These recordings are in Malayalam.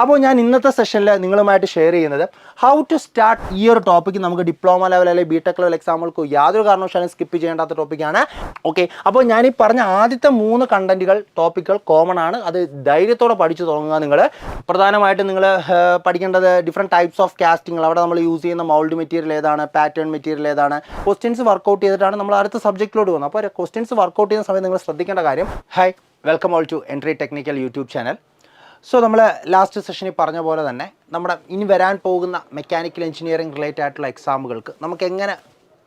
അപ്പോൾ ഞാൻ ഇന്നത്തെ സെഷനിൽ നിങ്ങളുമായിട്ട് ഷെയർ ചെയ്യുന്നത് ഹൗ ടു സ്റ്റാർട്ട് ഈ ഒരു ടോപ്പിക്ക് നമുക്ക് ഡിപ്ലോമ ലെവൽ അല്ലെങ്കിൽ ബിടെക് ലെവൽ എക്സാമുകൾക്ക് യാതൊരു കാരണവശാലും സ്കിപ്പ് ചെയ്യേണ്ടാത്ത ടോപ്പിക്കാണ്. ഓക്കെ, അപ്പോൾ ഞാനീ പറഞ്ഞ ആദ്യത്തെ 3 ടോപ്പിക്കുകൾ കോമൺ ആണ്. അത് ധൈര്യത്തോടെ പഠിച്ചു തുടങ്ങുക. നിങ്ങൾ പ്രധാനമായിട്ടും നിങ്ങൾ പഠിക്കേണ്ടത് ഡിഫറെൻറ്റ് ടൈപ്സ് ഓഫ് കാസ്റ്റിംഗ്, അവിടെ നമ്മൾ യൂസ് ചെയ്യുന്ന മൗൾഡ് മെറ്റീരിയൽ ഏതാണ്, പാറ്റേൺ മെറ്റീരിയൽ ഏതാണ്, ക്വസ്റ്റ്യൻസ് വർക്കൗട്ട് ചെയ്തിട്ടാണ് നമ്മൾ അടുത്ത സബ്ജക്റ്റിലോട്ട് പോകുന്നത്. അപ്പോൾ ക്വസ്റ്റ്യൻസ് വർക്കൗട്ട് ചെയ്യുന്ന സമയത്ത് നിങ്ങൾ ശ്രദ്ധിക്കേണ്ട കാര്യം, hi, welcome all to entry technical YouTube channel. So നമ്മൾ ലാസ്റ്റ് സെഷനിൽ പറഞ്ഞ പോലെ തന്നെ നമ്മുടെ ഇനി വരാൻ പോകുന്ന മെക്കാനിക്കൽ എഞ്ചിനീയറിംഗ് റിലേറ്റഡ് ആയിട്ടുള്ള എക്സാമുകൾക്ക് നമുക്ക് എങ്ങനെ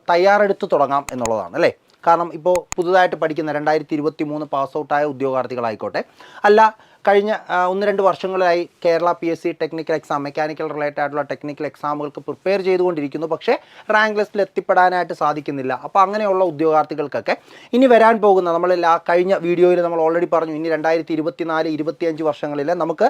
തയ്യാറെടുത്ത് തുടങ്ങാം എന്നുള്ളതാണ് അല്ലേ. കാരണം ഇപ്പോൾ പുതുതായിട്ട് പഠിക്കുന്ന 2023 പാസ് ഔട്ടായ ഉദ്യോഗാർത്ഥികളായിക്കോട്ടെ, അല്ല കഴിഞ്ഞ 1-2 വർഷങ്ങളായി Kerala PSC technical exam, mechanical related ആയിട്ടുള്ള ടെക്നിക്കൽ എക്സാമുകൾക്ക് പ്രിപ്പയർ ചെയ്തുകൊണ്ടിരിക്കുന്നു, പക്ഷേ റാങ്ക് ലിസ്റ്റിൽ എത്തിപ്പെടാനായിട്ട് സാധിക്കുന്നില്ല. അപ്പോൾ അങ്ങനെയുള്ള ഉദ്യോഗാർത്ഥികൾക്കൊക്കെ ഇനി വരാൻ പോകുന്ന, നമ്മൾ കഴിഞ്ഞ വീഡിയോയിൽ നമ്മൾ ഓൾറെഡി പറഞ്ഞു, ഇനി 2024-25 വർഷങ്ങളിൽ നമുക്ക്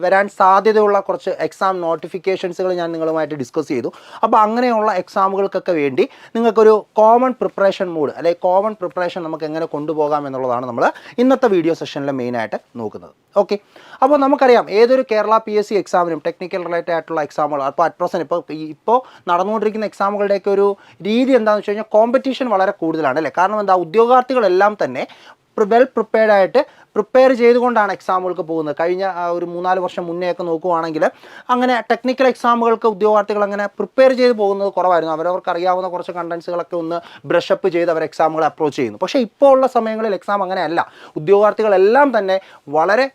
വരാൻ സാധ്യതയുള്ള കുറച്ച് എക്സാം നോട്ടിഫിക്കേഷൻസുകൾ ഞാൻ നിങ്ങളുമായിട്ട് ഡിസ്കസ് ചെയ്തു. അപ്പോൾ അങ്ങനെയുള്ള എക്സാമുകൾക്കൊക്കെ വേണ്ടി നിങ്ങൾക്കൊരു കോമൺ പ്രിപ്പറേഷൻ മോഡ് അല്ലെങ്കിൽ കോമൺ പ്രിപ്പറേഷൻ നമുക്ക് എങ്ങനെ കൊണ്ടുപോകാം എന്നുള്ളതാണ് നമ്മൾ ഇന്നത്തെ വീഡിയോ സെഷനിൽ മെയിനായിട്ട് നോക്കുന്നത്. ഓക്കെ, അപ്പോൾ നമുക്കറിയാം ഏതൊരു കേരള PSC എക്സാമിനും ടെക്നിക്കൽ റിലേറ്റഡ് ആയിട്ടുള്ള എക്സാമുകൾ, അപ്പോൾ അറ്റ് പ്രസൻറ്റ് ഇപ്പോൾ നടന്നുകൊണ്ടിരിക്കുന്ന എക്സാമുകളുടെയൊക്കെ ഒരു രീതി എന്താണെന്ന് വെച്ച് കഴിഞ്ഞാൽ കോമ്പറ്റീഷൻ വളരെ കൂടുതലാണ് അല്ലേ. കാരണം എന്താ, ഉദ്യോഗാർത്ഥികളെല്ലാം തന്നെ വെൽ പ്രിപ്പയർഡ് ആയിട്ട് പ്രിപ്പയർ ചെയ്തുകൊണ്ടാണ് എക്സാമുകൾക്ക് പോകുന്നത്. കഴിഞ്ഞ ഒരു 3-4 വർഷം മുന്നേയൊക്കെ നോക്കുകയാണെങ്കിൽ അങ്ങനെ ടെക്നിക്കൽ എക്സാമുകൾക്ക് ഉദ്യോഗാർത്ഥികൾ അങ്ങനെ പ്രിപ്പയർ ചെയ്ത് പോകുന്നത് കുറവായിരുന്നു. അവരവർക്ക് അറിയാവുന്ന കുറച്ച് കണ്ടൻസുകളൊക്കെ ഒന്ന് ബ്രഷപ്പ് ചെയ്ത് അവർ എക്സാമുകൾ അപ്രോച്ച് ചെയ്യുന്നു. പക്ഷേ ഇപ്പോൾ ഉള്ള സമയങ്ങളിൽ എക്സാം അങ്ങനെയല്ല. ഉദ്യോഗാർത്ഥികളെല്ലാം തന്നെ വളരെ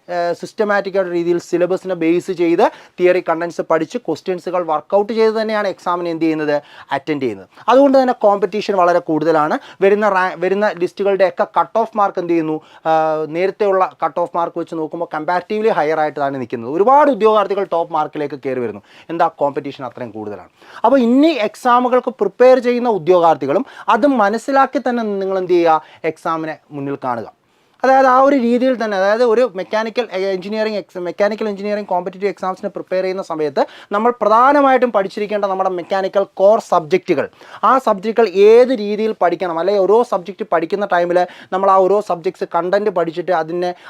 സിസ്റ്റമാറ്റിക്കായിട്ട് രീതിയിൽ സിലബസിനെ ബേസ് ചെയ്ത് തിയറി കണ്ടൻസ് പഠിച്ച് ക്വസ്റ്റ്യൻസുകൾ വർക്കൗട്ട് ചെയ്ത് തന്നെയാണ് എക്സാമിന് എന്ത് ചെയ്യുന്നത്, അറ്റൻഡ് ചെയ്യുന്നത്. അതുകൊണ്ട് തന്നെ കോമ്പറ്റീഷൻ വളരെ കൂടുതലാണ്. വരുന്ന ലിസ്റ്റുകളുടെയൊക്കെ കട്ട് ഓഫ് മാർക്ക് എന്ത് ചെയ്യുന്നു, നേരത്തെ കട്ട് ഓഫ് മാർക്ക് വെച്ച് നോക്കുമ്പോൾ കമ്പാരിറ്റീവ്ലി ഹയർ ആയിട്ടാണ് നിൽക്കുന്നത്. ഒരുപാട് ഉദ്യോഗാർത്ഥികൾ ടോപ്പ് മാർക്കിലേക്ക് കയറി വരുന്നു. എന്താ, കോമ്പറ്റീഷൻ അത്രയും കൂടുതലാണ്. അപ്പോൾ ഇനി എക്സാമുകൾക്ക് പ്രിപ്പയർ ചെയ്യുന്ന ഉദ്യോഗാർത്ഥികളും അത് മനസ്സിലാക്കി തന്നെ നിങ്ങൾ എന്ത് ചെയ്യുക, എക്സാമിനെ മുന്നിൽ കാണുക. അതായത് ആ ഒരു രീതിയിൽ തന്നെ, അതായത് ഒരു മെക്കാനിക്കൽ എഞ്ചിനീയറിംഗ് കോമ്പറ്റേറ്റീവ് എക്സാംസിന് പ്രിപ്പയർ ചെയ്യുന്ന സമയത്ത് നമ്മൾ പ്രധാനമായിട്ടും പഠിച്ചിരിക്കേണ്ട നമ്മുടെ മെക്കാനിക്കൽ കോർ സബ്ജക്റ്റുകൾ, ആ സബ്ജക്റ്റുകൾ ഏത് രീതിയിൽ പഠിക്കണം, അല്ലെങ്കിൽ ഓരോ സബ്ജക്റ്റ് പഠിക്കുന്ന ടൈമിൽ നമ്മൾ ആ ഓരോ സബ്ജക്ട്സ് കണ്ടൻറ്റ് പഠിച്ചിട്ട്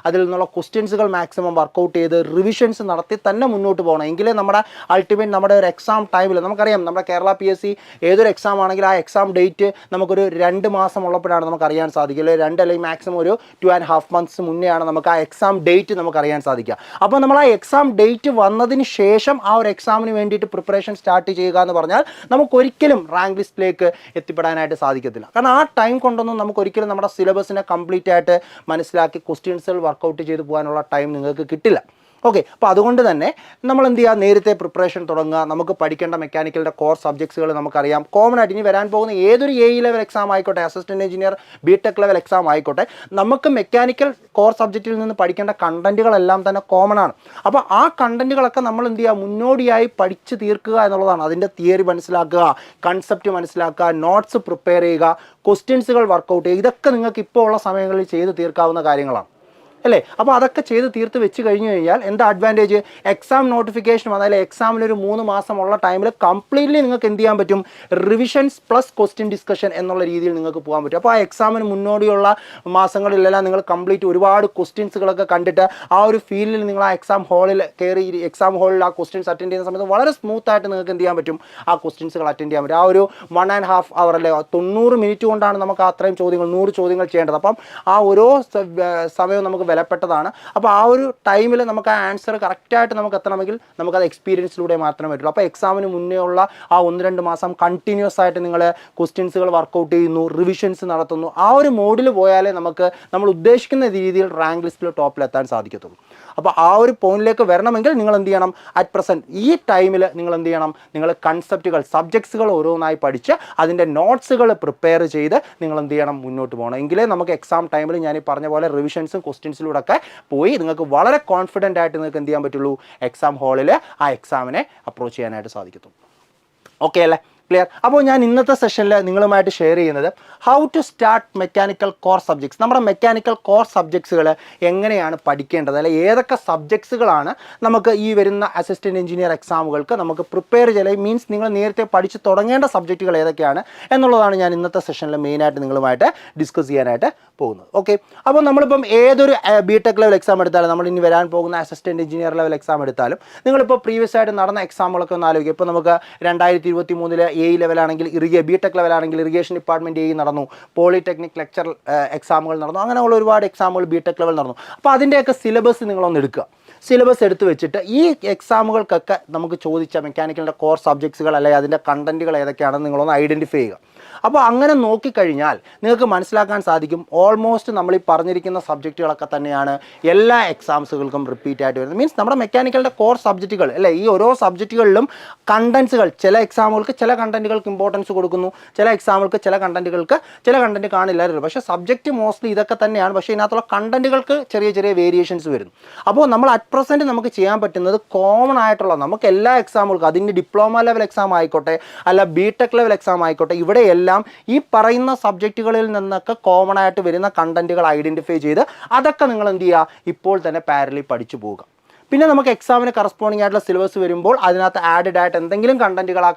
അതിൽ നിന്നുള്ള ക്വസ്റ്റ്യൻസുകൾ മാക്സിമം വർക്കൗട്ട് ചെയ്ത് റിവിഷൻസ് നടത്തി തന്നെ മുന്നോട്ട് പോകണം. എങ്കിലേ നമ്മുടെ അൾട്ടിമേറ്റ് നമ്മുടെ ഒരു എക്സാം ടൈമിൽ, നമുക്കറിയാം നമ്മുടെ കേരള PSC ഏതൊരു എക്സാം ആണെങ്കിൽ ആ എക്സാം ഡേറ്റ് നമുക്കൊരു 2 മാസം ഉള്ളപ്പോഴാണ് നമുക്ക് അറിയാൻ സാധിക്കുക, അല്ലെങ്കിൽ 2 അല്ലെങ്കിൽ മാക്സിമം ഒരു 2.5 months മുന്നെയാണ് നമുക്ക് ആ എക്സാം ഡേറ്റ് നമുക്ക് അറിയാൻ സാധിക്കുക. അപ്പോൾ നമ്മൾ ആ എക്സാം ഡേറ്റ് വന്നതിന് ശേഷം ആ ഒരു എക്സാമിന് വേണ്ടിയിട്ട് പ്രിപ്പറേഷൻ സ്റ്റാർട്ട് ചെയ്യുക എന്ന് പറഞ്ഞാൽ നമുക്കൊരിക്കലും റാങ്ക് ലിസ്റ്റിലേക്ക് എത്തിപ്പെടാനായിട്ട് സാധിക്കത്തില്ല. കാരണം ആ ടൈം കൊണ്ടൊന്നും നമുക്കൊരിക്കലും നമ്മുടെ സിലബസിനെ കംപ്ലീറ്റ് ആയിട്ട് മനസ്സിലാക്കി ക്വസ്റ്റ്യൻസുകൾ വർക്കൗട്ട് ചെയ്ത് പോകാനുള്ള ടൈം നിങ്ങൾക്ക് കിട്ടില്ല. ഓക്കെ, അപ്പോൾ അതുകൊണ്ട് തന്നെ നമ്മൾ എന്ത് ചെയ്യുക, നേരത്തെ പ്രിപ്പറേഷൻ തുടങ്ങുക. നമുക്ക് പഠിക്കേണ്ട മെക്കാനിക്കലിൻ്റെ കോർ സബ്ജക്ട്സുകൾ നമുക്കറിയാം. കോമൺ ആയിട്ട് ഇനി വരാൻ പോകുന്ന ഏതൊരു AE ലെവൽ എക്സാം ആയിക്കോട്ടെ, assistant engineer BTech level exam ആയിക്കോട്ടെ, നമുക്ക് മെക്കാനിക്കൽ കോർ സബ്ജക്റ്റിൽ നിന്ന് പഠിക്കേണ്ട കണ്ടൻറ്റുകളെല്ലാം തന്നെ കോമൺ ആണ്. അപ്പോൾ ആ കണ്ടൻറ്റുകളൊക്കെ നമ്മൾ എന്ത് ചെയ്യുക, മുന്നോടിയായി പഠിച്ച് തീർക്കുക എന്നുള്ളതാണ്. അതിൻ്റെ തിയറി മനസ്സിലാക്കുക, കൺസെപ്റ്റ് മനസ്സിലാക്കുക, നോട്ട്സ് പ്രിപ്പയർ ചെയ്യുക, ക്വസ്റ്റ്യൻസുകൾ വർക്കൗട്ട് ചെയ്യുക. ഇതൊക്കെ നിങ്ങൾക്ക് ഇപ്പോൾ ഉള്ള സമയങ്ങളിൽ ചെയ്ത് തീർക്കാവുന്ന കാര്യങ്ങളാണ് അല്ലേ. അപ്പോൾ അതൊക്കെ ചെയ്ത് തീർത്ത് വെച്ച് കഴിഞ്ഞ് കഴിഞ്ഞാൽ എന്താ അഡ്വാൻറ്റേജ്, എക്സാം നോട്ടിഫിക്കേഷൻ വന്നാൽ എക്സാമിനൊരു 3 മാസമുള്ള ടൈമിൽ കംപ്ലീറ്റ്ലി നിങ്ങൾക്ക് എന്ത് ചെയ്യാൻ പറ്റും, റിവിഷൻസ് പ്ലസ് ക്വസ്റ്റ്യൻ ഡിസ്കഷൻ എന്നുള്ള രീതിയിൽ നിങ്ങൾക്ക് പോകാൻ പറ്റും. അപ്പോൾ ആ എക്സാമിന് മുന്നോടിയുള്ള മാസങ്ങളിലെല്ലാം നിങ്ങൾ കംപ്ലീറ്റ് ഒരുപാട് ക്വസ്റ്റ്യൻസുകളൊക്കെ കണ്ടിട്ട് ആ ഒരു ഫീൽഡിൽ നിങ്ങൾ ആ എക്സാം ഹാളിൽ കയറി എക്സാം ഹാളിൽ ആ ക്വസ്റ്റ്യൻസ് അറ്റൻഡ് ചെയ്യുന്ന സമയത്ത് വളരെ സ്മൂത്തായിട്ട് നിങ്ങൾക്ക് എന്ത് ചെയ്യാൻ പറ്റും, ആ ക്വസ്റ്റ്യൻസുകൾ അറ്റൻഡ് ചെയ്യാൻ പറ്റും. ആ ഒരു 1.5 hour അല്ലേ, 90 മിനിറ്റ് കൊണ്ടാണ് നമുക്ക് അത്രയും ചോദ്യങ്ങൾ 100 ചോദ്യങ്ങൾ ചെയ്യേണ്ടത്. അപ്പം ആ ഓരോ സമയവും നമുക്ക് വിലപ്പെട്ടതാണ്. അപ്പോൾ ആ ഒരു ടൈമിൽ നമുക്ക് ആ ആൻസർ കറക്റ്റായിട്ട് നമുക്ക് എത്തണമെങ്കിൽ നമുക്കത് എക്സ്പീരിയൻസിലൂടെ മാത്രമേ പറ്റുള്ളൂ. അപ്പോൾ എക്സാമിന് മുന്നേ ഉള്ള ആ 1-2 മാസം കണ്ടിന്യൂസ് ആയിട്ട് നിങ്ങൾ ക്വസ്റ്റ്യൻസുകൾ വർക്കൗട്ട് ചെയ്യുന്നു, റിവിഷൻസ് നടത്തുന്നു. ആ ഒരു മോഡിൽ പോയാലേ നമുക്ക് നമ്മൾ ഉദ്ദേശിക്കുന്ന രീതിയിൽ റാങ്ക് ലിസ്റ്റിൽ ടോപ്പിലെത്താൻ സാധിക്കത്തുള്ളൂ. അപ്പോൾ ആ ഒരു പോയിന്റിലേക്ക് വരണമെങ്കിൽ നിങ്ങൾ എന്ത് ചെയ്യണം, അറ്റ് പ്രസൻറ്റ് ഈ ടൈമിൽ നിങ്ങൾ എന്ത് ചെയ്യണം, നിങ്ങൾ കൺസെപ്റ്റുകൾ സബ്ജക്ട്സുകൾ ഓരോന്നായി പഠിച്ച് അതിൻ്റെ നോട്ട്സുകൾ പ്രിപ്പയർ ചെയ്ത് നിങ്ങൾ എന്ത് ചെയ്യണം, മുന്നോട്ട് പോകണം. എങ്കിലേ നമുക്ക് എക്സാം ടൈമിൽ ഞാൻ ഈ പറഞ്ഞ പോലെ റിവിഷൻസും ക്വസ്റ്റ്യൻസിലൂടെ ഒക്കെ പോയി നിങ്ങൾക്ക് വളരെ കോൺഫിഡൻ്റ് ആയിട്ട് നിങ്ങൾക്ക് എന്ത് ചെയ്യാൻ പറ്റുള്ളൂ, എക്സാം ഹാളിൽ ആ എക്സാമിനെ അപ്രോച്ച് ചെയ്യാനായിട്ട് സാധിക്കത്തുള്ളൂ. ഓക്കെ അല്ലേ. ക്ലിയർ? അപ്പോൾ ഞാൻ ഇന്നത്തെ സെഷനിൽ നിങ്ങളുമായിട്ട് ഷെയർ ചെയ്യുന്നത് how to start mechanical core subjects. നമ്മുടെ മെക്കാനിക്കൽ കോർ സബ്ജക്ട്സുകൾ എങ്ങനെയാണ് പഠിക്കേണ്ടത്, അല്ലെങ്കിൽ ഏതൊക്കെ സബ്ജക്ട്സുകളാണ് നമുക്ക് ഈ വരുന്ന അസിസ്റ്റൻറ്റ് എഞ്ചിനീയർ എക്സാമുകൾക്ക് നമുക്ക് പ്രിപ്പയർ ചെയ്യാൻ, മീൻസ് നിങ്ങൾ നേരത്തെ പഠിച്ച് തുടങ്ങേണ്ട സബ്ജക്റ്റുകൾ ഏതൊക്കെയാണ് എന്നുള്ളതാണ് ഞാൻ ഇന്നത്തെ സെഷനിൽ മെയിനായിട്ട് നിങ്ങളുമായിട്ട് ഡിസ്കസ് ചെയ്യാനായിട്ട് പോകുന്നത്. ഓക്കെ, അപ്പോൾ നമ്മളിപ്പം ഏതൊരു ബിടെക് ലെവൽ എക്സാം എടുത്താലും, നമ്മൾ ഇനി വരാൻ പോകുന്ന അസിസ്റ്റൻറ്റ് എഞ്ചിനീയർ ലെവൽ എക്സാം എടുത്താലും, നിങ്ങളിപ്പോൾ പ്രീവിയസ് ആയിട്ട് നടന്ന എക്സാമുകളൊക്കെ ഒന്ന് ആലോചിക്കുക. ഇപ്പോൾ നമുക്ക് 2023 ലെവലാണെങ്കിൽ ബിടെക് ലെവലാണെങ്കിൽ ഇറിഗേഷൻ ഡിപ്പാർട്ട്മെൻറ്റ് നടന്നു, പോളിടെക്നിക് ലെക്ചർ എക്സാമുകൾ നടന്നു, അങ്ങനെയുള്ള ഒരുപാട് എക്സാമുകൾ ബിടെക് ലെവൽ നടന്നു. അപ്പോൾ അതിൻ്റെയൊക്കെ സിലബസ് നിങ്ങളൊന്ന് എടുക്കുക. സിലബസ് എടുത്ത് വെച്ചിട്ട് ഈ എക്സാമുകൾക്കൊക്കെ നമുക്ക് ചോദിച്ച മെക്കാനിക്കലിൻ്റെ കോർ സബ്ജക്ട്സുകൾ അല്ലെങ്കിൽ അതിൻ്റെ കണ്ടൻറ്റുകൾ ഏതൊക്കെയാണെന്ന് നിങ്ങളൊന്ന് ഐഡൻറ്റിഫൈ ചെയ്യുക. അപ്പോൾ അങ്ങനെ നോക്കിക്കഴിഞ്ഞാൽ നിങ്ങൾക്ക് മനസ്സിലാക്കാൻ സാധിക്കും ഓൾമോസ്റ്റ് നമ്മൾ ഈ പറഞ്ഞിരിക്കുന്ന സബ്ജക്റ്റുകളൊക്കെ തന്നെയാണ് എല്ലാ എക്സാംസുകൾക്കും റിപ്പീറ്റ് ആയിട്ട് വരുന്നത്. മീൻസ് നമ്മുടെ മെക്കാനിക്കലിൻ്റെ കോർ സബ്ജക്റ്റുകൾ അല്ലേ, ഈ ഓരോ സബ്ജക്റ്റുകളിലും കണ്ടൻസുകൾ, ചില എക്സാമുകൾക്ക് ചില കണ്ടൻറ്റുകൾക്ക് ഇമ്പോർട്ടൻസ് കൊടുക്കുന്നു, ചില എക്സാമുകൾക്ക് ചില കണ്ടൻറ്റ് കാണില്ലായിരുന്നു. പക്ഷേ സബ്ജക്റ്റ് മോസ്റ്റ്ലി ഇതൊക്കെ തന്നെയാണ്, പക്ഷേ ഇതിനകത്തുള്ള കണ്ടൻറ്റുകൾക്ക് ചെറിയ ചെറിയ വേരിയേഷൻസ് വരുന്നു. അപ്പോൾ നമ്മൾ അറ്റ് പ്രസൻറ്റ് നമുക്ക് ചെയ്യാൻ പറ്റുന്നത് കോമൺ ആയിട്ടുള്ള നമുക്ക് എല്ലാ എക്സാമുകൾക്കും, അതിൻ്റെ ഡിപ്ലോമ ലെവൽ എക്സാം ആയിക്കോട്ടെ അല്ല ബിടെക് ലെവൽ എക്സാം ആയിക്കോട്ടെ, ഇവിടെ എല്ലാം ഈ പറയുന്ന സബ്ജക്റ്റുകളിൽ നിന്നൊക്കെ കോമൺ ആയിട്ട് വരുന്ന കണ്ടന്റുകൾ ഐഡന്റിഫൈ ചെയ്ത് അതൊക്കെ നിങ്ങൾ എന്ത് ചെയ്യുക, ഇപ്പോൾ തന്നെ പാരലി പഠിച്ചു പോവുക. പിന്നെ നമുക്ക് എക്സാമിന് കറസ്പോണ്ടിങ് ആയിട്ടുള്ള സിലബസ് വരുമ്പോൾ അതിനകത്ത് ആഡഡ് ആയിട്ട് എന്തെങ്കിലും കണ്ടന്റുകൾ ആ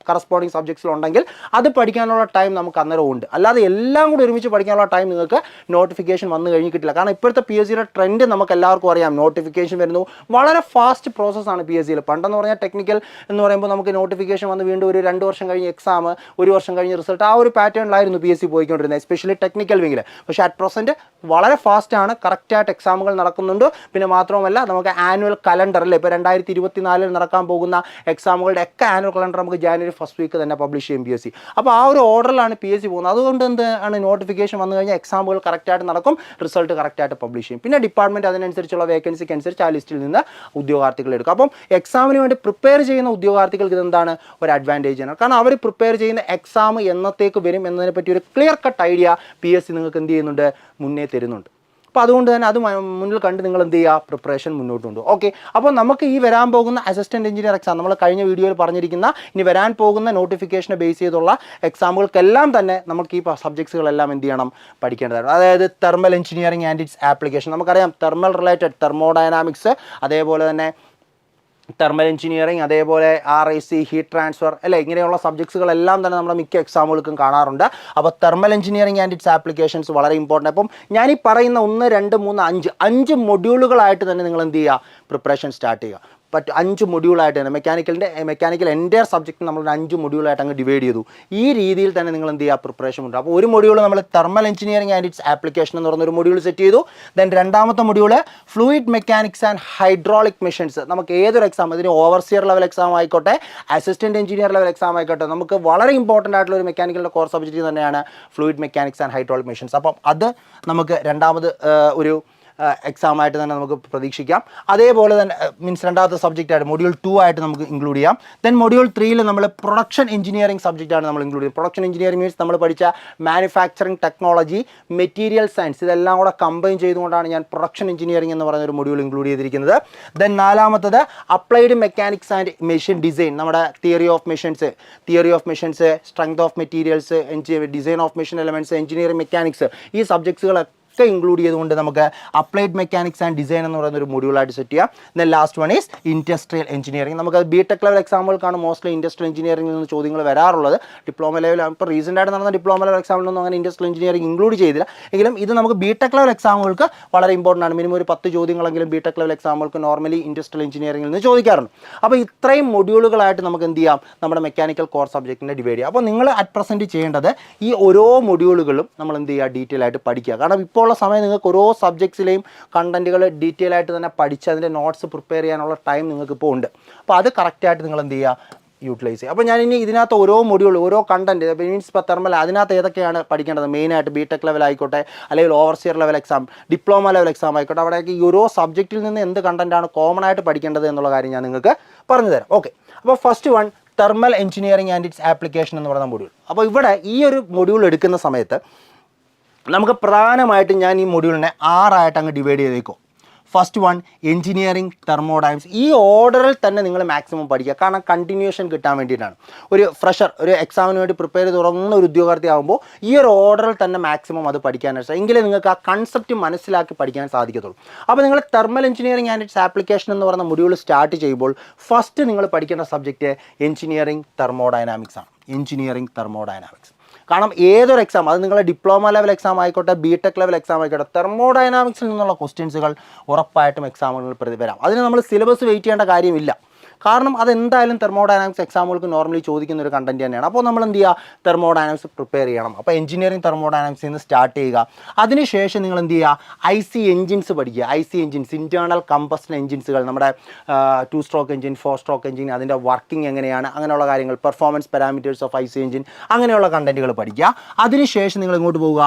കറസ്പോണ്ടിങ് സബ്ജക്ട്സിലുണ്ടെങ്കിൽ അത് പഠിക്കാനുള്ള ടൈം നമുക്ക് അന്നേരം ഉണ്ട്. അല്ലാതെ എല്ലാം കൂടി ഒരുമിച്ച് പഠിക്കാനുള്ള ടൈം നിങ്ങൾക്ക് നോട്ടിഫിക്കേഷൻ വന്നു കഴിഞ്ഞ് കിട്ടില്ല. കാരണം ഇപ്പോഴത്തെ പി എസ് സിയുടെ ട്രെൻഡ് നമുക്ക് എല്ലാവർക്കും അറിയാം. നോട്ടിഫിക്കേഷൻ വരുന്നു, വളരെ ഫാസ്റ്റ് പ്രോസസ്സാണ് പി എസ് സിയിൽ. പണ്ടെന്ന് പറഞ്ഞാൽ ടെക്നിക്കൽ എന്ന് പറയുമ്പോൾ നമുക്ക് നോട്ടിഫിക്കേഷൻ വന്ന് വീണ്ടും ഒരു 2 വർഷം കഴിഞ്ഞ് എക്സാം, 1 വർഷം കഴിഞ്ഞ് റിസൾട്ട്, ആ ഒരു പാറ്റേണിലായിരുന്നു പി എസ് സി പോയിക്കൊണ്ടിരുന്നത്, എസ്പെഷ്യലി ടെക്നിക്കൽ വിങ്ങിൽ. പക്ഷേ അറ്റ് പ്രസൻറ്റ് വളരെ ഫാസ്റ്റാണ്, കറക്റ്റായിട്ട് എക്സാമുകൾ നടക്കുന്നുണ്ട്. പിന്നെ മാത്രവുമല്ല നമുക്ക് ആനുവൽ കലണ്ടർ അല്ലേ, ഇപ്പോൾ 2024 നടക്കാൻ പോകുന്ന എക്സാമുകളുടെ ഒക്കെ ആനുവൽ കലണ്ടർ നമുക്ക് ജാനുവരി ഫസ്റ്റ് വീക്ക് തന്നെ പബ്ലിഷ് ചെയ്യും പി എസ് സി. അപ്പോൾ ആ ഒരു ഓർഡറിലാണ് പി എസ് സി പോകുന്നത്. അതുകൊണ്ട് എന്താണ് നോട്ടിഫിക്കേഷൻ വന്നു കഴിഞ്ഞാൽ എക്സാമുകൾ കറക്റ്റായിട്ട് നടക്കും, റിസൾട്ട് കറക്റ്റായിട്ട് പബ്ലിഷ് ചെയ്യും. പിന്നെ ഡിപ്പാർട്ട്മെൻറ്റ് അതിനനുസരിച്ചുള്ള വേക്കൻസിക്ക് അനുസരിച്ച് ആ ലിസ്റ്റിൽ നിന്ന് ഉദ്യോഗാർത്ഥികൾ എടുക്കും. അപ്പം എക്സാമിന് വേണ്ടി പ്രിപ്പയർ ചെയ്യുന്ന ഉദ്യോഗാർത്ഥികൾക്ക് ഇതെന്താണ് ഒരു അഡ്വാൻറ്റേജ് ആണ്. കാരണം അവർ പ്രിപ്പയർ ചെയ്യുന്ന എക്സാം എന്നത്തേക്ക് വരും എന്നതിനെ പറ്റി ഒരു clear cut idea P S C നിങ്ങൾക്ക് എന്ത് ചെയ്യുന്നുണ്ട്, മുന്നേ തരുന്നുണ്ട്. അപ്പോൾ അതുകൊണ്ട് തന്നെ അത് മുന്നിൽ കണ്ട് നിങ്ങൾ എന്ത് ചെയ്യുക, പ്രിപ്പറേഷൻ മുന്നോട്ട് കൊണ്ടുപോകും. ഓക്കെ, അപ്പോൾ നമുക്ക് ഈ വരാൻ പോകുന്ന അസിസ്റ്റൻറ്റ് എഞ്ചിനീയർ എക്സാം, നമ്മൾ കഴിഞ്ഞ വീഡിയോയിൽ പറഞ്ഞിരിക്കുന്ന ഇനി വരാൻ പോകുന്ന നോട്ടിഫിക്കേഷനെ ബേസ് ചെയ്തുള്ള എക്സാമുകൾക്കെല്ലാം തന്നെ നമുക്ക് ഈ സബ്ജക്ട്സുകളെല്ലാം എന്ത് ചെയ്യണം, പഠിക്കേണ്ടതാണ്. അതായത് thermal engineering and its application, നമുക്കറിയാം തെർമൽ റിലേറ്റഡ്, തെർമോഡൈനാമിക്സ്, അതേപോലെ തന്നെ തെർമൽ എഞ്ചിനീയറിംഗ്, അതേപോലെ RIC, ഹീറ്റ് ട്രാൻസ്ഫർ അല്ലേ, ഇങ്ങനെയുള്ള സബ്ജക്ട്സുകളെല്ലാം തന്നെ നമ്മുടെ മിക്ക എക്സാമുകൾക്കും കാണാറുണ്ട്. അപ്പോൾ thermal engineering and its applications വളരെ ഇമ്പോർട്ടൻ്റ്. അപ്പം ഞാനീ പറയുന്ന 1, 2, 3, 5 മൊഡ്യൂളുകളായിട്ട് തന്നെ നിങ്ങൾ എന്ത് ചെയ്യുക, പ്രിപ്പറേഷൻ സ്റ്റാർട്ട് ചെയ്യുക. 5 മൊഡ്യൂളായിട്ട് തന്നെ മെക്കാനിക്കൽ എൻ്റയർ സബ്ജക്റ്റ് നമ്മൾ 5 മൊഡ്യൂളായിട്ട് അങ്ങ് ഡിവൈഡ് ചെയ്തു. ഈ രീതിയിൽ തന്നെ നിങ്ങൾ എന്ത് ചെയ്യുക, പ്രിപ്പറേഷൻ ഉണ്ട്. അപ്പോൾ ഒരു മൊഡ്യൂൾ നമ്മൾ thermal engineering and its application എന്ന് പറയുന്ന ഒരു മൊഡ്യൂൾ സെറ്റ് ചെയ്തു. ദെൻ രണ്ടാമത്തെ module fluid mechanics and hydraulic machines. നമുക്ക് ഏതൊരു എക്സാം, ഇതിന് ഓവർസിയർ ലെവൽ എക്സാം ആയിക്കോട്ടെ, അസിസ്റ്റൻറ്റ് എഞ്ചിനീയർ ലെവൽ എക്സാം ആയിക്കോട്ടെ, നമുക്ക് വളരെ ഇമ്പോർട്ടൻ്റ് ആയിട്ടുള്ള ഒരു മെക്കാനിക്കലിൻ്റെ കോർ സബ്ജക്റ്റ് തന്നെയാണ് fluid mechanics and hydraulic machines. അപ്പം അത് നമുക്ക് രണ്ടാമത് ഒരു എക്സാമായിട്ട് തന്നെ നമുക്ക് പ്രതീക്ഷിക്കാം. അതേപോലെ തന്നെ മീൻസ് രണ്ടാമത്തെ സബ്ജക്റ്റായിട്ട് മൊഡ്യൂൾ 2 ആയിട്ട് നമുക്ക് ഇൻക്ലൂഡ് ചെയ്യാം. ദെൻ മൊഡ്യൂൾ 3 നമ്മൾ പ്രൊഡക്ഷൻ എഞ്ചിനീയറിംഗ് സബ്ജക്റ്റാണ് നമ്മൾ ഇൻക്ലൂഡ് ചെയ്യുന്നത്. പ്രൊഡക്ഷൻ എഞ്ചിനീയറിംഗ് മീൻസ് നമ്മൾ പഠിച്ച മാനുഫാക്ചറിങ് ടെക്നോളജി, മെറ്റീരിയൽ സയൻസ്, ഇതെല്ലാം കൂടെ കമ്പൈൻ ചെയ്തുകൊണ്ടാണ് ഞാൻ പ്രൊഡക്ഷൻ എഞ്ചിനീയറിംഗ് എന്ന് പറയുന്ന ഒരു മൊഡ്യൂൾ ഇൻക്ലൂഡ് ചെയ്തിരിക്കുന്നത്. ദെൻ നാലാമത്തത് applied mechanics and machine design, നമ്മുടെ theory of machines, strength of materials, design of machine elements, engineering mechanics, ഈ സബ്ജക്ട്സുകളൊക്കെ ഇൻക്ലൂഡ് ചെയ്തുകൊണ്ട് നമുക്ക് അപ്ലൈഡ് മെക്കാനിക്സ് ആൻഡ് ഡിസൈൻ എന്ന് പറയുന്ന ഒരു മൊഡ്യൂളായിട്ട് സെറ്റ് ചെയ്യാം. Then last one is industrial engineering. നമുക്ക് ബിടെക് ലെവൽ എക്സാമുകൾക്കാണ് മോസ്റ്റ്ലി ഇൻഡസ്ട്രിയൽ എഞ്ചിനീയറിംഗിൽ നിന്ന് ചോദ്യങ്ങൾ വരാറുള്ളത്. ഡിപ്ലോമ ലെവൽ ഇപ്പോൾ റീസെൻ്റ് ആയിട്ട് നടന്ന ഡിപ്ലോമ ലെവൽ എക്സാമിലൊന്നും അങ്ങനെ ഇൻഡസ്ട്രിയൽ എഞ്ചിനീയറിംഗ് ഇൻക്ലൂഡ് ചെയ്തില്ല. എങ്കിലും ഇത് നമുക്ക് ബിടെക് ലെവൽ എക്സാമുകൾക്ക് വളരെ ഇമ്പോർട്ടൻ്റ് ആണ്. മിനിമം ഒരു 10 ചോദ്യങ്ങളെങ്കിലും ബിടെക് ലെവൽ എക്സാമുകൾക്ക് നോർമലി ഇൻഡസ്ട്രിയൽ എഞ്ചിനീയറിംഗിൽ നിന്ന് ചോദിക്കാറുണ്ട്. അപ്പോൾ ഇത്രയും മൊഡ്യൂളുകളായിട്ട് നമുക്ക് എന്ത് ചെയ്യാം, നമ്മുടെ മെക്കാനിക്കൽ കോർ സബ്ജക്റ്റിനെ ഡിവൈഡ് ചെയ്യാം. അപ്പോൾ നിങ്ങൾ അറ്റ് പ്രസൻറ്റ് ചെയ്യേണ്ടത് ഈ ഓരോ മൊഡ്യൂളുകളും നമ്മൾ എന്ത് ചെയ്യുക, ഡീറ്റെയിൽ ആയിട്ട് പഠിക്കുക. കാരണം ഇപ്പോൾ ഉള്ള സമയം നിങ്ങൾക്ക് ഓരോ സബ്ജക്ട്സിലെയും കണ്ടന്റുകൾ ഡീറ്റെയിൽ ആയിട്ട് തന്നെ പഠിച്ച് അതിൻ്റെ നോട്ട്സ് പ്രിപ്പയർ ചെയ്യാനുള്ള ടൈം നിങ്ങൾക്ക് ഇപ്പോൾ ഉണ്ട്. അപ്പോൾ അത് കറക്റ്റായിട്ട് നിങ്ങൾ എന്ത് ചെയ്യുക, യൂട്ടിലൈസ് ചെയ്യുക. അപ്പോൾ ഞാൻ ഇനി ഇതിനകത്ത് ഓരോ മൊഡ്യൂൾ, ഓരോ കണ്ടന്റ് മീൻസ് ഇപ്പോൾ തെർമൽ, അതിനകത്ത് ഏതൊക്കെയാണ് പഠിക്കേണ്ടത്, മെയിനായിട്ട് ബിടെക് ലെവൽ ആയിക്കോട്ടെ, അല്ലെങ്കിൽ overseer level exam, diploma level exam ആയിക്കോട്ടെ, അവിടെയൊക്കെ ഈ ഓരോ സബ്ജക്റ്റിൽ നിന്ന് എന്ത് കണ്ടന്റാണ് കോമൺ ആയിട്ട് പഠിക്കേണ്ടത് എന്നുള്ള കാര്യം ഞാൻ നിങ്ങൾക്ക് പറഞ്ഞു തരാം. ഓക്കെ, അപ്പോൾ first one thermal engineering and its application എന്ന് പറയുന്ന മൊഡ്യൂൾ. അപ്പോൾ ഇവിടെ ഈ ഒരു മൊഡ്യൂൾ എടുക്കുന്ന സമയത്ത് നമുക്ക് പ്രധാനമായിട്ടും ഞാൻ ഈ മൊഡ്യൂളിനെ 6 ആയിട്ട് അങ്ങ് ഡിവൈഡ് ചെയ്തേക്കും. First one engineering thermodynamics. ഈ ഓർഡറിൽ തന്നെ നിങ്ങൾ മാക്സിമം പഠിക്കുക. കാരണം കണ്ടിന്യൂഷൻ കിട്ടാൻ വേണ്ടിയിട്ടാണ്. ഒരു ഫ്രഷർ ഒരു എക്സാമിന് വേണ്ടി പ്രിപ്പയർ ചെയ്ത് തുടങ്ങുന്ന ഒരു ഉദ്യോഗാർത്ഥി ആകുമ്പോൾ ഈ ഒരു ഓർഡറിൽ തന്നെ മാക്സിമം അത് പഠിക്കാനായിട്ട് എങ്കിലേ നിങ്ങൾക്ക് ആ കൺസെപ്റ്റ് മനസ്സിലാക്കി പഠിക്കാൻ സാധിക്കത്തുള്ളൂ. അപ്പോൾ നിങ്ങൾ thermal engineering and its application എന്ന് പറയുന്ന മൊഡ്യൂൾ സ്റ്റാർട്ട് ചെയ്യുമ്പോൾ ഫസ്റ്റ് നിങ്ങൾ പഠിക്കേണ്ട സബ്ജക്റ്റ് എഞ്ചിനീയറിംഗ് തെർമോഡൈനാമിക്സ് ആണ്. Engineering thermodynamics. കാരണം ഏതൊരു എക്സാം, അത് നിങ്ങളുടെ ഡിപ്ലോമ ലെവൽ എക്സാം ആയിക്കോട്ടെ, ബിടെക് ലെവൽ എക്സാം ആയിക്കോട്ടെ, തെർമോഡൈനാമിക്സിൽ നിന്നുള്ള ക്വസ്റ്റ്യൻസുകൾ ഉറപ്പായിട്ടും എക്സാമുകളിൽ വരാം. അതിന് നമ്മൾ സിലബസ് വെയിറ്റ് ചെയ്യേണ്ട കാര്യമില്ല. കാരണം അതെന്തായാലും തെർമോഡൈനാമിക്സ് എക്സാമുകൾക്ക് നോർമലി ചോദിക്കുന്ന ഒരു കണ്ടന്റ് തന്നെയാണ്. അപ്പോൾ നമ്മൾ എന്ത് ചെയ്യുക, തെർമോഡൈനാമിക്സ് പ്രിപ്പയർ ചെയ്യണം. അപ്പോൾ എഞ്ചിനീയറിംഗ് തെർമോഡൈനാമിക്സിൽ നിന്ന് സ്റ്റാർട്ട് ചെയ്യുക. അതിനുശേഷം നിങ്ങൾ എന്ത് ചെയ്യുക, IC എഞ്ചിൻസ് പഠിക്കുക. IC എഞ്ചിൻസ്, ഇൻറ്റേർണൽ കമ്പസ്റ്റൻ എഞ്ചിൻസുകൾ, നമ്മുടെ 2 സ്ട്രോക്ക് എഞ്ചിൻ, 4 സ്ട്രോക്ക് എഞ്ചിൻ, അതിൻ്റെ വർക്കിംഗ് എങ്ങനെയാണ്, അങ്ങനെയുള്ള കാര്യങ്ങൾ, performance parameters of IC engine, അങ്ങനെയുള്ള കണ്ടന്റുകൾ പഠിക്കുക. അതിനുശേഷം നിങ്ങൾ ഇങ്ങോട്ട് പോവുക,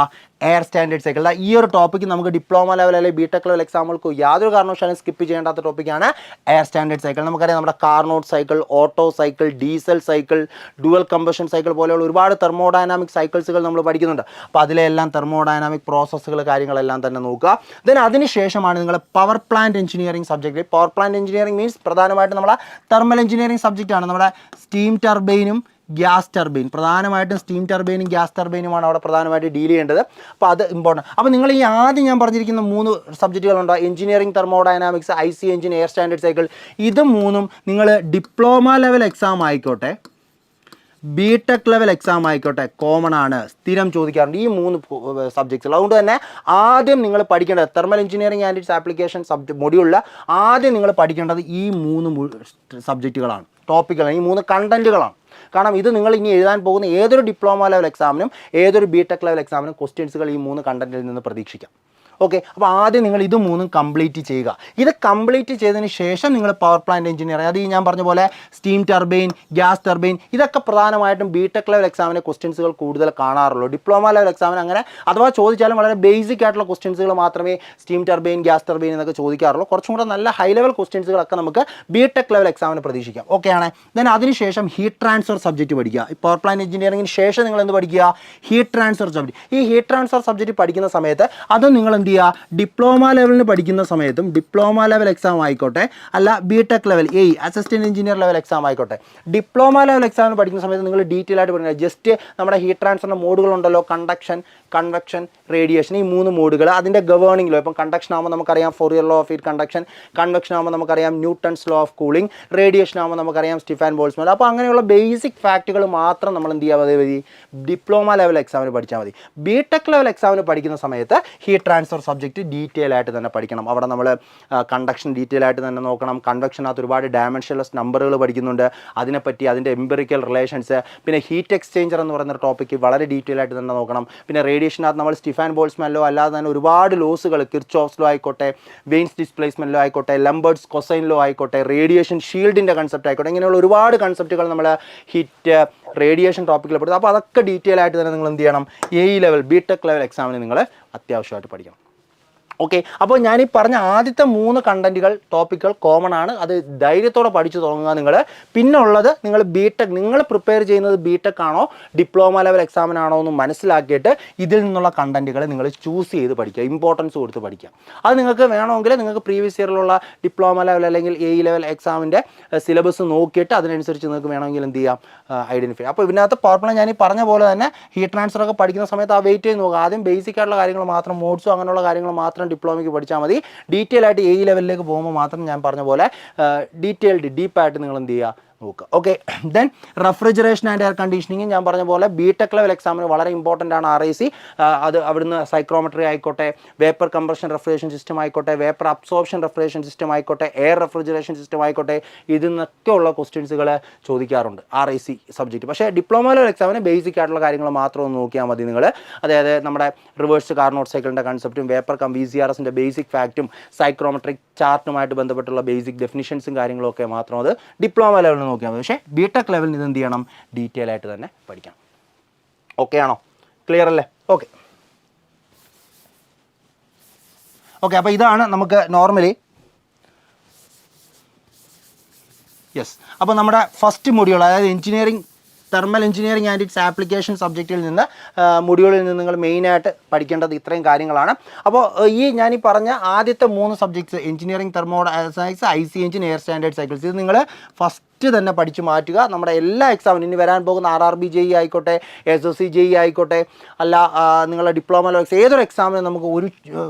എയർ സ്റ്റാൻഡേർഡ് സൈക്കിൾ. ഈ ഒരു ടോപ്പിക്ക് നമുക്ക് ഡിപ്ലോമ ലെവൽ അല്ലെങ്കിൽ ബിടെക് ലെവൽ എക്സാമുകൾക്ക് യാതൊരു കാരണവശാലും സ്കിപ്പ് ചെയ്യേണ്ടാത്ത ടോപ്പിക്കാണ് എയർ സ്റ്റാൻഡേർഡ് സൈക്കിൾ. നമുക്കറിയാം നമ്മുടെ Carnot cycle, auto cycle, diesel cycle, dual combustion cycle പോലെയുള്ള ഒരുപാട് തെർമോഡൈനാമിക് സൈക്കിൾസുകൾ നമ്മൾ പഠിക്കുന്നുണ്ട്. അപ്പോൾ അതിലെല്ലാം തെർമോഡൈനാമിക് പ്രോസസ്സുകൾ കാര്യങ്ങളെല്ലാം തന്നെ നോക്കുക. ദെൻ അതിനുശേഷമാണ് നിങ്ങൾ power plant engineering subject. Power plant engineering means പ്രധാനമായിട്ടും നമ്മുടെ തെർമൽ എഞ്ചിനീയറിംഗ് സബ്ജക്റ്റാണ്. നമ്മുടെ സ്റ്റീം ടർബൈനും ഗ്യാസ് ടർബൈൻ, പ്രധാനമായിട്ടും സ്റ്റീം ടർബൈനും ഗ്യാസ് ടർബൈനുമാണ് അവിടെ പ്രധാനമായിട്ട് ഡീൽ ചെയ്യേണ്ടത്. അപ്പോൾ അത് ഇമ്പോർട്ടൻറ്റ്. അപ്പോൾ നിങ്ങൾ ഈ ആദ്യം ഞാൻ പറഞ്ഞിരിക്കുന്ന 3 സബ്ജക്റ്റുകളുണ്ടോ, engineering thermodynamics, IC engine, air standard cycle, ഇത് 3ഉം നിങ്ങൾ ഡിപ്ലോമ ലെവൽ എക്സാം ആയിക്കോട്ടെ, ബിടെക് ലെവൽ എക്സാം ആയിക്കോട്ടെ, കോമൺ ആണ്, സ്ഥിരം ചോദിക്കാറുണ്ട് ഈ 3 സബ്ജക്ട്സുകൾ. അതുകൊണ്ട് തന്നെ ആദ്യം നിങ്ങൾ പഠിക്കേണ്ടത് thermal engineering and its application മൊഡ്യൂളിൽ ആദ്യം നിങ്ങൾ പഠിക്കേണ്ടത് ഈ 3 സബ്ജക്റ്റുകളാണ്, ടോപ്പിക്കുകളാണ്, ഈ 3 കണ്ടന്റുകളാണ്. കാരണം ഇത് നിങ്ങൾ ഇനി എഴുതാൻ പോകുന്ന ഏതൊരു ഡിപ്ലോമ ലെവൽ എക്സാമിനും ഏതൊരു ബിടെക് ലെവൽ എക്സാമിനും ക്വസ്റ്റ്യൻസുകൾ ഈ 3 കണ്ടന്റിൽ നിന്ന് പ്രതീക്ഷിക്കാം. ഓക്കെ, അപ്പോൾ ആദ്യം നിങ്ങൾ ഇത് 3ഉം കംപ്ലീറ്റ് ചെയ്യുക. ഇത് കംപ്ലീറ്റ് ചെയ്തതിന് ശേഷം നിങ്ങൾ പവർ പ്ലാന്റ് എഞ്ചിനീയറിംഗ്, അത് ഈ ഞാൻ പറഞ്ഞ പോലെ സ്റ്റീം ടർബൈൻ, ഗ്യാസ് ടർബൈൻ, ഇതൊക്കെ പ്രധാനമായിട്ടും ബിടെക് ലെവൽ എക്സാമിന് ക്വസ്റ്റ്യൻസുകൾ കൂടുതൽ കാണാറുള്ളൂ. ഡിപ്ലോമ ലെവൽ എക്സാമിന് അങ്ങനെ അഥവാ ചോദിച്ചാലും വളരെ ബേസിക് ആയിട്ടുള്ള ക്വസ്റ്റ്യൻസുകൾ മാത്രമേ സ്റ്റീം ടർബൈൻ, ഗ്യാസ് ടർബൈൻ എന്നൊക്കെ ചോദിക്കാറുള്ളൂ. കുറച്ചും കൂടെ നല്ല ഹൈ ലെവൽ ക്വസ്റ്റ്യൻസുകളൊക്കെ നമുക്ക് ബിടെക് ലെവൽ എക്സാമിന് പ്രതീക്ഷിക്കാം. ഓക്കെ ആണ്. ദെൻ അതിനുശേഷം ഹീറ്റ് ട്രാൻസ്ഫർ സബ്ജക്റ്റ് പഠിക്കുക. ഈ പവർ പ്ലാന്റ് എഞ്ചിനീയറിംഗിന് ശേഷം നിങ്ങൾ എന്ത് പഠിക്കുക, ഹീറ്റ് ട്രാൻസ്ഫർ സബ്ജക്റ്റ്. ഈ ഹീറ്റ് ട്രാൻസ്ഫർ സബ്ജക്റ്റ് പഠിക്കുന്ന സമയത്ത് അത് നിങ്ങൾ എന്ത് ചെയ്യുക, ഡിപ്ലോമ ലെവലിന് പഠിക്കുന്ന സമയത്തും, ഡിപ്ലോമ ലെവൽ എക്സാം ആയിക്കോട്ടെ, അല്ല BTech level assistant engineer level exam ആയിക്കോട്ടെ, ഡിപ്ലോമ ലെവൽ എക്സാമിന് പഠിക്കുന്ന സമയത്ത് നിങ്ങൾ ഡീറ്റെയിൽ ആയിട്ട് പഠിക്കുക. ജസ്റ്റ് നമ്മുടെ ഹീറ്റ് ട്രാൻസ്ഫറിൻ്റെ മോഡുകളുണ്ടല്ലോ, കണ്ടക്ഷൻ, കൺവെക്ഷൻ, റേഡിയേഷൻ, ഈ 3 മോഡുകൾ. അതിൻ്റെ ഗവേണിംഗ് ലോ, ഇപ്പം കണ്ടക്ഷൻ ആകുമ്പോൾ നമുക്കറിയാം Fourier law of heat conduction, convection ആകുമ്പോൾ നമുക്കറിയാം Newton's law of cooling, radiation ആകുമ്പോൾ നമുക്കറിയാം സ്റ്റീഫൻ ബോൾട്ട്സ്മാൻ. അപ്പോൾ അങ്ങനെയുള്ള ബേസിക് ഫാക്റ്റുകൾ മാത്രം നമ്മൾ എന്ത് ചെയ്യാൻ മതി, ഡിപ്ലോമ ലെവൽ എക്സാമിന് പഠിച്ചാൽ മതി. ബിടെക് ലെവൽ എക്സാമിന് പഠിക്കുന്ന സമയത്ത് ഹീറ്റ് ട്രാൻസ്ഫർ സബ്ജക്റ്റ് ഡീറ്റെയിൽ ആയിട്ട് തന്നെ പഠിക്കണം. അവിടെ നമ്മൾ കണ്ടക്ഷൻ ഡീറ്റെയിൽ ആയിട്ട് തന്നെ നോക്കണം. കൺവെക്ഷനകത്ത് ഒരുപാട് ഡയമെൻഷൻലെസ് നമ്പറുകൾ പഠിക്കുന്നുണ്ട്, അതിനെപ്പറ്റി, അതിൻ്റെ എംപിറിക്കൽ റിലേഷൻസ്. പിന്നെ ഹീറ്റ് എക്സ്ചേഞ്ചർ എന്ന് പറയുന്ന ടോപ്പിക്ക് വളരെ ഡീറ്റെയിൽ ആയിട്ട് തന്നെ നോക്കണം. പിന്നെ റേഡിയേഷനകത്ത് നമ്മൾ സ്റ്റീഫൻ ബോൾട്ട്സ്മാൻ ലോ അല്ലാതെ തന്നെ ഒരുപാട് ലോസുകൾ, കിർച്ചോഫ്സ് ലോ ആയിക്കോട്ടെ, വെയിൻസ് ഡിസ്പ്ലേസ്മെൻറ്റ് ലോ ആയിക്കോട്ടെ, ലംബർട്സ് കൊസൈൻ ലോ ആയിക്കോട്ടെ, റേഡിയേഷൻ ഷീൽഡിൻ്റെ കൺസെപ്റ്റ് ആയിക്കോട്ടെ, ഇങ്ങനെയുള്ള ഒരുപാട് കൺസെപ്റ്റുകൾ നമ്മൾ ഹീറ്റ് റേഡിയേഷൻ ടോപ്പിക്കിൽ പെടുത്തും. അപ്പോൾ അതൊക്കെ ഡീറ്റെയിൽ ആയിട്ട് തന്നെ നിങ്ങൾ എന്ത് ചെയ്യണം, ലെവൽ ബിടെക് ലെവൽ എക്സാമിന് നിങ്ങൾ അത്യാവശ്യമായിട്ട് പഠിക്കണം. ഓക്കെ, അപ്പോൾ ഞാനീ പറഞ്ഞ ആദ്യത്തെ 3 കണ്ടന്റുകൾ, ടോപ്പിക്കുകൾ കോമൺ ആണ്. അത് ധൈര്യത്തോടെ പഠിച്ചു തുടങ്ങുക നിങ്ങൾ. പിന്നെ ഉള്ളത് നിങ്ങൾ ബിടെക്, നിങ്ങൾ പ്രിപ്പയർ ചെയ്യുന്നത് ബിടെക് ആണോ ഡിപ്ലോമ ലെവൽ എക്സാമിനാണോ എന്ന് മനസ്സിലാക്കിയിട്ട് ഇതിൽ നിന്നുള്ള കണ്ടന്റുകൾ നിങ്ങൾ ചൂസ് ചെയ്ത് പഠിക്കുക, ഇമ്പോർട്ടൻസ് കൊടുത്ത് പഠിക്കുക. അത് നിങ്ങൾക്ക് വേണമെങ്കിൽ നിങ്ങൾക്ക് പ്രീവിയസ് ഇയറിലുള്ള ഡിപ്ലോമ ലെവൽ അല്ലെങ്കിൽ ലെവൽ എക്സാമിൻ്റെ സിലബസ് നോക്കിയിട്ട് അതിനനുസരിച്ച് നിങ്ങൾക്ക് വേണമെങ്കിൽ എന്ത് ചെയ്യാം, ഐഡൻറ്റിഫൈ. അപ്പോൾ ഇതിനകത്ത് പവർ പ്ലാന്റ് ഞാൻ ഈ പറഞ്ഞ പോലെ തന്നെ ഹീറ്റ് ട്രാൻസ്ഫർ ഒക്കെ പഠിക്കുന്ന സമയത്ത് ആ വെയിറ്റ് ചെയ്ത് നോക്കുക. ആദ്യം ബേസിക് ആയിട്ടുള്ള കാര്യങ്ങൾ മാത്രം, മോഡ്സും അങ്ങനെയുള്ള കാര്യങ്ങൾ മാത്രം ഡിപ്ലോമയ്ക്ക് പഠിച്ചാൽ മതി. ഡീറ്റെയിൽ ആയിട്ട് ലെവലിലേക്ക് പോകുമ്പോൾ മാത്രം ഞാൻ പറഞ്ഞ പോലെ ഡീപ്പായിട്ട് നിങ്ങൾ എന്ത് ചെയ്യുക, നോക്കുക. Okay, then refrigeration and air conditioning ഞാൻ പറഞ്ഞ പോലെ ബിടെക് ലെവൽ എക്സാമിന് വളരെ ഇമ്പോർട്ടൻ്റ് ആണ്. RIC അത് അവിടുന്ന് സൈക്രോമെട്രി ആയിക്കോട്ടെ, വേപ്പർ കംപ്രഷൻ റെഫ്രിജറേഷൻ സിസ്റ്റം ആയിക്കോട്ടെ, വേപ്പർ അബ്സോർപ്ഷൻ റെഫ്രിജറേഷൻ സിസ്റ്റം ആയിക്കോട്ടെ, എയർ റെഫ്രിജറേഷൻ സിസ്റ്റം ആയിക്കോട്ടെ, ഇതിൽ നിന്നൊക്കെ ഉള്ള ക്വസ്റ്റ്യൻസുകൾ ചോദിക്കാറുണ്ട് RIC സബ്ജക്റ്റ്. പക്ഷേ ഡിപ്ലോമ ലെവൽ എക്സാമിന് ബേസിക് ആയിട്ടുള്ള കാര്യങ്ങൾ മാത്രം ഒന്ന് നോക്കിയാൽ മതി നിങ്ങൾ. അതായത് നമ്മുടെ റിവേഴ്സ് കാർനോട്ട് സൈക്കിളിൻ്റെ കൺസെപ്റ്റും വേപ്പർ VCRSൻ്റെ ബേസിക് ഫാക്റ്റും സൈക്രോമെട്രിക് ചാർട്ടുമായിട്ട് ബന്ധപ്പെട്ടുള്ള ബേസിക് ഡെഫിനിഷൻസും കാര്യങ്ങളൊക്കെ മാത്രം അത് ഡിപ്ലോമ ലെവലിൽ നോക്കിയാൽ മതി. പക്ഷേ ബിടെക് ലെവലിൽ ഇത് എന്ത് ചെയ്യണം, ഡീറ്റെയിൽ ആയിട്ട് തന്നെ പഠിക്കണം. ഓക്കെ ആണോ, ക്ലിയർ അല്ലേ? ഓക്കെ, അപ്പോൾ ഇതാണ് നമുക്ക് നോർമലി യെസ്. അപ്പോൾ നമ്മുടെ ഫസ്റ്റ് മൊഡ്യൂൾ, അതായത് engineering thermal engineering and its application സബ്ജക്റ്റിൽ നിന്ന് മൊഡ്യൂളിൽ നിന്ന് നിങ്ങൾ മെയിനായിട്ട് പഠിക്കേണ്ടത് ഇത്രയും കാര്യങ്ങളാണ്. അപ്പോൾ ഞാൻ പറഞ്ഞ ആദ്യത്തെ 3 subjects engineering thermodynamics, IC engine, air standard cycles, ഇത് നിങ്ങൾ ഫസ്റ്റ് തന്നെ പഠിച്ച് മാറ്റുക. നമ്മുടെ എല്ലാ എക്സാമിനും ഇനി വരാൻ പോകുന്ന RRB JE ആയിക്കോട്ടെ, SSC JE ആയിക്കോട്ടെ, അല്ല നിങ്ങളുടെ ഡിപ്ലോമ ലെവൽസ് ഏതൊരു എക്സാമിനും നമുക്ക് ഒരു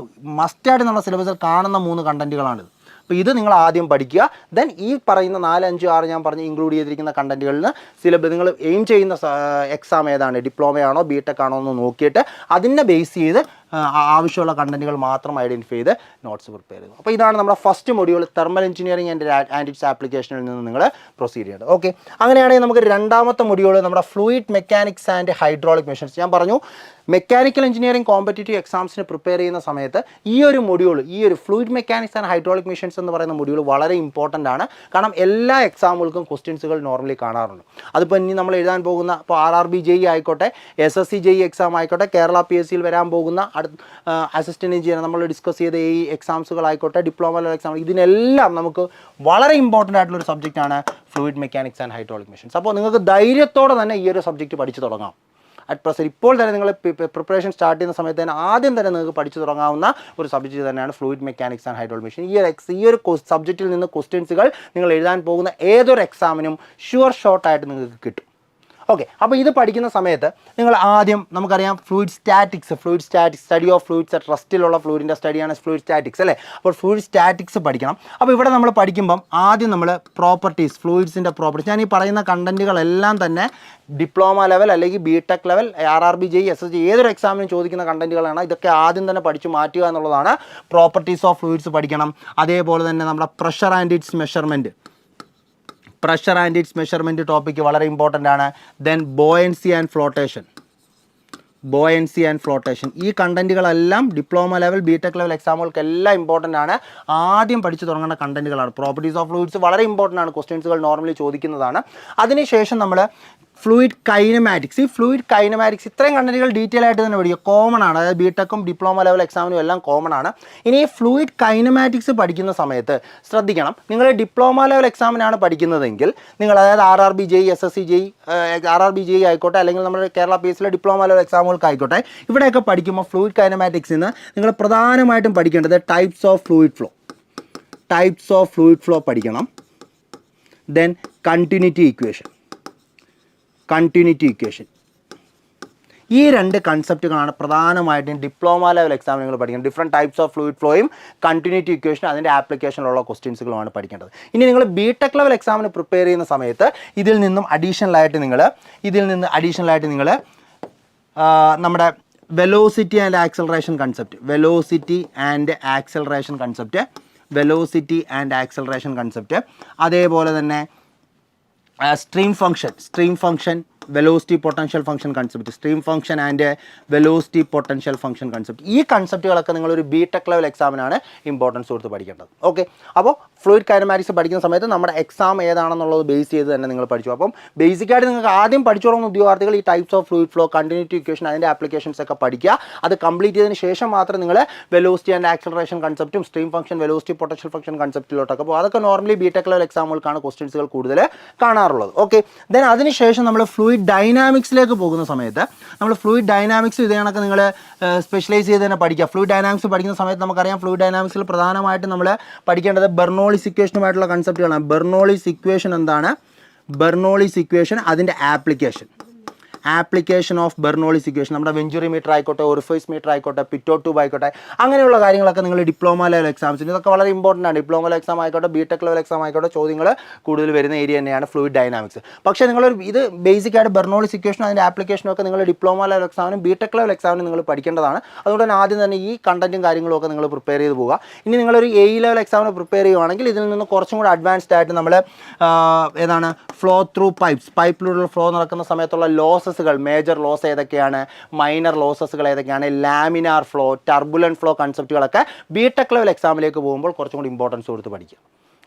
മസ്റ്റായിട്ട് നമ്മുടെ സിലബസിൽ കാണുന്ന 3 കണ്ടൻറ്റുകളാണിത്. അപ്പോൾ ഇത് നിങ്ങൾ ആദ്യം പഠിക്കുക. ദെൻ ഈ പറയുന്ന 4, 5, 6 ഞാൻ പറഞ്ഞ് ഇൻക്ലൂഡ് ചെയ്തിരിക്കുന്ന കണ്ടൻറ്റുകളിൽ നിന്ന് സിലബസ് നിങ്ങൾ എയിം ചെയ്യുന്ന എക്സാം ഏതാണ്, ഡിപ്ലോമയാണോ ബിടെക് ആണോ എന്ന് നോക്കിയിട്ട് അതിനെ ബേസ് ചെയ്ത് ആവശ്യമുള്ള കണ്ടൻറ്റുകൾ മാത്രം ഐഡൻറ്റിഫൈ ചെയ്ത് നോട്ട്സ് പ്രിപ്പയർ ചെയ്തു. അപ്പോൾ ഇതാണ് നമ്മുടെ first module thermal engineering and it's ആപ്ലിക്കേഷനിൽ നിന്ന് നിങ്ങൾ പ്രൊസീഡ് ചെയ്യേണ്ടത്. ഓക്കെ, അങ്ങനെയാണെങ്കിൽ നമുക്ക് രണ്ടാമത്തെ മൊഡ്യൂൾ നമ്മുടെ fluid mechanics and hydraulic machines. ഞാൻ പറഞ്ഞു മെക്കാനിക്കൽ എഞ്ചിനീയറിംഗ് കോമ്പറ്റേറ്റീവ് എക്സാംസിന് പ്രിപ്പയർ ചെയ്യുന്ന സമയത്ത് ഈ ഒരു മൊഡ്യൂൾ, ഈ ഒരു fluid mechanics and hydraulic machines എന്ന് പറയുന്ന മൊഡ്യൂൾ വളരെ ഇമ്പോർട്ടൻ്റ് ആണ്. കാരണം എല്ലാ എക്സാമുകൾക്കും ക്വസ്റ്റ്യൻസുകൾ നോർമലി കാണാറുണ്ട്. അതിപ്പോൾ ഇനി നമ്മൾ എഴുതാൻ പോകുന്ന ഇപ്പോൾ RRB JE ആയിക്കോട്ടെ, SSC JE എക്സാം ആയിക്കോട്ടെ, കേരള PSCയിൽ വരാൻ പോകുന്ന അസിസ്റ്റൻറ്റ് എഞ്ചിനീയർ നമ്മൾ ഡിസ്കസ് ചെയ്ത ഈ എക്സാംസുകളായിക്കോട്ടെ, ഡിപ്ലോമ ലെവൽ എക്സാം, ഇതിനെല്ലാം നമുക്ക് വളരെ ഇമ്പോർട്ടൻ്റ് ആയിട്ടുള്ളൊരു സബ്ജക്റ്റാണ് fluid mechanics and hydraulic machines. അപ്പോൾ നിങ്ങൾക്ക് ധൈര്യത്തോടെ തന്നെ ഈ ഒരു സബ്ജക്റ്റ് പഠിച്ചു തുടങ്ങാം. അറ്റ് പ്രസൻറ്റ് ഇപ്പോൾ തന്നെ നിങ്ങൾ പ്രിപ്പറേഷൻ സ്റ്റാർട്ട് ചെയ്യുന്ന സമയത്ത് തന്നെ ആദ്യം തന്നെ നിങ്ങൾക്ക് പഠിച്ചു തുടങ്ങാവുന്ന ഒരു സബ്ജക്റ്റ് തന്നെയാണ് fluid mechanics and hydraulic machine. ഈ ഒരു സബ്ജക്റ്റിൽ നിന്ന് ക്വസ്റ്റ്യൻസുകൾ നിങ്ങൾ എഴുതാൻ പോകുന്ന ഏതൊരു എക്സാമിനും ഷുവർ ഷോർട്ടായിട്ട് നിങ്ങൾക്ക് കിട്ടും. ഓക്കെ, അപ്പോൾ ഇത് പഠിക്കുന്ന സമയത്ത് നിങ്ങൾ ആദ്യം നമുക്കറിയാം fluid statics study of fluids, ട്രസ്റ്റിലുള്ള ഫ്ലൂയിഡിൻ്റെ സ്റ്റഡിയാണ് ഫ്ലൂയിഡ് സ്റ്റാറ്റിക്സ് അല്ലേ. അപ്പോൾ ഫ്ലൂയിഡ് സ്റ്റാറ്റിക്സ് പഠിക്കണം. അപ്പോൾ ഇവിടെ നമ്മൾ പഠിക്കുമ്പം ആദ്യം നമ്മൾ പ്രോപ്പർട്ടീസ്, ഫ്ലൂയിഡ്സിൻ്റെ പ്രോപ്പർട്ടീസ്, ഞാൻ ഈ പറയുന്ന കണ്ടൻറ്റുകളെല്ലാം തന്നെ ഡിപ്ലോമ ലെവൽ അല്ലെങ്കിൽ BTech level, RRB JE, SSC ഏതൊരു എക്സാമിനും ചോദിക്കുന്ന കണ്ടൻറ്റുകളാണ്. ഇതൊക്കെ ആദ്യം തന്നെ പഠിച്ചു മാറ്റുക എന്നുള്ളതാണ്. പ്രോപ്പർട്ടീസ് ഓഫ് ഫ്ലൂയിഡ്സ് പഠിക്കണം. അതേപോലെ തന്നെ നമ്മുടെ pressure and its measurement topic വളരെ ഇമ്പോർട്ടൻ്റ് ആണ്. ദെൻ ബോയൻസി ആൻഡ് ഫ്ലോട്ടേഷൻ ഈ കണ്ടൻറ്റുകളെല്ലാം ഡിപ്ലോമ ലെവൽ ബിടെക് ലെവൽ എക്സാമുകൾക്കെല്ലാം ഇമ്പോർട്ടൻ്റ് ആണ്. ആദ്യം പഠിച്ചു തുടങ്ങേണ്ട കണ്ടൻറ്റുകളാണ്. പ്രോപ്പർട്ടീസ് ഓഫ് ഫ്ലൂയിഡ്സ് വളരെ ഇമ്പോർട്ടൻ്റ് ആണ്, ക്വസ്റ്റ്യൻസുകൾ നോർമലി ചോദിക്കുന്നതാണ്. അതിനുശേഷം നമ്മൾ ഫ്ലൂയിഡ് കൈനമാറ്റിക്സ്, ഈ ഫ്ലൂയിഡ് കൈനമാറ്റിക്സ് ഇത്രയും കണ്ടൻറ്റുകൾ ഡീറ്റെയിൽ ആയിട്ട് തന്നെ പഠിക്കുക, കോമൺ ആണ്. അതായത് ബിടെക്കും ഡിപ്ലോമ ലെവൽ എക്സാമിനും എല്ലാം കോമൺ ആണ്. ഇനി ഈ ഫ്ലൂയിഡ് കൈനമാറ്റിക്സ് പഠിക്കുന്ന സമയത്ത് ശ്രദ്ധിക്കണം, നിങ്ങൾ ഡിപ്ലോമ ലെവൽ എക്സാമിനാണ് പഠിക്കുന്നതെങ്കിൽ നിങ്ങൾ അതായത് RRB JE, SSC JE, RRB JE ആയിക്കോട്ടെ, അല്ലെങ്കിൽ നമ്മുടെ കേരള PSCയിലെ ഡിപ്ലോമ ലെവൽ എക്സാമുകൾക്കായിക്കോട്ടെ, ഇവിടെയൊക്കെ പഠിക്കുമ്പോൾ ഫ്ലൂയിഡ് കൈനമാറ്റിക്സിൽ നിന്ന് നിങ്ങൾ പ്രധാനമായിട്ടും പഠിക്കേണ്ടത് ടൈപ്സ് ഓഫ് ഫ്ലൂയിഡ് ഫ്ലോ പഠിക്കണം. ദെൻ കണ്ടിന്യൂറ്റി ഇക്വേഷൻ, ഈ 2 കൺസെപ്റ്റുകളാണ് പ്രധാനമായിട്ടും ഡിപ്ലോമ ലെവൽ എക്സാമിന് നിങ്ങൾ പഠിക്കുന്നത്. ഡിഫറെൻറ്റ് ടൈപ്സ് ഓഫ് ഫ്ലൂയിഡ് ഫ്ലോയും കണ്ടിന്യൂറ്റി ഇക്വേഷനും അതിൻ്റെ ആപ്ലിക്കേഷനിലുള്ള ക്വസ്റ്റ്യൻസുകളുമാണ് പഠിക്കേണ്ടത്. ഇനി നിങ്ങൾ ബിടെക് ലെവൽ എക്സാമിന് പ്രിപ്പയർ ചെയ്യുന്ന സമയത്ത് ഇതിൽ നിന്ന് അഡീഷണലായിട്ട് നിങ്ങൾ നമ്മുടെ വെലോസിറ്റി ആൻഡ് ആക്സലറേഷൻ കൺസെപ്റ്റ്, അതേപോലെ തന്നെ stream function velocity potential function concept, stream function and velocity potential function concept, ഈ കൺസെപ്റ്റുകളൊക്കെ നിങ്ങളൊരു ബിടെക് ലെവൽ എക്സാമിനാണ് ഇമ്പോർട്ടൻസ് കൊടുത്ത് പഠിക്കേണ്ടത്. ഓക്കെ, അപ്പോൾ ഫ്ലൂയിഡ് കൈനമാറ്റിക്സ് പഠിക്കുന്ന സമയത്ത് നമ്മുടെ എക്സാം ഏതാണെന്നുള്ളത് ബേസ് ചെയ്ത് തന്നെ നിങ്ങൾ പഠിച്ചു. അപ്പം ബേസിക്കായിട്ട് നിങ്ങൾക്ക് ആദ്യം പഠിച്ചു തുടങ്ങുന്ന ഉദ്യോഗാർത്ഥികൾ ഈ types of fluid flow, continuity equation, അതിൻ്റെ ആപ്ലിക്കേഷൻസ് ഒക്കെ പഠിക്കുക. അത് കംപ്ലീറ്റ് ചെയ്തതിന് ശേഷം മാത്രം നിങ്ങൾ വെലോസിറ്റി ആൻഡ് ആക്സലറേഷൻ കൺസെപ്റ്റും stream function, velocity potential function കൺസെപ്റ്റിലോട്ടൊക്കെ അപ്പോൾ അതൊക്കെ നോർമലി ബിടെക് ലെവൽ എക്സാമുകൾക്കാണ് ക്വസ്റ്റ്യൻസുകൾ കൂടുതൽ കാണാറുള്ളത്. ഓക്കെ, ദെൻ അതിനുശേഷം നമ്മൾ ഫ്ലൂയിഡ് ഡൈനാമിക്സിലേക്ക് പോകുന്ന സമയത്ത് നമ്മൾ ഫ്ലൂയിഡ് ഡൈനാമിക്സ് ഇതേ കണക്ക് നിങ്ങൾ സ്പെഷ്യലൈസ് ചെയ്ത് തന്നെ പഠിക്കുക. ഫ്ലൂയിഡ് ഡൈനാമിക്സ് പഠിക്കുന്ന സമയത്ത് നമുക്കറിയാം ഫ്ലൂയിഡ് ഡൈനാമിക്സിൽ പ്രധാനമായിട്ടും നമ്മൾ പഠിക്കേണ്ടത് ബെർണോളിസ് ഇക്വേഷനുമായിട്ടുള്ള കൺസെപ്റ്റുകളാണ്. ബെർണോളിസ് ഇക്വേഷൻ എന്താണ്? ബെർണോളിസ് ഇക്വേഷൻ, അതിൻ്റെ ആപ്ലിക്കേഷൻ ഓഫ് ബെർണോളിസ് ഇക്വേഷൻ, നമ്മുടെ വെഞ്ചുറി മീറ്റർ ആയിക്കോട്ടെ, ഒറിഫൈസ് മീറ്റർ ആയിക്കോട്ടെ, പിറ്റോ ട്യൂബ് ആയിക്കോട്ടെ, അങ്ങനെയുള്ള കാര്യങ്ങളൊക്കെ നിങ്ങൾ ഡിപ്ലോമ ലെവൽ എക്സാംസിന് ഇതൊക്കെ വളരെ ഇമ്പോർട്ടൻ്റ് ആണ്. ഡിപ്ലോമ ലെവൽ എക്സാം ആയിക്കോട്ടെ, ബിടെക് ലെവൽ എക്സാം ആയിക്കോട്ടെ, ചോദ്യങ്ങൾ കൂടുതൽ വരുന്ന ഏരിയ തന്നെയാണ് ഫ്ലൂയിഡ് ഡൈനാമിക്സ്. പക്ഷേ നിങ്ങളൊരു ഇത് ബേസിക്കായിട്ട് ബെർണോളിസ് ഇക്വേഷനും അതിൻ്റെ ആപ്ലിക്കേഷനും ഒക്കെ നിങ്ങൾ ഡിപ്ലോമ ലെവൽ എക്സാമിനും ബിടെക് ലെവൽ എക്സാമിനും നിങ്ങൾ പഠിക്കേണ്ടതാണ്. അതുകൊണ്ട് തന്നെ ആദ്യം തന്നെ ഈ കണ്ടൻറ്റും കാര്യങ്ങളും ഒക്കെ നിങ്ങൾ പ്രിപ്പയർ ചെയ്ത് പോവുക. ഇനി നിങ്ങളൊരു ലെവൽ എക്സാമിന് പ്രിപ്പയർ ചെയ്യുകയാണെങ്കിൽ ഇതിൽ നിന്ന് കുറച്ചും കൂടി അഡ്വാൻസ്ഡ് ആയിട്ട് നമ്മൾ ഫ്ലോ ത്രൂ പൈപ്പിലൂടെ ഫ്ലോ നടക്കുന്ന സമയത്തുള്ള ലോസസുകൾ, മേജർ ലോസ് ഏതൊക്കെയാണ്, മൈനർ ലോസസുകൾ ഏതൊക്കെയാണ്, ലാമിനാർ ഫ്ലോ, ടർബുലൻറ്റ് ഫ്ലോ കൺസെപ്റ്റുകളൊക്കെ ബിടെക് ലെവൽ എക്സാമിലേക്ക് പോകുമ്പോൾ കുറച്ചും കൂടി ഇമ്പോർട്ടൻസ് കൊടുത്ത് പഠിക്കുക.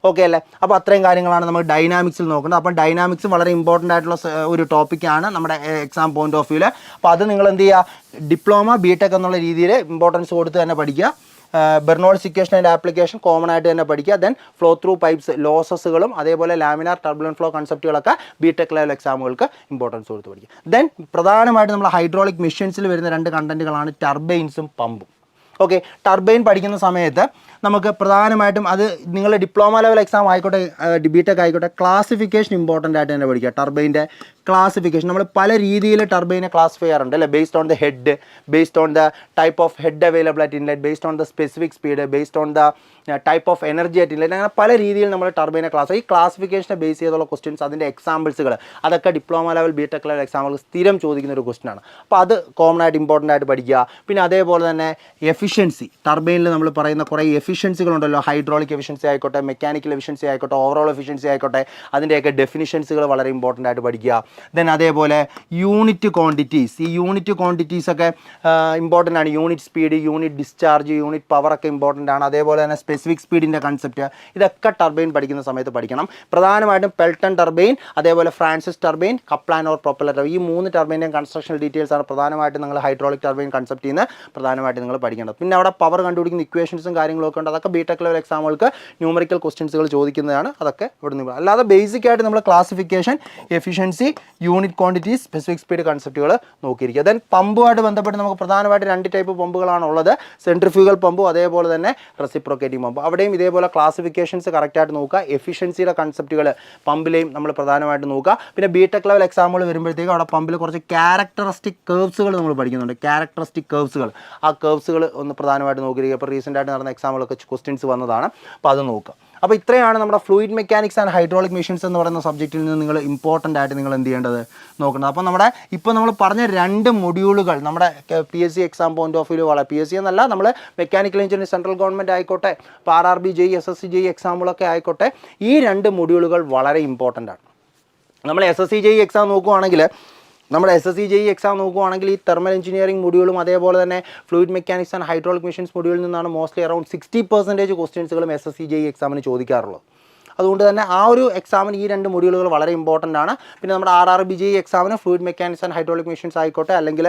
ഓക്കെ അല്ലേ? അപ്പോൾ അത്രയും കാര്യങ്ങളാണ് നമ്മൾ ഡൈനാമിക്സിൽ നോക്കുന്നത്. അപ്പം ഡൈനാമിക്സ് വളരെ ഇമ്പോർട്ടൻ്റ് ആയിട്ടുള്ള ഒരു ടോപ്പിക്കാണ് നമ്മുടെ എക്സാം പോയിന്റ് ഓഫ് വ്യൂവിൽ. അപ്പോൾ അത് നിങ്ങൾ എന്ത് ചെയ്യുക, ഡിപ്ലോമ ബിടെക് എന്നുള്ള രീതിയിൽ ഇമ്പോർട്ടൻസ് കൊടുത്ത് തന്നെ പഠിക്കുക. Bernoulli's equation and application common ആയിട്ട് തന്നെ പഠിക്കുക. ദെൻ ഫ്ലോ ത്രൂ പൈപ്പ്സ് ലോസസുകളും അതേപോലെ ലാമിനാർ ടർബുലന്റ് ഫ്ലോ കൺസെപ്റ്റുകളൊക്കെ ബിടെക് ലെവൽ എക്സാമുകൾക്ക് ഇമ്പോർട്ടൻസ് കൊടുത്ത് പഠിക്കുക. ദെൻ പ്രധാനമായിട്ട് നമ്മൾ ഹൈഡ്രോളിക് മെഷീൻസിൽ വരുന്ന 2 കണ്ടന്റുകളാണ് ടർബൈൻസും പമ്പും. ഓക്കെ, ടർബൈൻ പഠിക്കുന്ന സമയത്ത് നമുക്ക് പ്രധാനമായിട്ടും അത് നിങ്ങൾ ഡിപ്ലോമ ലെവൽ എക്സാം ആയിക്കോട്ടെ ബിടെക് ആയിക്കോട്ടെ ക്ലാസിഫിക്കേഷൻ ഇമ്പോർട്ടൻ്റ് ആയിട്ട് തന്നെ പഠിക്കുക. ടർബൈൻ്റെ ക്ലാസിഫിക്കേഷൻ നമ്മൾ പല രീതിയിൽ ടർബൈനെ ക്ലാസിഫൈ ചെയ്യാറുണ്ട് അല്ലേ, based on the head, based on the type of head available at inlet, based on the specific speed, based on the type of energy at inlet, അങ്ങനെ പല രീതിയിൽ നമ്മൾ ടർബൈനെ ഈ ക്ലാസിഫിക്കേഷനെ ബേസ് ചെയ്തുള്ള ക്വസ്റ്റ്യൻസ്, അതിൻ്റെ എക്സാമ്പിൾസുകൾ അതൊക്കെ ഡിപ്ലോമ ലെവൽ ബിടെക് ലെവൽ എക്സാമുകൾ സ്ഥിരം ചോദിക്കുന്ന ഒരു ക്വസ്റ്റ്യൻ ആണ്. അപ്പോൾ അത് കോമൺ ആയിട്ട് ഇമ്പോർട്ടൻ്റ് ആയിട്ട് പഠിക്കുക. പിന്നെ അതേപോലെ തന്നെ എഫിഷ്യൻസി, ടർബൈനിൽ നമ്മൾ പറയുന്ന കുറേ എഫിഷ്യൻസികളുണ്ടല്ലോ, ഹൈഡ്രോളിക് എഫിഷ്യൻസി ആയിക്കോട്ടെ, മെക്കാനിക്കൽ എഫിഷ്യൻസി ആയിക്കോട്ടെ, ഓവറോൾ എഫിഷ്യൻസി ആയിക്കോട്ടെ, അതിൻ്റെയൊക്കെ ഡെഫിനിഷൻസുകൾ വളരെ ഇമ്പോർട്ടൻ്റ് ആയിട്ട് പഠിക്കുക. ദെൻ അതേപോലെ യൂണിറ്റ് ക്വാണ്ടിറ്റീസ്, ഈ യൂണിറ്റ് ക്വാണ്ടിറ്റീസ് ഒക്കെ ഇമ്പോർട്ടൻ്റ് ആണ്. Unit speed, unit discharge, unit power ഒക്കെ ഇമ്പോർട്ടൻ്റ് ആണ്. അതേപോലെ തന്നെ സ്പെസിഫിക് സ്പീഡിൻ്റെ കൺസെപ്റ്റ്, ഇതൊക്കെ ടർബൈൻ പഠിക്കുന്ന സമയത്ത് പഠിക്കണം. പ്രധാനമായിട്ടും പെൽട്ടൺ ടർബൈൻ, അതേപോലെ Francis turbine, Kaplan or propeller, ഈ 3 ടർബൈൻ്റെയും കൺസ്ട്രക്ഷൻ ഡീറ്റെയിൽസ് ആണ് പ്രധാനമായിട്ടും നിങ്ങൾ ഹൈഡ്രോളിക് ടർബൈൻ കൺസെപ്റ്റ് ചെയ്യുന്ന പ്രധാനമായിട്ട് നിങ്ങൾ പഠിക്കേണ്ടത്. പിന്നെ അവിടെ പവർ കണ്ടുപിടിക്കുന്ന ഇക്വേഷൻസും കാര്യങ്ങളൊക്കെ ഉണ്ട്. അതൊക്കെ ബിടെക് ലെവൽ എക്സാമുകൾക്ക് ന്യൂമറിക്കൽ ക്വസ്റ്റ്യൻസുകൾ ചോദിക്കുന്നതാണ്. അതൊക്കെ ഇവിടെ നിന്ന്. അല്ലാതെ ബേസിക് ആയിട്ട് നമ്മൾ classification, efficiency, unit quantities, specific speed കൺസെപ്റ്റുകൾ നോക്കിയിരിക്കുക. ദെൻ പമ്പുമായിട്ട് ബന്ധപ്പെട്ട് നമുക്ക് പ്രധാനമായിട്ട് 2 ടൈപ്പ് പമ്പുകളാണ് ഉള്ളത്, സെൻട്രിഫ്യൂഗൽ പമ്പും അതേപോലെ തന്നെ റെസിപ്രോക്കേറ്റിംഗ് പമ്പ്. അവിടെയും ഇതേപോലെ ക്ലാസിഫിക്കേഷൻസ് കറക്റ്റായിട്ട് നോക്കുക. എഫിഷ്യൻസിയുടെ കൺസെപ്റ്റുകൾ പമ്പിലെയും നമ്മൾ പ്രധാനമായിട്ട് നോക്കുക. പിന്നെ ബിടെക് ലെവൽ എക്സാമുകൾ വരുമ്പോഴത്തേക്കും അവിടെ പമ്പിൽ കുറച്ച് ക്യാരക്ടറിസ്റ്റിക് കേർവ്സുകൾ നമ്മൾ പഠിക്കുന്നുണ്ട്. ക്യാരക്ടറിസ്റ്റിക് കേർവ്സുകൾ, ആ കേർവ്സുകൾ ഒന്ന് പ്രധാനമായിട്ട് നോക്കിയിരിക്കുക. ഇപ്പോൾ റീസെൻ്റ് ആയിട്ട് നടന്ന എക്സാമുകളൊക്കെ ക്വസ്റ്റ്യൻസ് വന്നതാണ്. അപ്പോൾ അത് നോക്കുക. അപ്പോൾ ഇത്രയാണ് നമ്മുടെ fluid mechanics and hydraulic machines എന്ന് പറയുന്ന സബ്ജക്റ്റിൽ നിന്ന് നിങ്ങൾ ഇമ്പോർട്ടൻ്റ് ആയിട്ട് നിങ്ങൾ എന്ത് ചെയ്യേണ്ടത് നോക്കണം. അപ്പോൾ ഇപ്പോൾ നമ്മൾ പറഞ്ഞ 2 മൊഡ്യൂളുകൾ നമ്മുടെ PSC exam point of view വളരെ PSC എന്നല്ല, നമ്മൾ മെക്കാനിക്കൽ എഞ്ചിനീയറിംഗ് സെൻട്രൽ ഗവൺമെൻറ് ആയിക്കോട്ടെ, ഇപ്പോൾ RRB JEE SSC JEE എക്സാമുകളൊക്കെ ആയിക്കോട്ടെ, ഈ 2 മൊഡ്യൂളുകൾ വളരെ ഇമ്പോർട്ടൻ്റ് ആണ്. നമ്മൾ SSC JEE എക്സാം നോക്കുകയാണെങ്കിൽ ഈ തെർമൽ എഞ്ചിനീയറിംഗ് മൊഡ്യൂളും അതേപോലെ തന്നെ fluid mechanics and hydraulic machines മൊഡ്യൂളിൽ നിന്നാണ് മോസ്റ്റ്ലി അറൗണ്ട് 60% ക്വസ്റ്റ്യൻസുകളും SSC JEE എക്സാമിന് ചോദിക്കാറുള്ളത്. അതുകൊണ്ട് തന്നെ ആ ഒരു എക്സാമിന് ഈ 2 മൊഡ്യൂളുകൾ വളരെ ഇമ്പോർട്ടൻ്റ് ആണ്. പിന്നെ നമ്മുടെ RRB JEE എക്സാമിന് fluid mechanics and hydraulic machines ആയിക്കോട്ടെ, അല്ലെങ്കിൽ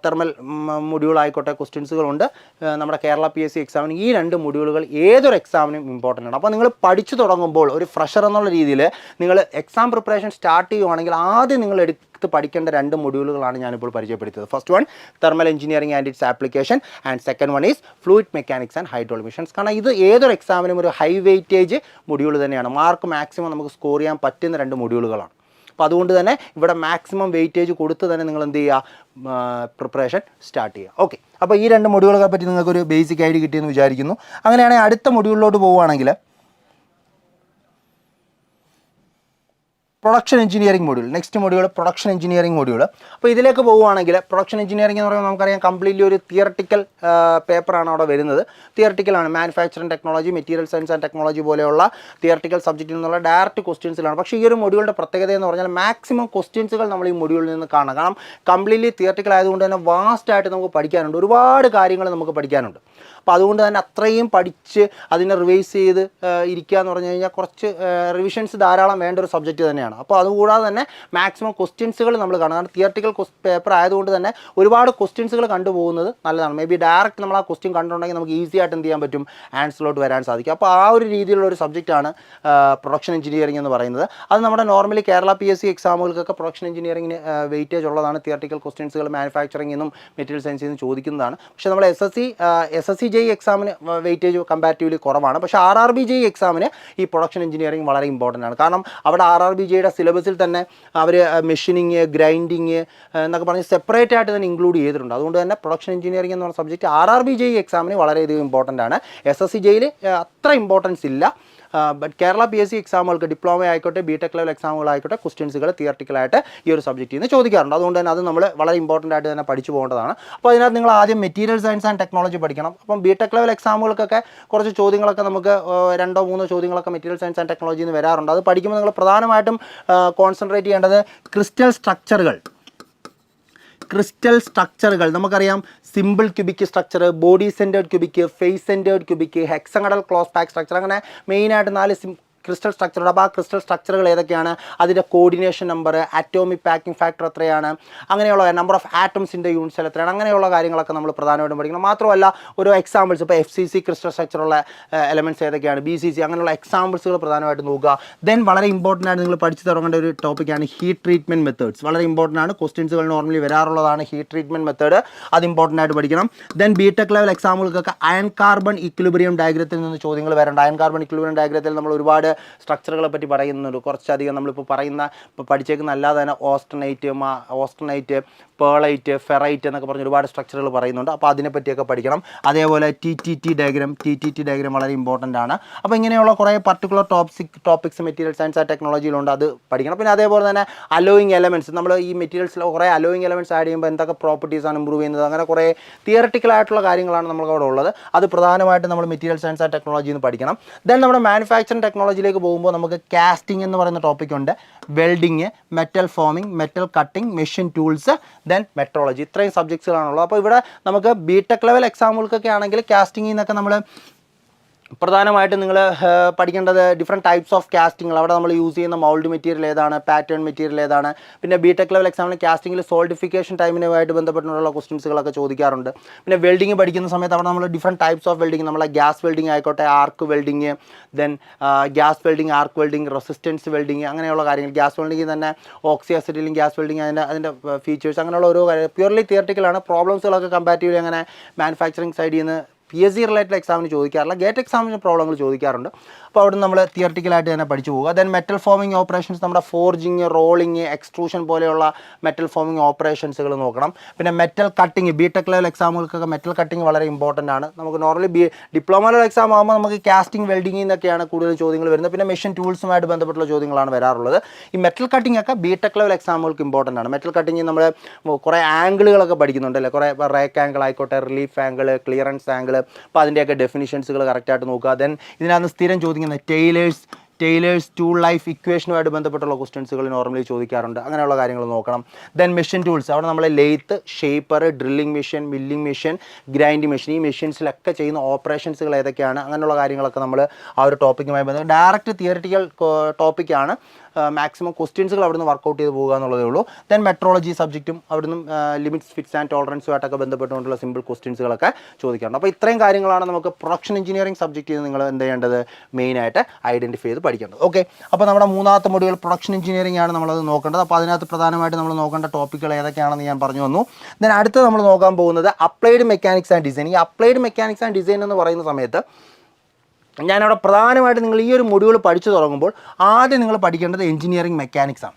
തെർമൽ മൊഡ്യൂൾ ആയിക്കോട്ടെ ക്വസ്റ്റ്യൻസുകളുണ്ട്. നമ്മുടെ കേരള PSC എക്സാമിന് ഈ 2 മൊഡ്യൂളുകൾ ഏതൊരു എക്സാമിനും ഇമ്പോർട്ടൻ്റ് ആണ്. അപ്പോൾ നിങ്ങൾ പഠിച്ചു തുടങ്ങുമ്പോൾ ഒരു ഫ്രഷർ എന്നുള്ള രീതിയിൽ നിങ്ങൾ എക്സാം പ്രിപ്പറേഷൻ സ്റ്റാർട്ട് ചെയ്യുവാണെങ്കിൽ ആദ്യം നിങ്ങൾ പഠിക്കേണ്ട 2 മൊഡ്യൂളുകളാണ് ഞാനിപ്പോൾ പരിചയപ്പെടുത്തിയത്. First one thermal engineering and its application, and second one is fluid mechanics and hydraulic machines. കാരണം ഇത് ഏതൊരു എക്സാമിനും ഒരു ഹൈ വെയിറ്റേജ് മൊഡ്യൂൾ തന്നെയാണ്. മാർക്ക് മാക്സിമം നമുക്ക് സ്കോർ ചെയ്യാൻ പറ്റുന്ന 2 മൊഡ്യൂളുകളാണ്. അപ്പോൾ അതുകൊണ്ട് തന്നെ ഇവിടെ മാക്സിമം വെയിറ്റേജ് കൊടുത്ത് തന്നെ നിങ്ങൾ എന്ത് ചെയ്യുക, പ്രിപ്പറേഷൻ സ്റ്റാർട്ട് ചെയ്യുക. ഓക്കെ, അപ്പോൾ ഈ 2 മൊഡ്യൂളുകളെ പറ്റി നിങ്ങൾക്കൊരു ബേസിക് ഐഡിയ കിട്ടിയെന്ന് വിചാരിക്കുന്നു. അങ്ങനെയാണെങ്കിൽ അടുത്ത മൊഡ്യൂളിലോട്ട് പോവുകയാണെങ്കിൽ production engineering module, next module production engineering module. അപ്പോൾ ഇതിലേക്ക് പോവുകയാണെങ്കിൽ പ്രൊഡക്ഷൻ എഞ്ചിനീയറിംഗ് എന്ന് പറയുമ്പോൾ നമുക്കറിയാം കംപ്ലീറ്റ്ലി ഒരു തിയറട്ടിക്കൽ പേപ്പറാണ് അവിടെ വരുന്നത്. തിയറട്ടിക്കലാണ്, manufacturing technology, material science and technology പോലെയുള്ള തിയറട്ടിക്കൽ സബ്ജക്റ്റിൽ നിന്നുള്ള ഡയറക്റ്റ് ക്വസ്റ്റ്യൻസിലാണ്. പക്ഷേ ഈ ഒരു മൊഡ്യൂളിൻ്റെ പ്രത്യേകത എന്ന് പറഞ്ഞാൽ മാക്സിമം ക്വസ്റ്റ്യൻസുകൾ നമ്മൾ ഈ മൊഡ്യൂളിൽ നിന്ന് കാണാം. കാരണം കംപ്ലീറ്റ്ലി തിയറട്ടിക്കൽ ആയതുകൊണ്ട് തന്നെ വാസ്റ്റായിട്ട് നമുക്ക് പഠിക്കാനുണ്ട്, ഒരുപാട് കാര്യങ്ങൾ നമുക്ക് പഠിക്കാനുണ്ട്. അപ്പോൾ അതുകൊണ്ട് തന്നെ അത്രയും പഠിച്ച് അതിനെ റിവൈസ് ചെയ്ത് ഇരിക്കുക എന്ന് പറഞ്ഞു കഴിഞ്ഞാൽ കുറച്ച് റിവിഷൻസ് ധാരാളം വേണ്ട ഒരു സബ്ജക്റ്റ് തന്നെയാണ്. അപ്പോൾ അതുകൂടാതെ തന്നെ മാക്സിമം ക്വസ്റ്റ്യൻസുകൾ നമ്മൾ കാണും. കാരണം തിയറട്ടിക്കൽ പേപ്പർ ആയതുകൊണ്ട് തന്നെ ഒരുപാട് ക്വസ്റ്റ്യൻസുകൾ കണ്ടുപോകുന്നത് നല്ലതാണ്. മേ ബി ഡയറക്റ്റ് നമ്മൾ ആ ക്വസ്റ്റ്യൻ കണ്ടുണ്ടെങ്കിൽ നമുക്ക് ഈസി ആയിട്ട് എന്ത് ചെയ്യാൻ പറ്റും, ആൻസറിലോട്ട് വരാൻ സാധിക്കും. അപ്പോൾ ആ ഒരു രീതിയിലുള്ള ഒരു സബ്ജക്റ്റാണ് പ്രൊഡക്ഷൻ എഞ്ചിനീയറിംഗ് എന്ന് പറയുന്നത്. അത് നമ്മുടെ നോർമലി കേരള PSC എക്സാമുകൾക്കൊക്കെ പ്രൊഡക്ഷൻ എഞ്ചിനീയറിംഗിന് വെയിറ്റേജ് ഉള്ളതാണ്. തിയറട്ടിക്കൽ ക്വസ്റ്റ്യൻസുകൾ മാനുഫാക്ചറിംഗ് എന്നും മെറ്റീരിയൽ സയൻസിൽ നിന്നും ചോദിക്കുന്നതാണ്. പക്ഷേ നമ്മൾ SSC JEE എക്സാമിന് വെയിറ്റേജ് കമ്പാരിറ്റീവ്ലി കുറവാണ്. പക്ഷേ RRB JEE എക്സാമിന് ഈ പ്രൊഡക്ഷൻ എഞ്ചിനീയറിംഗ് വളരെ ഇമ്പോർട്ടൻ്റ് ആണ്. കാരണം അവിടെ RRB JEEയുടെ സിലബസിൽ തന്നെ അവർ മെഷീനിങ്, ഗ്രൈൻഡിങ് എന്നൊക്കെ പറഞ്ഞ് സെപ്പറേറ്റ് ആയിട്ട് തന്നെ ഇൻക്ലൂഡ് ചെയ്തിട്ടുണ്ട്. അതുകൊണ്ട് തന്നെ പ്രൊഡക്ഷൻ എഞ്ചിനീയറിംഗ് എന്ന് പറഞ്ഞ സബ്ജക്റ്റ് RRB JEE എക്സാമിന് വളരെയധികം ഇമ്പോർട്ടൻ്റ് ആണ്. SSC JEEയിൽ അത്ര ഇമ്പോർട്ടൻസ് ഇല്ല. ബട്ട് കേരള PSC എക്സാമുകൾക്ക് ഡിപ്ലോമ ആയിക്കോട്ടെ, ബിടെക് ലെവൽ എക്സാമുകളായിക്കോട്ടെ ക്വസ്റ്റ്യൻസുകൾ തിയറട്ടിക്കലായിട്ട് ഈ ഒരു സബ്ജക്റ്റിൽ നിന്ന് ചോദിക്കാറുണ്ട്. അതുകൊണ്ട് തന്നെ അത് നമ്മൾ വളരെ ഇമ്പോർട്ടൻ്റ് ആയിട്ട് തന്നെ പഠിച്ചു പോകേണ്ടതാണ്. അപ്പോൾ അതിനകത്ത് നിങ്ങൾ ആദ്യം മെറ്റീരിയൽ സയൻസ് ആൻഡ് ടെക്നോളജി പഠിക്കണം. അപ്പം ബിടെക് ലെവൽ എക്സാമുകൾക്കൊക്കെ കുറച്ച് ചോദ്യങ്ങളൊക്കെ നമുക്ക് 2-3 ചോദ്യങ്ങളൊക്കെ മെറ്റീരിയൽ സയൻസ് ആൻഡ് ടെക്നോളജിയിൽ നിന്ന് വരാറുണ്ട്. അത് പഠിക്കുമ്പോൾ നിങ്ങൾ പ്രധാനമായിട്ടും കോൺസെൻട്രേറ്റ് ചെയ്യേണ്ടത് ക്രിസ്റ്റൽ സ്ട്രക്ചറുകൾ നമുക്കറിയാം. Simple cubic structure, body centred cubic, face centred cubic, hexagonal close pack structure, അങ്ങനെ മെയിനായിട്ട് 4 ക്രിസ്റ്റൽ സ്ട്രക്ചറുണ്ട്. അപ്പോൾ ആ ക്രിസ്റ്റൽ സ്ട്രക്ചറുകൾ ഏതൊക്കെയാണ്, അതിൻ്റെ coordination number, atomic packing factor എത്രയാണ്, അങ്ങനെയുള്ള നമ്പർ ഓഫ് ആറ്റംസിൻ്റെ യൂണിറ്റ്സ് എത്രയാണ്, അങ്ങനെയുള്ള കാര്യങ്ങളൊക്കെ നമ്മൾ പ്രധാനമായിട്ടും പഠിക്കണം. മാത്രമല്ല ഓരോ എക്സാമ്പിൾസ്, ഇപ്പോൾ FCC ക്രിസ്റ്റൽ സ്ട്രക്ചറുള്ള എലമെൻറ്റ്സ് ഏതൊക്കെയാണ്, BCC, അങ്ങനെയുള്ള എക്സാമ്പിൾസുകൾ പ്രധാനമായിട്ട് നോക്കുക. ദെൻ വളരെ ഇമ്പോർട്ടൻ്റ് ആയിട്ട് നിങ്ങൾ പഠിച്ചു തുടങ്ങേണ്ട ഒരു ടോപ്പിക്കാണ് ഹീറ്റ് ട്രീറ്റ്മെൻറ്റ് മെത്തേഡ്സ്. വളരെ ഇമ്പോർട്ടൻ്റ് ആണ്, ക്വസ്റ്റ്യൻസുകൾ നോർമലി വരാറുള്ളതാണ് ഹീറ്റ് ട്രീറ്റ്മെൻറ്റ് മെത്തേഡ്, അത് ഇമ്പോർട്ടൻ്റ് ആയിട്ട് പഠിക്കണം. ദെൻ ബിടെക് ലെവൽ എക്സാമുകൾക്കൊക്കെ അയൺ കാർബൺ ഇക്വിലിബ്രിയം ഡയഗ്രത്തിൽ നിന്ന് ചോദ്യങ്ങൾ വരേണ്ട. അയൺ കാർബൺ ഇക്വിലിബ്രിയം ഡയഗ്രത്തിൽ നമ്മൾ ഒരുപാട് സ്ട്രക്ചറുകളെ പറ്റി പറയുന്നുണ്ട്. കുറച്ചധികം നമ്മളിപ്പോൾ പഠിച്ചേക്കുന്ന അല്ലാതെ തന്നെ ഓസ്റ്റനൈറ്റ്, പേളൈറ്റ്, ഫെറൈറ്റ് എന്നൊക്കെ പറഞ്ഞ് ഒരുപാട് സ്ട്രക്ചറുകൾ പറയുന്നുണ്ട്. അപ്പോൾ അതിനെപ്പറ്റിയൊക്കെ പഠിക്കണം. അതേപോലെ TTT ഡയഗ്രാം വളരെ ഇമ്പോർട്ടൻ്റ് ആണ്. അപ്പോൾ ഇങ്ങനെയുള്ള കുറേ particular topics material science and ടെക്നോളജിയിലുണ്ട്, അത് പഠിക്കണം. പിന്നെ അതേപോലെ തന്നെ അലോയിങ് എലമെൻറ്റ്സ്, നമ്മൾ ഈ മെറ്റീരിയൽസിൽ കുറേ അലോയിങ് എലമെൻറ്റ്സ് ആഡ് ചെയ്യുമ്പോൾ എന്തൊക്കെ പ്രോപ്പർട്ടീസാണ് ഇമ്പ്രൂവ് ചെയ്യുന്നത്, അങ്ങനെ കുറേ തിയററ്റിക്കലായിട്ടുള്ള കാര്യങ്ങളാണ് നമുക്ക് അവിടെ ഉള്ളത്. അത് പ്രധാനമായിട്ടും നമ്മൾ മെറ്റീരിയൽ സയൻസ് ആൻഡ് ടെക്നോളജിയിൽ നിന്ന് പഠിക്കണം. ദെൻ നമ്മുടെ മാനുഫാക്ചറിങ് ടെക്നോളജിയിലേക്ക് പോകുമ്പോൾ നമുക്ക് കാസ്റ്റിംഗ് എന്ന് പറയുന്ന ടോപ്പിക്കുണ്ട്, welding, metal forming, metal cutting, machine tools, then metrology. ഇത്രയും സബ്ജക്ട്സുകളാണുള്ളത്. അപ്പോൾ ഇവിടെ നമുക്ക് ബിടെക് ലെവൽ എക്സാമുകൾക്കൊക്കെ ആണെങ്കിൽ കാസ്റ്റിംഗിൽ നിന്നൊക്കെ നമ്മൾ പ്രധാനമായിട്ടും നിങ്ങൾ പഠിക്കേണ്ടത് ഡിഫറെൻറ്റ് ടൈപ്സ് ഓഫ് കാസ്റ്റിങ്ങൾ, അവിടെ നമ്മൾ യൂസ് ചെയ്യുന്ന മൗൾഡ് മെറ്റീരിയൽ ഏതാണ്, പാറ്റേൺ മെറ്റീരിയൽ ഏതാണ്. പിന്നെ ബിടെക് ലെവൽ എക്സാമിന് കാസ്റ്റിങ്ങിൽ സോൾഡിഫിക്കേഷൻ ടൈമിനുമായിട്ട് ബന്ധപ്പെട്ടുള്ള ക്വസ്റ്റ്യൻസുകളൊക്കെ ചോദിക്കാറുണ്ട്. പിന്നെ വെൽഡിങ് പഠിക്കുന്ന സമയത്ത് അവിടെ നമ്മൾ ഡിഫറെൻറ്റ് ടൈപ്സ് ഓഫ് വെൽഡിങ്, നമ്മളെ ഗ്യാസ് വെൽഡിങ് ആയിക്കോട്ടെ, ആർക്ക് വെൽഡിങ്, ദെൻ ഗ്യാസ് വെൽഡിങ്, ആർക്ക് വെൽഡിങ്, റെസിസ്റ്റൻസ് വെൽഡിങ്, അങ്ങനെയുള്ള കാര്യങ്ങൾ. ഗ്യാസ് വെൽഡിങ്ങിൽ തന്നെ ഓക്സി അസിറ്റിലും ഗ്യാസ് വെൽഡിങ്, അതിൻ്റെ ഫീച്ചേഴ്സ്, അങ്ങനെയുള്ള ഓരോ കാര്യം പ്യൂർലി തിയററ്റിക്കലാണ്. പ്രോബ്ലംസുകളൊക്കെ കമ്പാരിറ്റീവ്ലി അങ്ങനെ മാനുഫാക്ചറിങ് സൈഡിൽ നിന്ന് PSC റിലേറ്റഡ് എക്സാമിന് ചോദിക്കാറില്ല, ഗേറ്റ് എക്സാമിന് പ്രോബ്ലങ്ങൾ ചോദിക്കാറുണ്ട്. അപ്പോൾ അവിടെ നമ്മൾ തിയററ്റിക്കലായിട്ട് തന്നെ പഠിച്ചു പോകുക. ദെൻ മെറ്റൽ ഫോമിംഗ് ഓപ്പറേഷൻസ്, നമ്മുടെ ഫോർജിങ്, റോളിങ്, എക്സ്ട്രൂഷൻ പോലെയുള്ള മെറ്റൽ ഫോമിംഗ് ഓപ്പറേഷൻസുകൾ നോക്കണം. പിന്നെ മെറ്റൽ കട്ടിങ്, ബിടെക് ലെവൽ എക്സാമുകൾക്കൊക്കെ മെറ്റൽ കട്ടിങ് വളരെ ഇമ്പോർട്ടൻ്റ് ആണ്. നമുക്ക് നോർമലി ഡിപ്ലോമ ലെവൽ എക്സാം ആകുമ്പോൾ നമുക്ക് കാസ്റ്റിംഗ്, വെൽഡിങ്ങിൽ നിന്നൊക്കെയാണ് കൂടുതൽ ചോദ്യങ്ങൾ വരുന്നത്. പിന്നെ മെഷീൻ ടൂൾസുമായിട്ട് ബന്ധപ്പെട്ടുള്ള ചോദ്യങ്ങളാണ് വരാറുള്ളത്. ഈ മെറ്റൽ കട്ടിംഗ് ഒക്കെ ബിടെക് ലെവൽ എക്സാമുകൾക്ക് ഇമ്പോർട്ടൻ്റ് ആണ്. മെറ്റൽ കട്ടിങ് നമ്മൾ കുറേ ആംഗിളുകളൊക്കെ പഠിക്കുന്നുണ്ട് അല്ലേ, കുറേ റേക്ക് ആംഗിൾ ആയിക്കോട്ടെ, റിലീഫ് ആംഗിൾ, ക്ലിയറൻസ് ആംഗിൾ, അപ്പോൾ അതിൻ്റെയൊക്കെ ഡെഫിനിഷൻസുകൾ കറക്റ്റായിട്ട് നോക്കുക. ദെൻ ഇതിനകത്ത് സ്ഥിരം ചോദിക്കുന്ന ടൈലേഴ്സ് ടൂൾ ലൈഫ് ഇക്വേഷനുമായിട്ട് ബന്ധപ്പെട്ടുള്ള ക്വസ്റ്റ്യൻസുകൾ നോർമലി ചോദിക്കാറുണ്ട്. അങ്ങനെയുള്ള കാര്യങ്ങൾ നോക്കണം. ദെൻ മെഷീൻ ടൂൾസ്, അവിടെ നമ്മൾ lathe, shaper, drilling machine, milling machine, grinding machine, ഈ മെഷീൻസിലൊക്കെ ചെയ്യുന്ന ഓപ്പറേഷൻസുകൾ ഏതൊക്കെയാണ്, അങ്ങനെയുള്ള കാര്യങ്ങളൊക്കെ നമ്മൾ ആ ഒരു ടോപ്പിക്കുമായി ബന്ധപ്പെട്ട് ഡയറക്റ്റ് തിയറിറ്റിക്കൽ ടോപ്പിക്കാണ്. മാക്സിമം ക്വസ്റ്റ്യൻസുകൾ അവിടുന്ന് വർക്കൗട്ട് ചെയ്ത് പോകുക എന്നുള്ളതേ ഉള്ളൂ. ദെൻ മെട്രോളജി സബ്ജക്റ്റും അവിടുന്ന് ലിമിറ്റ്സ്, ഫിറ്റ്സ് ആൻഡ് ടോളറൻസുമായിട്ടൊക്കെ ബന്ധപ്പെട്ടുകൊണ്ടുള്ള സിമ്പിൾ ക്വസ്റ്റ്യൻസുകളൊക്കെ ചോദിക്കാറുണ്ട്. അപ്പോൾ ഇത്രയും കാര്യങ്ങളാണ് നമുക്ക് പ്രൊഡക്ഷൻ എഞ്ചിനീയറിംഗ് സബ്ജക്റ്റിൽ നിന്ന് നിങ്ങൾ എന്ത് ചെയ്യേണ്ടത്, മെയിനായിട്ട് ഐഡൻറ്റിഫൈ ചെയ്ത് പഠിക്കേണ്ടത്. ഓക്കെ, അപ്പോൾ നമ്മുടെ മൂന്നാമത്തെ മൊഡ്യൂൾ പ്രൊഡക്ഷൻ എഞ്ചിനീയറിംഗ് ആണ് നമ്മളത് നോക്കേണ്ടത്. അപ്പോൾ അതിനകത്ത് പ്രധാനമായിട്ട് നമ്മൾ നോക്കേണ്ട ടോപ്പിക്കുകൾ ഏതൊക്കെയാണെന്ന് ഞാൻ പറഞ്ഞു വന്നു. ദെൻ അടുത്ത് നമ്മൾ നോക്കാൻ പോകുന്നത് അപ്ലൈഡ് മെക്കാനിക്സ് ആൻഡ് ഡിസൈൻ. ഈ അപ്ലൈഡ് മെക്കാനിക്സ് ആൻഡ് ഡിസൈൻ എന്ന് പറയുന്ന സമയത്ത് ഞാനവിടെ പ്രധാനമായിട്ട് നിങ്ങൾ ഈ ഒരു മൊഡ്യൂൾ പഠിച്ചു തുടങ്ങുമ്പോൾ ആദ്യം നിങ്ങൾ പഠിക്കേണ്ടത് എഞ്ചിനീയറിംഗ് മെക്കാനിക്സ് ആണ്.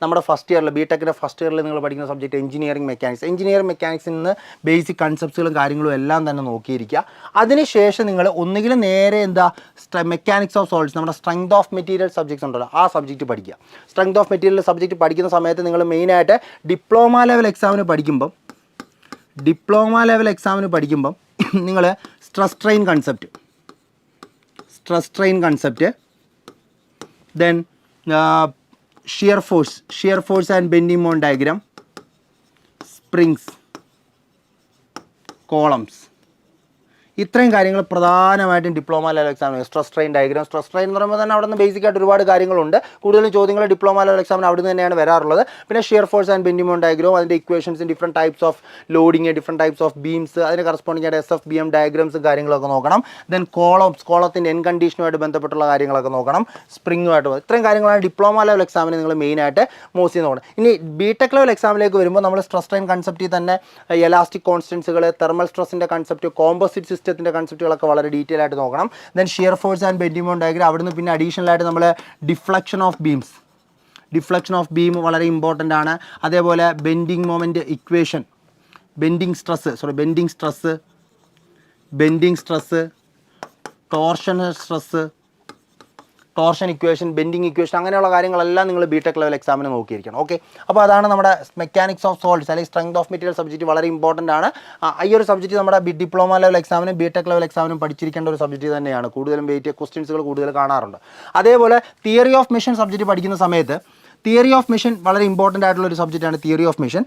നമ്മുടെ ഫസ്റ്റ് ഇയറിൽ, ബിടെക്കിൻ്റെ ഫസ്റ്റ് ഇയറിൽ നിങ്ങൾ പഠിക്കുന്ന സബ്ജക്റ്റ് എഞ്ചിനീയറിംഗ് മെക്കാനിക്സ്. എഞ്ചിനീയറിംഗ് മെക്കാനിക്സിൽ നിന്ന് ബേസിക് കൺസെപ്റ്റ്സുകളും കാര്യങ്ങളും എല്ലാം തന്നെ നോക്കിയിരിക്കുക. അതിനുശേഷം നിങ്ങൾ ഒന്നുകിൽ നേരെ മെക്കാനിക്സ് ഓഫ് സോളിഡ്സ്, നമ്മുടെ സ്ട്രെങ്ത് ഓഫ് മെറ്റീരിയൽ സബ്ജക്ട്സ് ഉണ്ടല്ലോ, ആ സബ്ജക്റ്റ് പഠിക്കുക. സ്ട്രെങ്ത് ഓഫ് മെറ്റീരിയൽ സബ്ജക്റ്റ് പഠിക്കുന്ന സമയത്ത് നിങ്ങൾ മെയിനായിട്ട് ഡിപ്ലോമ ലെവൽ എക്സാമിന് പഠിക്കുമ്പം നിങ്ങൾ stress strain concept, then shear force and bending moment diagram, springs, columns, ഇത്രയും കാര്യങ്ങൾ പ്രധാനമായിട്ടും ഡിപ്ലോമ ലെവൽ എക്സാമിന്. സ്ട്രെസ് സ്ട്രെയിൻ എന്ന് പറയുമ്പോൾ തന്നെ അവിടെ നിന്ന് ബേസിക് ആയിട്ട് ഒരുപാട് കാര്യങ്ങളുണ്ട്. കൂടുതലും ചോദ്യങ്ങൾ ഡിപ്ലോമ ലെവൽ എക്സാമിന് അവിടെ നിന്ന് തന്നെയാണ് വരാറുള്ളത്. പിന്നെ shear force and bending moment diagram, അതിൻ്റെ equations, different types of loading, different types of beams, അതിന് കറസ്പോണ്ടിങ് ആയിട്ട് SFBM ഡയഗ്രാംസ് കാര്യങ്ങളൊക്കെ നോക്കണം. ദെൻ കോളത്തിൻ്റെ എൻ കണ്ടീഷനുമായിട്ട് ബന്ധപ്പെട്ടുള്ള കാര്യങ്ങളൊക്കെ നോക്കണം, സ്പ്രിങ്ങുമായിട്ട്. ഇത്രയും കാര്യങ്ങളാണ് ഡിപ്ലോമ ലെവൽ എക്സാമിന് നിങ്ങൾ മെയിനായിട്ട് മോസ്റ്റ് ചെയ്ത് നോക്കണം. ഇനി ബിടെക് ലെവൽ എക്സാമിലേക്ക് വരുമ്പോൾ നമ്മൾ സ്ട്രെസ് സ്ട്രെയിൻ കൺസെപ്റ്റിൽ തന്നെ എലാസ്റ്റിക് കോൺസ്റ്റൻസുകൾ, തെർമൽ സ്ട്രെസ്സിൻ്റെ കൺസെപ്റ്റ്, കോമ്പോസിറ്റ് സിസ്റ്റത്തിൻ്റെ കൺസെപ്റ്റുകളൊക്കെ വളരെ ഡീറ്റെയിൽ ആയിട്ട് നോക്കണം. Then shear force and bending moment diagram, അവിടുന്ന് പിന്നെ അഡീഷണൽ ആയിട്ട് നമ്മൾ ഡിഫ്ലക്ഷൻ ഓഫ് ബീം വളരെ ഇമ്പോർട്ടൻ്റ് ആണ്. അതേപോലെ bending moment equation, bending stress, torsion equation, bending equation, അങ്ങനെയുള്ള കാര്യങ്ങളെല്ലാം നിങ്ങൾ ബിടെക് ലെവൽ എക്സാമിന് നോക്കിയിരിക്കണം. ഓക്കെ, അപ്പോൾ അതാണ് നമ്മുടെ മെക്കാനിക്സ് ഓഫ് സോളിഡ്സ് അല്ലെങ്കിൽ സ്ട്രെങ്ത് ഓഫ് മെറ്റീരിയൽ സബ്ജക്റ്റ് വളരെ ഇമ്പോർട്ടൻ്റ് ആണ്. ഈ ഒരു സബ്ജക്റ്റ് നമ്മുടെ ഡിപ്ലോമ ലെവൽ എക്സാമിനും ബിടെക് ലെവൽ എക്സാമിനും പഠിച്ചിരിക്കേണ്ട ഒരു സബ്ജക്റ്റ് തന്നെയാണ്. കൂടുതലും ക്വസ്റ്റ്യൻസുകൾ കൂടുതൽ കാണാറുണ്ട്. അതേപോലെ തിയറി ഓഫ് മെഷീൻ സബ്ജക്റ്റ് പഠിക്കുന്ന സമയത്ത് തിയറി ഓഫ് മെഷീൻ വളരെ ഇമ്പോർട്ടൻ്റ് ആയിട്ടുള്ള ഒരു സബ്ജക്റ്റാണ്. Theory of machine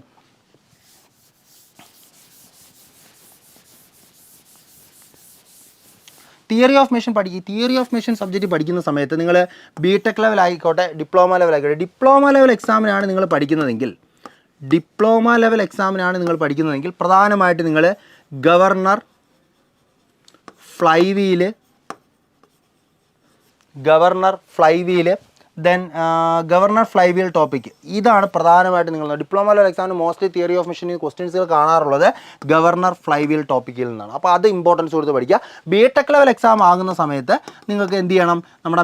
theory of machine theory of machine subject പഠിക്കുന്ന സമയത്ത് നിങ്ങൾ ബിടെക് ലെവൽ ആയിക്കോട്ടെ ഡിപ്ലോമ ലെവൽ ആയിക്കോട്ടെ, ഡിപ്ലോമ ലെവൽ എക്സാമിനാണ് നിങ്ങൾ പഠിക്കുന്നതെങ്കിൽ പ്രധാനമായിട്ട് നിങ്ങൾ governor flywheel then governor flywheel topic, ഇതാണ് പ്രധാനമായിട്ട് നിങ്ങൾ ഡിപ്ലോമ ലെവൽ എക്സാമിന് മോസ്റ്റ്ലി തിയറി ഓഫ് മെഷീനിൽ ക്വസ്റ്റ്യൻസുകൾ കാണാറുള്ളത് ഗവർണർ ഫ്ലൈ വീൽ ടോപ്പിക്കിൽ നിന്നാണ്. അപ്പോൾ അത് ഇമ്പോർട്ടൻസ് കൊടുത്ത് പഠിക്കുക. ബിടെക് ലെവൽ എക്സാം ആകുന്ന സമയത്ത് നിങ്ങൾക്ക് എന്ത് ചെയ്യണം, നമ്മുടെ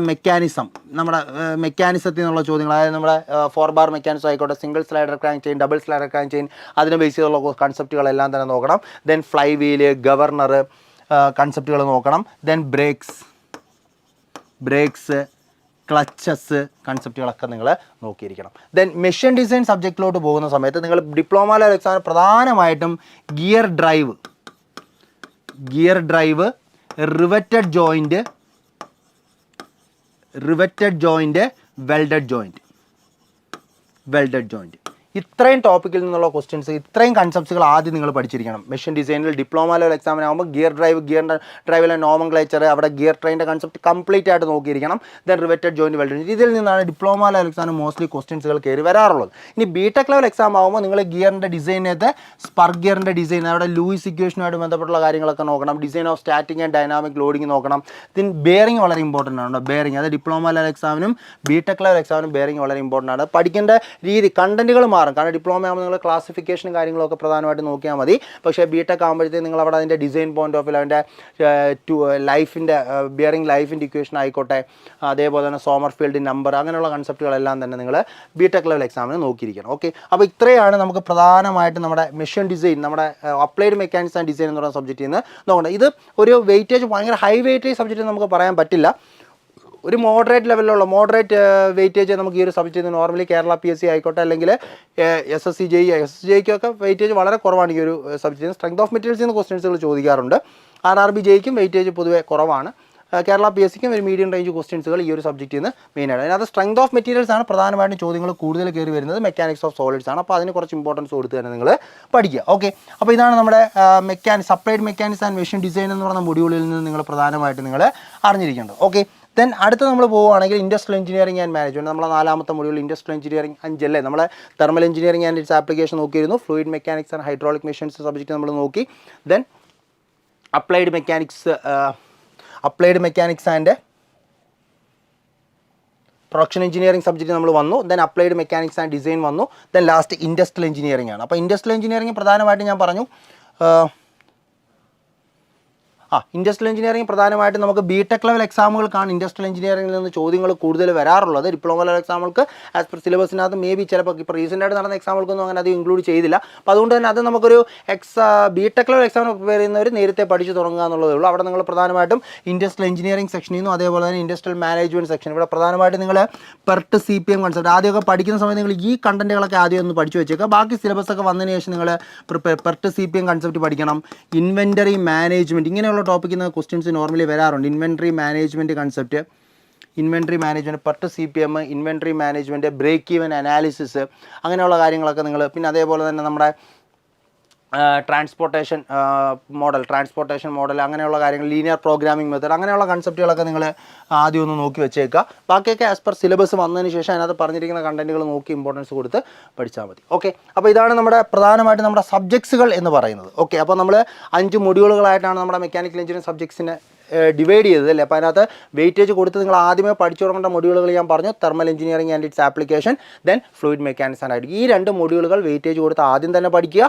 മെക്കാനിസത്തിൽ നിന്നുള്ള ചോദ്യങ്ങൾ, അതായത് നമ്മുടെ 4 ബാർ മെക്കാനിസം ആയിക്കോട്ടെ, single slider crank chain, double slider crank chain, അതിനെ ബേസ് ചെയ്തുള്ള കൺസെപ്റ്റുകളെല്ലാം തന്നെ നോക്കണം. ദെൻ ഫ്ലൈ വീല്, ഗവർണർ കൺസെപ്റ്റുകൾ നോക്കണം. ദെൻ ബ്രേക്സ് ക്ലച്ചസ് കൺസെപ്റ്റുകളൊക്കെ നിങ്ങൾ നോക്കിയിരിക്കണം. ദെൻ മെഷീൻ ഡിസൈൻ സബ്ജക്റ്റിലോട്ട് പോകുന്ന സമയത്ത് നിങ്ങൾ ഡിപ്ലോമ ലെവൽ എക്സാമിന് പ്രധാനമായിട്ടും gear drive, riveted joint, welded joint, ഇത്രയും ടോപ്പിക്കിൽ നിന്നുള്ള ക്വസ്റ്റ്യൻസ്, ഇത്രയും കൺസെപ്റ്റ്സുകൾ ആദ്യം നിങ്ങൾ പഠിച്ചിരിക്കണം. മെഷീൻ ഡിസൈനിൽ ഡിപ്ലോമ ലെവൽ എക്സാമിനാകുമ്പോൾ ഗിയർ ഡ്രൈവിലെ നോമൻക്ലേച്ചർ, അവിടെ ഗിയർ ട്രെയിൻ്റെ കൺസെപ്റ്റ് കംപ്ലീറ്റ് ആയിട്ട് നോക്കിയിരിക്കണം. ദെൻ റിവറ്റഡ് ജോയിൻറ്റ്, വെൽഡഡ്, ഇതിൽ നിന്നാണ് ഡിപ്ലോമ ലെവൽ എക്സാമിന് മോസ്റ്റ്ലി ക്വസ്റ്റ്യൻസുകൾ കയറി വരാറുള്ളത്. ഇനി ബിടെക് ലെവൽ എക്സാം ആകുമ്പോൾ നിങ്ങൾ ഗിയറിൻ്റെ ഡിസൈനകത്ത് സ്പർ ഗിയറിൻ്റെ ഡിസൈൻ, അവിടെ ലൂയിസ് ഇക്വേഷനുമായിട്ട് ബന്ധപ്പെട്ടുള്ള കാര്യങ്ങളൊക്കെ നോക്കണം. Design of static and dynamic loading നോക്കണം. ദെൻ ബെയറിംഗ് വളരെ ഇമ്പോർട്ടൻ്റ് ആണ്. ബെയറിംഗ് അത് ഡിപ്ലോമ ലെവൽ എക്സാമിനും ബിടെക് ലെവൽ എക്സാമിനും ബെയറിംഗ് വളരെ ഇമ്പോർട്ടൻ്റ് ആണ്. പഠിക്കേണ്ട രീതി, കണ്ടന്റുകൾ മാറും. കാരണം ഡിപ്ലോമ ആകുമ്പോൾ നിങ്ങൾ ക്ലാസിഫിക്കേഷനും കാര്യങ്ങളൊക്കെ പ്രധാനമായിട്ട് നോക്കിയാൽ മതി. പക്ഷേ ബിടെക് ആകുമ്പോഴത്തേക്ക് നിങ്ങൾ അവിടെ അതിൻ്റെ ഡിസൈൻ പോയിന്റ് ഓഫ് വ്യൂ, അതിൻ്റെ ലൈഫിൻ്റെ ബിയറിംഗ് ലൈഫിൻ്റെ ഇക്വേഷൻ ആയിക്കോട്ടെ, അതേപോലെ തന്നെ സോമർഫീൽഡ് നമ്പർ, അങ്ങനെയുള്ള കൺസെപ്റ്റുകളെല്ലാം തന്നെ നിങ്ങൾ ബിടെക് ലെവൽ എക്സാമിന് നോക്കിയിരിക്കണം. ഓക്കെ, അപ്പോൾ ഇത്രയാണ് നമുക്ക് പ്രധാനമായിട്ട് നമ്മുടെ മെഷീൻ ഡിസൈൻ, നമ്മുടെ അപ്ലൈഡ് മെക്കാനിക്സ് ആൻഡ് ഡിസൈൻ എന്ന് പറയുന്ന സബ്ജക്റ്റിൽ നിന്ന് നോക്കണം. ഇത് ഒരു വെയിറ്റേജ്, ഭയങ്കര ഹൈ വെയിറ്റേജ് സബ്ജക്റ്റ് നമുക്ക് പറയാൻ പറ്റില്ല. ഒരു മോഡറേറ്റ് വെയിറ്റേജ് നമുക്ക് ഈ ഒരു സബ്ജക്റ്റിൽ നിന്ന് നോർമലി കേരള PSC ആയിക്കോട്ടെ, അല്ലെങ്കിൽ SSC JEIക്കൊക്കെ വെയിറ്റേജ് വളരെ കുറവാണ് ഈ ഒരു സബ്ജക്റ്റിന്. സ്ട്രെങ്ത് ഓഫ് മെറ്റീരിയൽസിൽ നിന്ന് ക്വസ്റ്റ്യൻസുകൾ ചോദിക്കാറുണ്ട്. RRB JEIക്കും വെയിറ്റേജ് പൊതുവെ കുറവാണ്. കേരള PSCക്കും ഒരു മീഡിയം റേഞ്ച് ക്വസ്റ്റ്യൻസുകൾ ഈ ഒരു സബ്ജക്റ്റിൽ നിന്ന് മെയിനായിട്ട്. അതിനകത്ത് സ്ട്രെങ്ത് ഓഫ് മെറ്റീരിയൽസ് ആണ് പ്രധാനമായിട്ടും ചോദ്യങ്ങൾ കൂടുതൽ കയറി വരുന്നത്. മെക്കാനിക്സ് ഓഫ് സോളിഡ്സ് ആണ്. അപ്പോൾ അതിന് കുറച്ച് ഇമ്പോർട്ടൻസ് കൊടുത്ത് തന്നെ നിങ്ങൾ പഠിക്കുക. ഓക്കെ, അപ്പോൾ ഇതാണ് നമ്മുടെ applied mechanics and machine design എന്ന് പറയുന്ന മൊഡ്യൂളിൽ നിന്ന് നിങ്ങൾ പ്രധാനമായിട്ട് നിങ്ങൾ അറിഞ്ഞിരിക്കേണ്ടത്. ഓക്കെ, ദെൻ അടുത്ത് നമ്മൾ പോവുകയാണെങ്കിൽ ഇൻഡസ്ട്രിയൽ എഞ്ചിനീയറിംഗ് ആൻഡ് മാനേജ്മെൻറ്റ്. നമ്മളെ 4ാമത്തെ മൊഡ്യൂൾ ഇൻഡസ്ട്രിയൽ എഞ്ചിനീയറിംഗ് 5 അല്ലേ. നമ്മളെ thermal engineering and its application നോക്കിയിരുന്നു. Fluid mechanics and hydraulic machines subject നമ്മൾ നോക്കി. Then applied mechanics and production engineering subject നമ്മൾ വന്നു. Then applied mechanics and design വന്നു. ദെൻ ലാസ്റ്റ് ഇൻഡസ്ട്രിയൽ എഞ്ചിനീയറിംഗ് ആണ്. അപ്പോൾ ഇൻഡസ്ട്രിയൽ എഞ്ചിനീയറിംഗ് പ്രധാനമായിട്ട് ഞാൻ പറഞ്ഞു, ഇൻഡസ്ട്രിയൽ എഞ്ചിനീയറിംഗ് പ്രധാനമായിട്ട് നമുക്ക് ബിടെക് ലെവൽ എക്സാമുകൾക്കാണ് ഇൻഡസ്ട്രിയൽ എഞ്ചിനീയറിംഗിൽ നിന്ന് ചോദ്യങ്ങൾ കൂടുതൽ വരാറുള്ളത്. ഡിപ്ലോമ ലെവൽ എക്സാമുകൾക്ക് ആസ് പെർ സിലബസിനകത്ത് ചിലപ്പോൾ ഇപ്പോൾ റീസെൻ്റായിട്ട് നടന്ന എക്സാമുകൾക്കൊന്നും അങ്ങനെ അത് ഇൻക്ലൂഡ് ചെയ്തില്ല. അപ്പോൾ അതുകൊണ്ട് തന്നെ അത് നമുക്കൊരു ബിടെക് ലെവൽ എക്സാമിന് പ്രിപ്പയർ ചെയ്യുന്നവർ നേരത്തെ പഠിച്ചു തുടങ്ങുക എന്നുള്ളതേ ഉള്ളൂ. അവിടെ നിങ്ങൾ പ്രധാനമായിട്ടും ഇൻഡസ്ട്രിയൽ എഞ്ചിനീയറിംഗ് സെക്ഷനിൽ നിന്നും അതേപോലെ തന്നെ ഇൻഡസ്ട്രിയൽ മാനേജ്മെൻറ്റ് സെക്ഷൻ, ഇവിടെ പ്രധാനമായിട്ട് നിങ്ങൾ PERT CPM കൺസെപ്റ്റ് ആദ്യമൊക്കെ പഠിക്കുന്ന സമയത്ത് നിങ്ങൾ ഈ കണ്ടന്റുകളൊക്കെ ആദ്യം ഒന്ന് പഠിച്ചു വെച്ചേക്കുക. ബാക്കി സിലബസൊക്കെ വന്നതിന് ശേഷം നിങ്ങൾ PERT CPM കൺസെപ്റ്റ് പഠിക്കണം. ഇൻവെൻ്ററി മാനേജ്മെൻറ്റ്, ഇങ്ങനെയുള്ള ടോപ്പിക്കിൽ നിന്ന് ക്വസ്റ്റ്യൻസ് നോർമലി വരാറുണ്ട്. Inventory management concept, PERT CPM, inventory management, break even analysis, അങ്ങനെയുള്ള കാര്യങ്ങളൊക്കെ നിങ്ങൾ, പിന്നെ അതേപോലെ തന്നെ നമ്മുടെ ട്രാൻസ്പോർട്ടേഷൻ മോഡൽ, അങ്ങനെയുള്ള കാര്യങ്ങൾ, ലീനിയർ പ്രോഗ്രാമിംഗ് മെത്തേഡ്, അങ്ങനെയുള്ള കൺസെപ്റ്റുകളൊക്കെ നിങ്ങൾ ആദ്യം ഒന്ന് നോക്കി വെച്ചേക്കുക. ബാക്കിയൊക്കെ ആസ് പെർ സിലബസ് വന്നതിന് ശേഷം അതിനകത്ത് പറഞ്ഞിരിക്കുന്ന കണ്ടന്റുകൾ നോക്കി ഇമ്പോർട്ടൻസ് കൊടുത്ത് പഠിച്ചാൽ മതി. ഓക്കെ, അപ്പോൾ ഇതാണ് നമ്മുടെ പ്രധാനമായിട്ട് നമ്മുടെ സബ്ജക്ട്സുകൾ എന്ന് പറയുന്നത്. ഓക്കെ, അപ്പോൾ നമ്മൾ 5 മൊഡ്യൂളുകളായിട്ടാണ് നമ്മുടെ മെക്കാനിക്കൽ എഞ്ചിനീയറിംഗ് സബ്ജക്ട്സിനെ ഡിവൈഡ് ചെയ്തതല്ലേ. അപ്പോൾ അതിനകത്ത് വെയിറ്റേജ് കൊടുത്ത് നിങ്ങൾ ആദ്യമേ പഠിച്ചു തുടങ്ങേണ്ട മൊഡ്യൂളുകൾ ഞാൻ പറഞ്ഞു. Thermal engineering and its application, then fluid mechanics and hydraulic. ഈ 2 മൊഡ്യൂളുകൾ വെയിറ്റേജ് കൊടുത്ത് ആദ്യം തന്നെ പഠിക്കുക.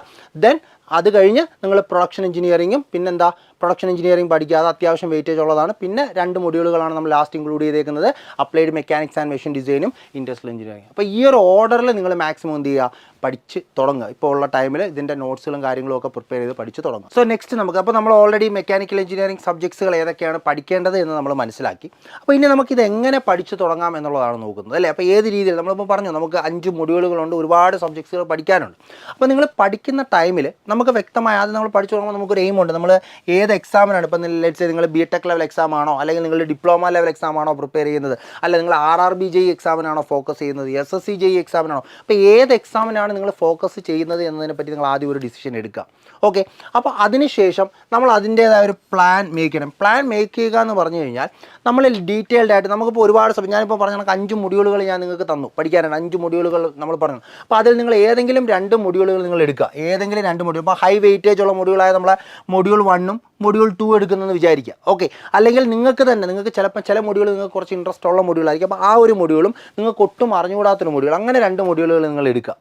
ദെൻ അത് കഴിഞ്ഞ് നിങ്ങൾ പ്രൊഡക്ഷൻ എഞ്ചിനീയറിംഗും പിന്നെന്താ പ്രൊഡക്ഷൻ എഞ്ചിനീയറിംഗ് പഠിക്കുക. അത് അത്യാവശ്യം വെയിറ്റേജ് ഉള്ളതാണ്. പിന്നെ 2 മൊഡ്യൂളുകളാണ് നമ്മൾ ലാസ്റ്റ് ഇൻക്ലൂഡ് ചെയ്തേക്കുന്നത്, അപ്ലൈഡ് മെക്കാനിക്സ് ആൻഡ് മെഷീൻ ഡിസൈനും ഇൻഡസ്ട്രിയൽ എഞ്ചിനീയറിംഗ്. അപ്പോൾ ഈ ഒരു ഓർഡറിൽ നിങ്ങൾ മാക്സിമം എന്ത് ചെയ്യുക, പഠിച്ച് തുടങ്ങുക. ഇപ്പോൾ ഉള്ള ടൈമിൽ ഇതിൻ്റെ നോട്ട്സുകളും കാര്യങ്ങളും ഒക്കെ പ്രിപ്പയർ ചെയ്ത് പഠിച്ച് തുടങ്ങുക. സോ നെക്സ്റ്റ് അപ്പോൾ നമ്മൾ ഓൾറെഡി മെക്കാനിക്കൽ എഞ്ചിനീയറിംഗ് സബ്ജക്ട്സുകൾ ഏതൊക്കെയാണ് പഠിക്കേണ്ടത് എന്ന് നമ്മൾ മനസ്സിലാക്കി. അപ്പോൾ ഇനി നമുക്കിത് എങ്ങനെ പഠിച്ച് തുടങ്ങാം എന്നുള്ളതാണ് നോക്കുന്നത് അല്ലേ. അപ്പോൾ ഏത് രീതിയിൽ, നമ്മളിപ്പോൾ പറഞ്ഞു നമുക്ക് 5 മൊഡ്യൂളുകളുണ്ട്, ഒരുപാട് സബ്ജക്ട്സുകൾ പഠിക്കാനുണ്ട്. അപ്പോൾ നിങ്ങൾ പഠിക്കുന്ന ടൈമിൽ നമുക്ക് നമുക്ക് വ്യക്തമായി ആദ്യം നമ്മൾ പഠിച്ചു തുടങ്ങുമ്പോൾ നമുക്കൊരു എയിം ഉണ്ട്. നമ്മൾ ഏത് എക്സാമിനാണ് ഇപ്പോൾ ലെറ്റ്സ് നിങ്ങൾ ബിടെക് ലെവൽ എക്സാം ആണോ, അല്ലെങ്കിൽ നിങ്ങൾ ഡിപ്ലോമ ലെവൽ എക്സാം ആണോ പ്രിപ്പയർ ചെയ്യുന്നത്, അല്ലെങ്കിൽ നിങ്ങൾ RRB JEE എക്സാമിനാണോ ഫോക്കസ് ചെയ്യുന്നത്, SSC JEE എക്സാമിനാണോ, അപ്പോൾ ഏത് എക്സാമിനാണ് നിങ്ങൾ ഫോക്കസ് ചെയ്യുന്നത് എന്നതിനെ പറ്റി നിങ്ങൾ ആദ്യം ഒരു ഡിസിഷൻ എടുക്കുക. ഓക്കെ, അപ്പോൾ അതിനുശേഷം നമ്മൾ അതിൻ്റേതായ ഒരു പ്ലാൻ മേക്ക് ചെയ്യണം. പ്ലാൻ മേക്ക് ചെയ്യുക എന്ന് പറഞ്ഞു കഴിഞ്ഞാൽ നമ്മൾ ഡീറ്റെയിൽഡ് ആയിട്ട് നമുക്കിപ്പോൾ ഒരുപാട് ഞാനിപ്പോൾ പറഞ്ഞ കണക്ക് 5 മൊഡ്യൂളുകൾ ഞാൻ നിങ്ങൾക്ക് തന്നു പഠിക്കാനാണ്. 5 മൊഡ്യൂളുകൾ നമ്മൾ പറഞ്ഞു. അപ്പോൾ അതിൽ നിങ്ങൾ ഏതെങ്കിലും 2 മൊഡ്യൂളുകൾ നിങ്ങൾ എടുക്കുക. ഏതെങ്കിലും 2 മൊഡ്യൂൾ, ഇപ്പോൾ ഹൈ വെയിറ്റേജ് ഉള്ള മൊഡ്യൂളായ നമ്മളെ മൊഡ്യൂൾ 1ഉം മൊഡ്യൂൾ 2 എടുക്കുന്നതെന്ന് വിചാരിക്കുക. ഓക്കെ, അല്ലെങ്കിൽ നിങ്ങൾക്ക് ചിലപ്പോൾ ചില മൊഡ്യൂൾ നിങ്ങൾക്ക് കുറച്ച് ഇൻട്രസ്റ്റ് ഉള്ള മൊഡ്യൂളായിരിക്കും. അപ്പോൾ ആ ഒരു മൊഡ്യൂളും നിങ്ങൾക്ക് ഒട്ടും അറിഞ്ഞുകൂടാത്തൊരു മൊഡ്യൂൾ, അങ്ങനെ 2 മൊഡ്യൂളുകൾ നിങ്ങൾ എടുക്കുക.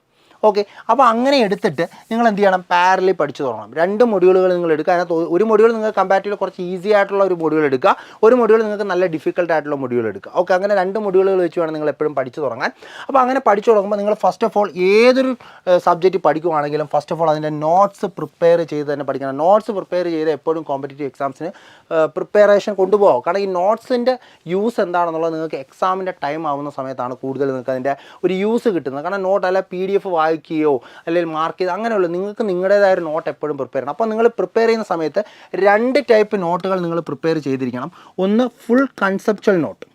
ഓക്കെ, അപ്പോൾ അങ്ങനെ എടുത്തിട്ട് നിങ്ങൾ എന്ത് ചെയ്യണം, പാരലി പഠിച്ചു തുടങ്ങണം. 2 മൊഡ്യൂളുകൾ നിങ്ങൾ എടുക്കുക. അതിനകത്ത് ഒരു മൊഡ്യൂൾ നിങ്ങൾ കമ്പാരിറ്റീവ്ലി കുറച്ച് ഈസി ആയിട്ടുള്ള ഒരു മൊഡ്യൂൾ എടുക്കുക, ഒരു മൊഡ്യൂൾ നിങ്ങൾക്ക് നല്ല ഡിഫിക്കൽട്ട് ആയിട്ടുള്ള മൊഡ്യൂൾ എടുക്കുക. ഓക്കെ, അങ്ങനെ 2 മൊഡ്യൂളുകൾ വെച്ച് വേണം നിങ്ങൾ എപ്പോഴും പഠിച്ചു തുടങ്ങാൻ. അപ്പോൾ അങ്ങനെ പഠിച്ചു തുടങ്ങുമ്പോൾ നിങ്ങൾ ഫസ്റ്റ് ഓഫ് ഓൾ ഏതൊരു സബ്ജക്റ്റ് പഠിക്കുകയാണെങ്കിലും ഫസ്റ്റ് ഓഫ് ഓൾ അതിൻ്റെ നോട്ട്സ് പ്രിപ്പയർ ചെയ്ത് തന്നെ പഠിക്കണം. നോട്ട്സ് പ്രിപ്പയർ ചെയ്ത് എപ്പോഴും കോമ്പറ്റേറ്റീവ് എക്സാംസിന് പ്രിപ്പറേഷൻ കൊണ്ടുപോകും. കാരണം ഈ നോട്ട്സിൻ്റെ യൂസ് എന്താണെന്നുള്ളത് നിങ്ങൾക്ക് എക്സാമിൻ്റെ ടൈം ആവുന്ന സമയത്താണ് കൂടുതൽ നിങ്ങൾക്ക് അതിൻ്റെ ഒരു യൂസ് കിട്ടുന്നത്. കാരണം നോട്ട് അല്ല PDF വായിക്കുകയോ അല്ലെങ്കിൽ മാർക്ക് ചെയ്ത് അങ്ങനെയുള്ള നിങ്ങൾക്ക് നിങ്ങളുടേതായ ഒരു നോട്ട് എപ്പോഴും പ്രിപ്പയർ ചെയ്യണം. അപ്പോൾ നിങ്ങൾ പ്രിപ്പയർ ചെയ്യുന്ന സമയത്ത് 2 ടൈപ്പ് നോട്ടുകൾ നിങ്ങൾ പ്രിപ്പയർ ചെയ്തിരിക്കണം. ഒന്ന് ഫുൾ കൺസെപ്ച്വൽ നോട്ട്,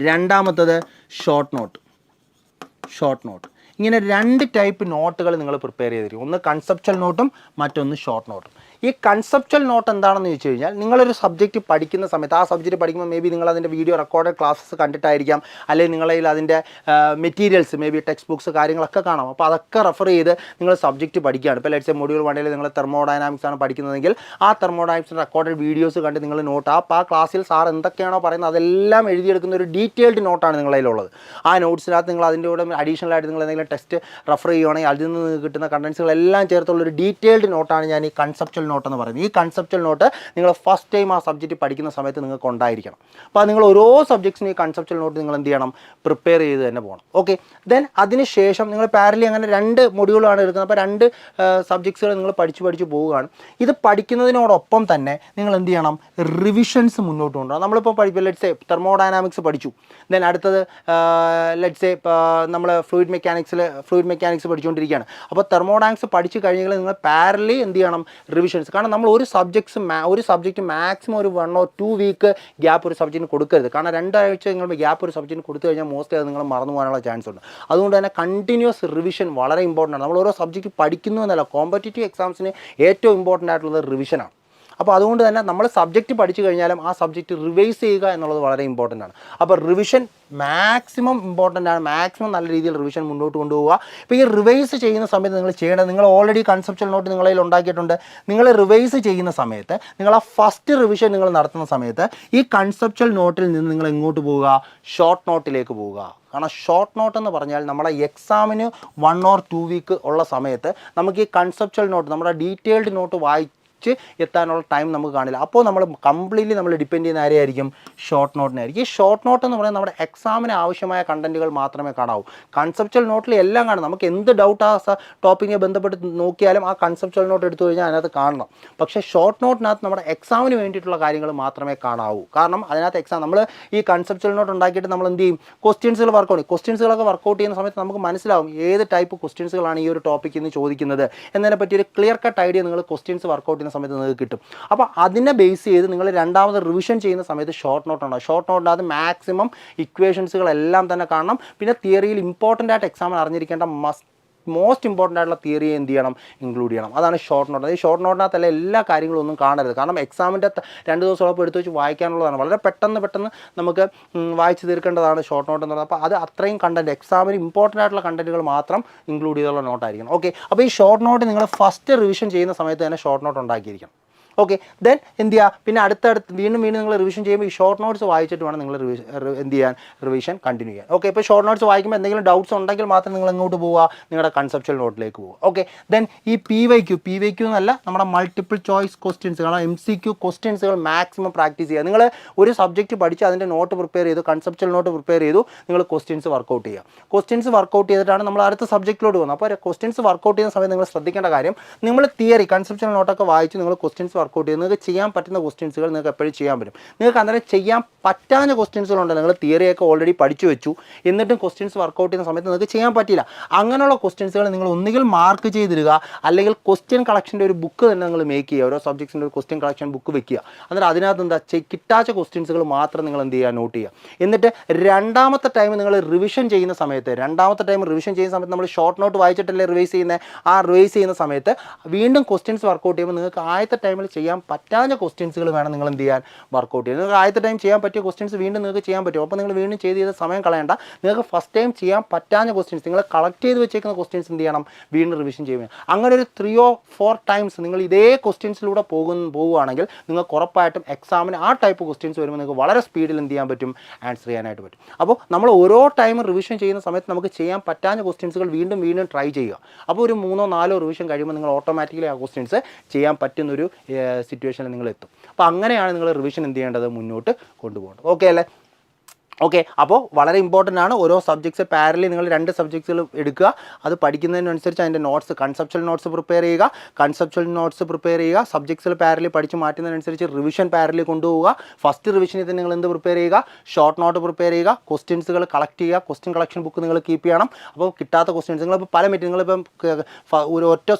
രണ്ടാമത്തത് ഷോർട്ട് നോട്ട്. ഇങ്ങനെ 2 ടൈപ്പ് നോട്ടുകൾ നിങ്ങൾ പ്രിപ്പയർ ചെയ്തിരിക്കും. ഒന്ന് കൺസെപ്ച്വൽ നോട്ടും മറ്റൊന്ന് ഷോർട്ട് നോട്ടും. ഈ കൺസെപ്ച്വൽ നോട്ട് എന്താണെന്ന് ചോദിച്ചു കഴിഞ്ഞാൽ നിങ്ങളൊരു സബ്ജക്റ്റ് പഠിക്കുന്ന സമയത്ത് ആ സബ്ജക്റ്റ് പഠിക്കുമ്പോൾ മേ ബി നിങ്ങൾ അതിൻ്റെ വീഡിയോ റെക്കോർഡഡ് ക്ലാസ്സസ് കണ്ടിട്ടായിരിക്കാം, അല്ലെങ്കിൽ നിങ്ങളിൽ അതിൻ്റെ materials may be text books കാര്യങ്ങളൊക്കെ കാണാം. അപ്പോൾ അതൊക്കെ റെഫർ ചെയ്ത് നിങ്ങൾ സബ്ജക്റ്റ് പഠിക്കുകയാണ്. ഇപ്പോൾ ലെറ്റ്സ് മൊഡ്യൂൾ 1 നിങ്ങൾ തെർമോഡൈനാമിക്സ് ആണ് പഠിക്കുന്നതെങ്കിൽ ആ തെർമോഡൈനാമിക്സിൻ്റെ റെക്കോർഡഡ് വീഡിയോസ് കണ്ട് നിങ്ങൾ നോട്ട് ആ ക്ലാസ്സിൽ സാർ എന്തൊക്കെയാണോ പറയുന്നത് അതെല്ലാം എഴുതിയെടുക്കുന്ന ഒരു ഡീറ്റെയിൽഡ് നോട്ടാണ് നിങ്ങളതിലുള്ളത്. ആ നോട്ട്സിനകത്ത് നിങ്ങൾ അതിൻ്റെ കൂടെ അഡീഷണൽ ആയിട്ട് നിങ്ങൾ എന്തെങ്കിലും ടെസ്റ്റ് റെഫർ ചെയ്യുകയാണെങ്കിൽ അതിൽ നിന്ന് കിട്ടുന്ന കണ്ടൻസുകളെല്ലാം ചേർത്തുള്ള ഒരു ഡീറ്റെയിൽഡ് നോട്ടാണ് ഞാൻ ഈ കൺസെപ്ച്വൽ നോട്ട് എന്ന് പറയുന്നത്. ഈ കൺസെപ്ച്വൽ നോട്ട് നിങ്ങൾ ഫസ്റ്റ് ടൈം ആ സബ്ജക്റ്റ് പഠിക്കുന്ന സമയത്ത് നിങ്ങൾക്ക് ഉണ്ടായിരിക്കണം. അപ്പോൾ നിങ്ങൾ ഓരോ സബ്ജക്ട്സിനും ഈ കൺസെപ്ച്വൽ നോട്ട് നിങ്ങൾ എന്ത് ചെയ്യണം, പ്രിപ്പയർ ചെയ്ത് തന്നെ പോകണം. ഓക്കെ, ദെൻ അതിനുശേഷം നിങ്ങൾ പാരലി അങ്ങനെ 2 മൊഡ്യൂളാണ് എടുക്കുന്നത്. അപ്പോൾ 2 സബ്ജക്ട്സുകൾ നിങ്ങൾ പഠിച്ചു പോവുകയാണ്. ഇത് പഠിക്കുന്നതിനോടൊപ്പം തന്നെ നിങ്ങൾ എന്ത് ചെയ്യണം, റിവിഷൻസ് മുന്നോട്ട് കൊണ്ടുപോകണം. നമ്മളിപ്പോൾ ലെറ്റ്സ് സേ തെർമോഡൈനാമിക്സ് പഠിച്ചു, ദെൻ അടുത്തത് ലെറ്റ്സ് സേ നമ്മൾ ഫ്ലൂയിഡ് മെക്കാനിക്സ് പഠിച്ചുകൊണ്ടിരിക്കുകയാണ്. അപ്പോൾ തെർമോഡൈനാമിക്സ് പഠിച്ചു കഴിഞ്ഞാൽ നിങ്ങൾ പാരലി എന്ത് ചെയ്യണം, റിവിഷൻസ്. കാരണം നമ്മൾ ഒരു സബ്ജക്റ്റ് മാക്സിമം ഒരു 1 or 2 വീക്ക് ഗ്യാപ്പ് ഒരു സബ്ജക്റ്റിന് കൊടുക്കരുത്. കാരണം 2 ആഴ്ച നിങ്ങൾ ഗ്യാപ്പ് ഒരു സബ്ജക്റ്റിന് കൊടുത്തു കഴിഞ്ഞാൽ മോസ്റ്റ്ലി അത് നിങ്ങൾ മറന്നു പോകാനുള്ള ചാൻസ് ഉണ്ട്. അതുകൊണ്ട് തന്നെ കണ്ടിന്യൂസ് റിവിഷൻ വളരെ ഇമ്പോർട്ടൻ്റ് ആണ്. നമ്മൾ ഓരോ സബ്ജക്റ്റ് പഠിക്കുന്നു എന്നല്ല, കോമ്പറ്റേറ്റീവ് എക്സാംസിന് ഏറ്റവും ഇമ്പോർട്ടൻ്റ് ആയിട്ടുള്ളത് റിവിഷനാണ്. അപ്പോൾ അതുകൊണ്ട് തന്നെ നമ്മൾ സബ്ജക്റ്റ് പഠിച്ചു കഴിഞ്ഞാലും ആ സബ്ജക്റ്റ് റിവൈസ് ചെയ്യുക എന്നുള്ളത് വളരെ ഇമ്പോർട്ടൻ്റ് ആണ്. അപ്പോൾ റിവിഷൻ മാക്സിമം ഇമ്പോർട്ടൻ്റ് ആണ്. മാക്സിമം നല്ല രീതിയിൽ റിവിഷൻ മുന്നോട്ട് കൊണ്ടുപോവുക. ഇപ്പോൾ ഈ റിവൈസ് ചെയ്യുന്ന സമയത്ത് നിങ്ങൾ ചെയ്യേണ്ടത്, നിങ്ങൾ ഓൾറെഡി കൺസെപ്ച്വൽ നോട്ട് നിങ്ങളിൽ ഉണ്ടാക്കിയിട്ടുണ്ട്. നിങ്ങൾ റിവൈസ് ചെയ്യുന്ന സമയത്ത് നിങ്ങൾ ആ ഫസ്റ്റ് റിവിഷൻ നിങ്ങൾ നടത്തുന്ന സമയത്ത് ഈ കൺസെപ്ച്വൽ നോട്ടിൽ നിന്ന് നിങ്ങൾ എങ്ങോട്ട് പോവുക, ഷോർട്ട് നോട്ടിലേക്ക് പോവുക. കാരണം ഷോർട്ട് നോട്ട് എന്ന് പറഞ്ഞാൽ നമ്മളെ എക്സാമിന് 1 or 2 വീക്ക് ഉള്ള സമയത്ത് നമുക്ക് ഈ കൺസെപ്ച്വൽ നോട്ട് നമ്മുടെ ഡീറ്റെയിൽഡ് നോട്ട് എത്താനുള്ള ടൈം നമുക്ക് കാണില്ല. അപ്പോൾ നമ്മൾ കംപ്ലീറ്റ്ലി നമ്മൾ ഡിപ്പെൻഡ് ചെയ്യുന്ന ആരെയായിരിക്കും, ഷോർട്ട് നോട്ടിനായിരിക്കും. ഈ ഷോർട്ട് നോട്ട് എന്ന് പറയുന്നത് നമ്മുടെ എക്സാമിന് ആവശ്യമായ കണ്ടൻറ്റുകൾ മാത്രമേ കാണാവൂ. കൺസെപ്ച്വൽ നോട്ടിൽ എല്ലാം കാണും. നമുക്ക് എന്ത് ഡൗട്ട് ആ ടോപ്പിക്കിനെ ബന്ധപ്പെട്ട് നോക്കിയാലും ആ കൺസെപ്ച്വൽ നോട്ട് എടുത്തു കഴിഞ്ഞാൽ അതിനകത്ത് കാണണം. പക്ഷേ ഷോർട്ട് നോട്ടിനകത്ത് നമ്മുടെ എക്സാമിന് വേണ്ടിയിട്ടുള്ള കാര്യങ്ങൾ മാത്രമേ കാണാവൂ. കാരണം അതിനകത്ത് എക്സാം നമ്മൾ ഈ കൺസെപ്ച്വൽ നോട്ട് ഉണ്ടാക്കിയിട്ട് നമ്മൾ എന്ത് ചെയ്യും, ക്വസ്റ്റ്യൻസുകളൊക്കെ വർക്കൗട്ട് ചെയ്യുന്ന സമയത്ത് നമുക്ക് മനസ്സിലാവും ഏത് ടൈപ്പ് ക്വസ്റ്റ്യൻസുകളാണ് ഈ ഒരു ടോപ്പിക്കിൽ നിന്ന് ചോദിക്കുന്നത് എന്നതിനെ പറ്റി ഒരു ക്ലിയർ കട്ട് ഐഡിയ നിങ്ങൾ ക്വസ്റ്റ്യൻസ് വർക്കൗട്ട് ചെയ്യുന്ന സമയത്ത് നിങ്ങൾക്ക് കിട്ടും. അപ്പോൾ അതിനെ ബേസ് ചെയ്ത് നിങ്ങൾ രണ്ടാമത് റിവിഷൻ ചെയ്യുന്ന സമയത്ത് ഷോർട്ട് നോട്ട് ഉണ്ടാകും. ഷോർട്ട് നോട്ടിനകത്ത് മാക്സിമം ഇക്വേഷൻസുകളെല്ലാം തന്നെ കാണണം. പിന്നെ തിയറിയിൽ ഇമ്പോർട്ടൻ്റ് ആയിട്ട് എക്സാമിന് അറിഞ്ഞിരിക്കേണ്ട മോസ്റ്റ് ഇമ്പോർട്ടൻ്റ് ആയിട്ടുള്ള തിയറി എന്ത് ചെയ്യണം, ഇൻക്ലൂഡ് ചെയ്യണം. അതാണ് ഷോർട്ട് നോട്ട്. ഈ ഷോർട്ട് നോട്ടിനകത്തല്ല എല്ലാ കാര്യങ്ങളും ഒന്നും കാണരുത്. കാരണം എക്സാമിൻ്റെ 2 ദിവസത്തോളം എടുത്ത് വെച്ച് വായിക്കാനുള്ളതാണ്. വളരെ പെട്ടെന്ന് നമുക്ക് വായിച്ച് തീർക്കേണ്ടതാണ് ഷോർട്ട് നോട്ട് എന്ന് പറയുന്നത്. അപ്പോൾ അത് അത്രയും കണ്ടൻറ്റ് എക്സാമിന് ഇമ്പോർട്ടൻ്റ് ആയിട്ടുള്ള കണ്ടൻറ്റുകൾ മാത്രം ഇൻക്ലൂഡ് ചെയ്തുള്ള നോട്ടായിരിക്കണം. ഓക്കെ, അപ്പോൾ ഈ ഷോർട്ട് നോട്ട് നിങ്ങൾ ഫസ്റ്റ് റിവിഷൻ ചെയ്യുന്ന സമയത്ത് തന്നെ ഷോർട്ട് നോട്ട് ഉണ്ടാക്കിയിരിക്കണം. ഓക്കെ, ദെൻ എന്ത് ചെയ്യുക, പിന്നെ വീണ്ടും നിങ്ങൾ റിവിഷൻ ചെയ്യുമ്പോൾ ഈ ഷോർട്ട് നോട്ട്സ് വായിച്ചിട്ട് വേണം നിങ്ങൾ എന്ത് ചെയ്യാൻ, റിവിഷൻ കണ്ടിന്യൂ ചെയ്യാൻ. ഓക്കെ, ഇപ്പോൾ ഷോർട്ട് നോട്ട്സ് വായിക്കുമ്പോൾ എന്തെങ്കിലും ഡൗട്ട്സ് ഉണ്ടെങ്കിൽ മാത്രം നിങ്ങൾ എങ്ങോട്ട് പോവുക, നിങ്ങളുടെ കൺസെപ്ച്വൽ നോട്ടിലേക്ക് പോവുക. ഓക്കെ, ദെൻ ഈ PYQ എന്നല്ല, നമ്മുടെ മൾട്ടിപ്പിൾ ചോയ്സ് ക്വസ്റ്റ്യൻസുകൾ, MCQ ക്വസ്റ്റ്യൻസുകൾ മാക്സിമം പ്രാക്ടീസ് ചെയ്യുക. നിങ്ങൾ ഒരു സബ്ജക്റ്റ് പഠിച്ച് അതിൻ്റെ നോട്ട് പ്രിപ്പയർ ചെയ്തു, കൺസെപ്ച്വൽ നോട്ട് പ്രിപ്പയർ ചെയ്തു, നിങ്ങൾ ക്വസ്റ്റ്യൻസ് വർക്കൗട്ട് ചെയ്യുക. ക്വസ്റ്റ്യൻസ് വർക്കൗട്ട് ചെയ്തിട്ടാണ് നമ്മൾ അടുത്ത സബ്ജക്റ്റിലോട്ട് പോകുന്നത്. അപ്പോൾ ക്വസ്റ്റ്യൻസ് വർക്കൗട്ട് ചെയ്യുന്ന സമയത്ത് നിങ്ങൾ ശ്രദ്ധിക്കേണ്ട കാര്യം, നിങ്ങൾ തിയറി കൺസെപ്ച്വൽ നോട്ടൊക്കെ വായിച്ച് നിങ്ങൾ ക്വസ്റ്റ്യൻസ് വർക്കൗട്ട് ചെയ്ത് നിങ്ങൾക്ക് ചെയ്യാൻ പറ്റുന്ന ക്വസ്റ്റ്യൻസുകൾ നിങ്ങൾക്ക് എപ്പോഴും ചെയ്യാൻ പറ്റും. നിങ്ങൾക്ക് അന്നേരം ചെയ്യാൻ പറ്റാത്ത ക്വസ്റ്റ്യൻസുകളുണ്ട്. നിങ്ങൾ തിയറിയൊക്കെ ഓൾറെഡി പഠിച്ചു വെച്ചു, എന്നിട്ടും ക്വസ്റ്റ്യൻസ് വർക്കൗട്ട് ചെയ്യുന്ന സമയത്ത് നിങ്ങൾക്ക് ചെയ്യാൻ പറ്റില്ല. അങ്ങനെയുള്ള ക്വസ്റ്റ്യൻസുകൾ നിങ്ങൾ ഒന്നുകിൽ മാർക്ക് ചെയ്തിടുക, അല്ലെങ്കിൽ ക്വസ്റ്റ്യൻ കളക്ഷൻ്റെ ഒരു ബുക്ക് തന്നെ നിങ്ങൾ മേക്ക് ചെയ്യുക. ഓരോ സബ്ജക്ട്സിൻ്റെ ഒരു ക്വസ്റ്റ്യൻ കളക്ഷൻ ബുക്ക് വെക്കുക. അന്നേരം അതിനകത്ത് എന്താ കിട്ടാത്ത ക്വസ്റ്റ്യൻസുകൾ മാത്രം നിങ്ങൾ എന്ത് ചെയ്യുക, നോട്ട് ചെയ്യുക. എന്നിട്ട് രണ്ടാമത്തെ ടൈം നിങ്ങൾ റിവിഷൻ ചെയ്യുന്ന സമയത്ത് നമ്മൾ ഷോർട്ട് നോട്ട് വായിച്ചിട്ടല്ലേ റിവൈസ് ചെയ്യുന്നത്. ആ റിവൈസ് ചെയ്യുന്ന സമയത്ത് വീണ്ടും ക്വസ്റ്റ്യൻസ് വർക്കൗട്ട് ചെയ്യുമ്പോൾ നിങ്ങൾക്ക് ആദ്യത്തെ ടൈമിൽ ചെയ്യാൻ പറ്റാത്ത ക്വസ്റ്റ്യൻസുകൾ വേണം നിങ്ങൾ എന്ത് ചെയ്യാൻ, വർക്കൗട്ട് ചെയ്യുക. നിങ്ങൾക്ക് ആദ്യത്തെ ടൈം ചെയ്യാൻ പറ്റിയ ക്വസ്റ്റ്യൻസ് വീണ്ടും നിങ്ങൾക്ക് ചെയ്യാൻ പറ്റും. അപ്പോൾ നിങ്ങൾ വീണ്ടും ചെയ്ത് സമയം കളയേണ്ട. നിങ്ങൾക്ക് ഫസ്റ്റ് ടൈം ചെയ്യാൻ പറ്റാത്ത ക്വസ്റ്റ്യൻസ്, നിങ്ങൾ കളക്ട് ചെയ്ത് വെച്ചേക്കുന്ന ക്വസ്റ്റ്യൻസ് എന്ത് ചെയ്യണം, വീണ്ടും റിവിഷൻ ചെയ്യുക. അങ്ങനെ ഒരു 3 or 4 ടൈംസ് നിങ്ങൾ ഇതേ ക്വസ്റ്റ്യൻസിലൂടെ പോവുകയാണെങ്കിൽ നിങ്ങൾക്ക് ഉറപ്പായിട്ടും എക്സാമിന് ആ ടൈപ്പ് ക്വസ്റ്റ്യൻസ് വരുമ്പോൾ നിങ്ങൾക്ക് വളരെ സ്പീഡിൽ എന്ത് ചെയ്യാൻ പറ്റും, ആൻസർ ചെയ്യാനായിട്ട് പറ്റും. അപ്പോൾ നമ്മൾ ഓരോ ടൈമും റിവിഷൻ ചെയ്യുന്ന സമയത്ത് നമുക്ക് ചെയ്യാൻ പറ്റാത്ത ക്വസ്റ്റ്യൻസുകൾ വീണ്ടും ട്രൈ ചെയ്യുക. അപ്പോൾ ഒരു 3 or 4 റിവിഷൻ കഴിയുമ്പോൾ നിങ്ങൾ ഓട്ടോമാറ്റിക്കലി ആ ക്വസ്റ്റ്യൻസ് ചെയ്യാൻ പറ്റുന്നൊരു സിറ്റുവേഷനിൽ നിങ്ങൾ എത്തും. അപ്പോൾ അങ്ങനെയാണ് നിങ്ങൾ റിവിഷൻ എന്ത് ചെയ്യേണ്ടത്, മുന്നോട്ട് കൊണ്ടുപോകേണ്ടത്. ഓക്കെ അല്ലേ? ഓക്കെ. അപ്പോൾ വളരെ ഇമ്പോർട്ടൻ്റ് ആണ്. ഓരോ സബ്ജക്ട്സ് പാരലി നിങ്ങൾ 2 സബ്ജക്ട്സുകൾ എടുക്കുക. അത് പഠിക്കുന്നതിനനുസരിച്ച് അതിൻ്റെ നോട്ട്സ്, കൺസെപ്ച്വൽ നോട്ട്സ് പ്രിപ്പയർ ചെയ്യുക. സബ്ജക്ട്സിൽ പാരലി പഠിച്ച് മാറ്റുന്നതിനനുസരിച്ച് റിവിഷൻ പാരലി കൊണ്ടുപോവുക. ഫസ്റ്റ് റിവിഷനിൽ തന്നെ നിങ്ങൾ എന്ത് പ്രിപ്പയർ ചെയ്യുക, ഷോർട്ട് നോട്ട് പ്രിപ്പയർ ചെയ്യുക. ക്വസ്റ്റ്യൻസുകൾ കളക്ട് ചെയ്യുക. ക്വസ്റ്റ്യൻ കളക്ഷൻ ബുക്ക് നിങ്ങൾ കീപ്പ് ചെയ്യണം. അപ്പോൾ കിട്ടാത്ത ക്വസ്റ്റ്യൻസ് നിങ്ങളിപ്പോൾ പല നിങ്ങളിപ്പം ഒരു ഒറ്റ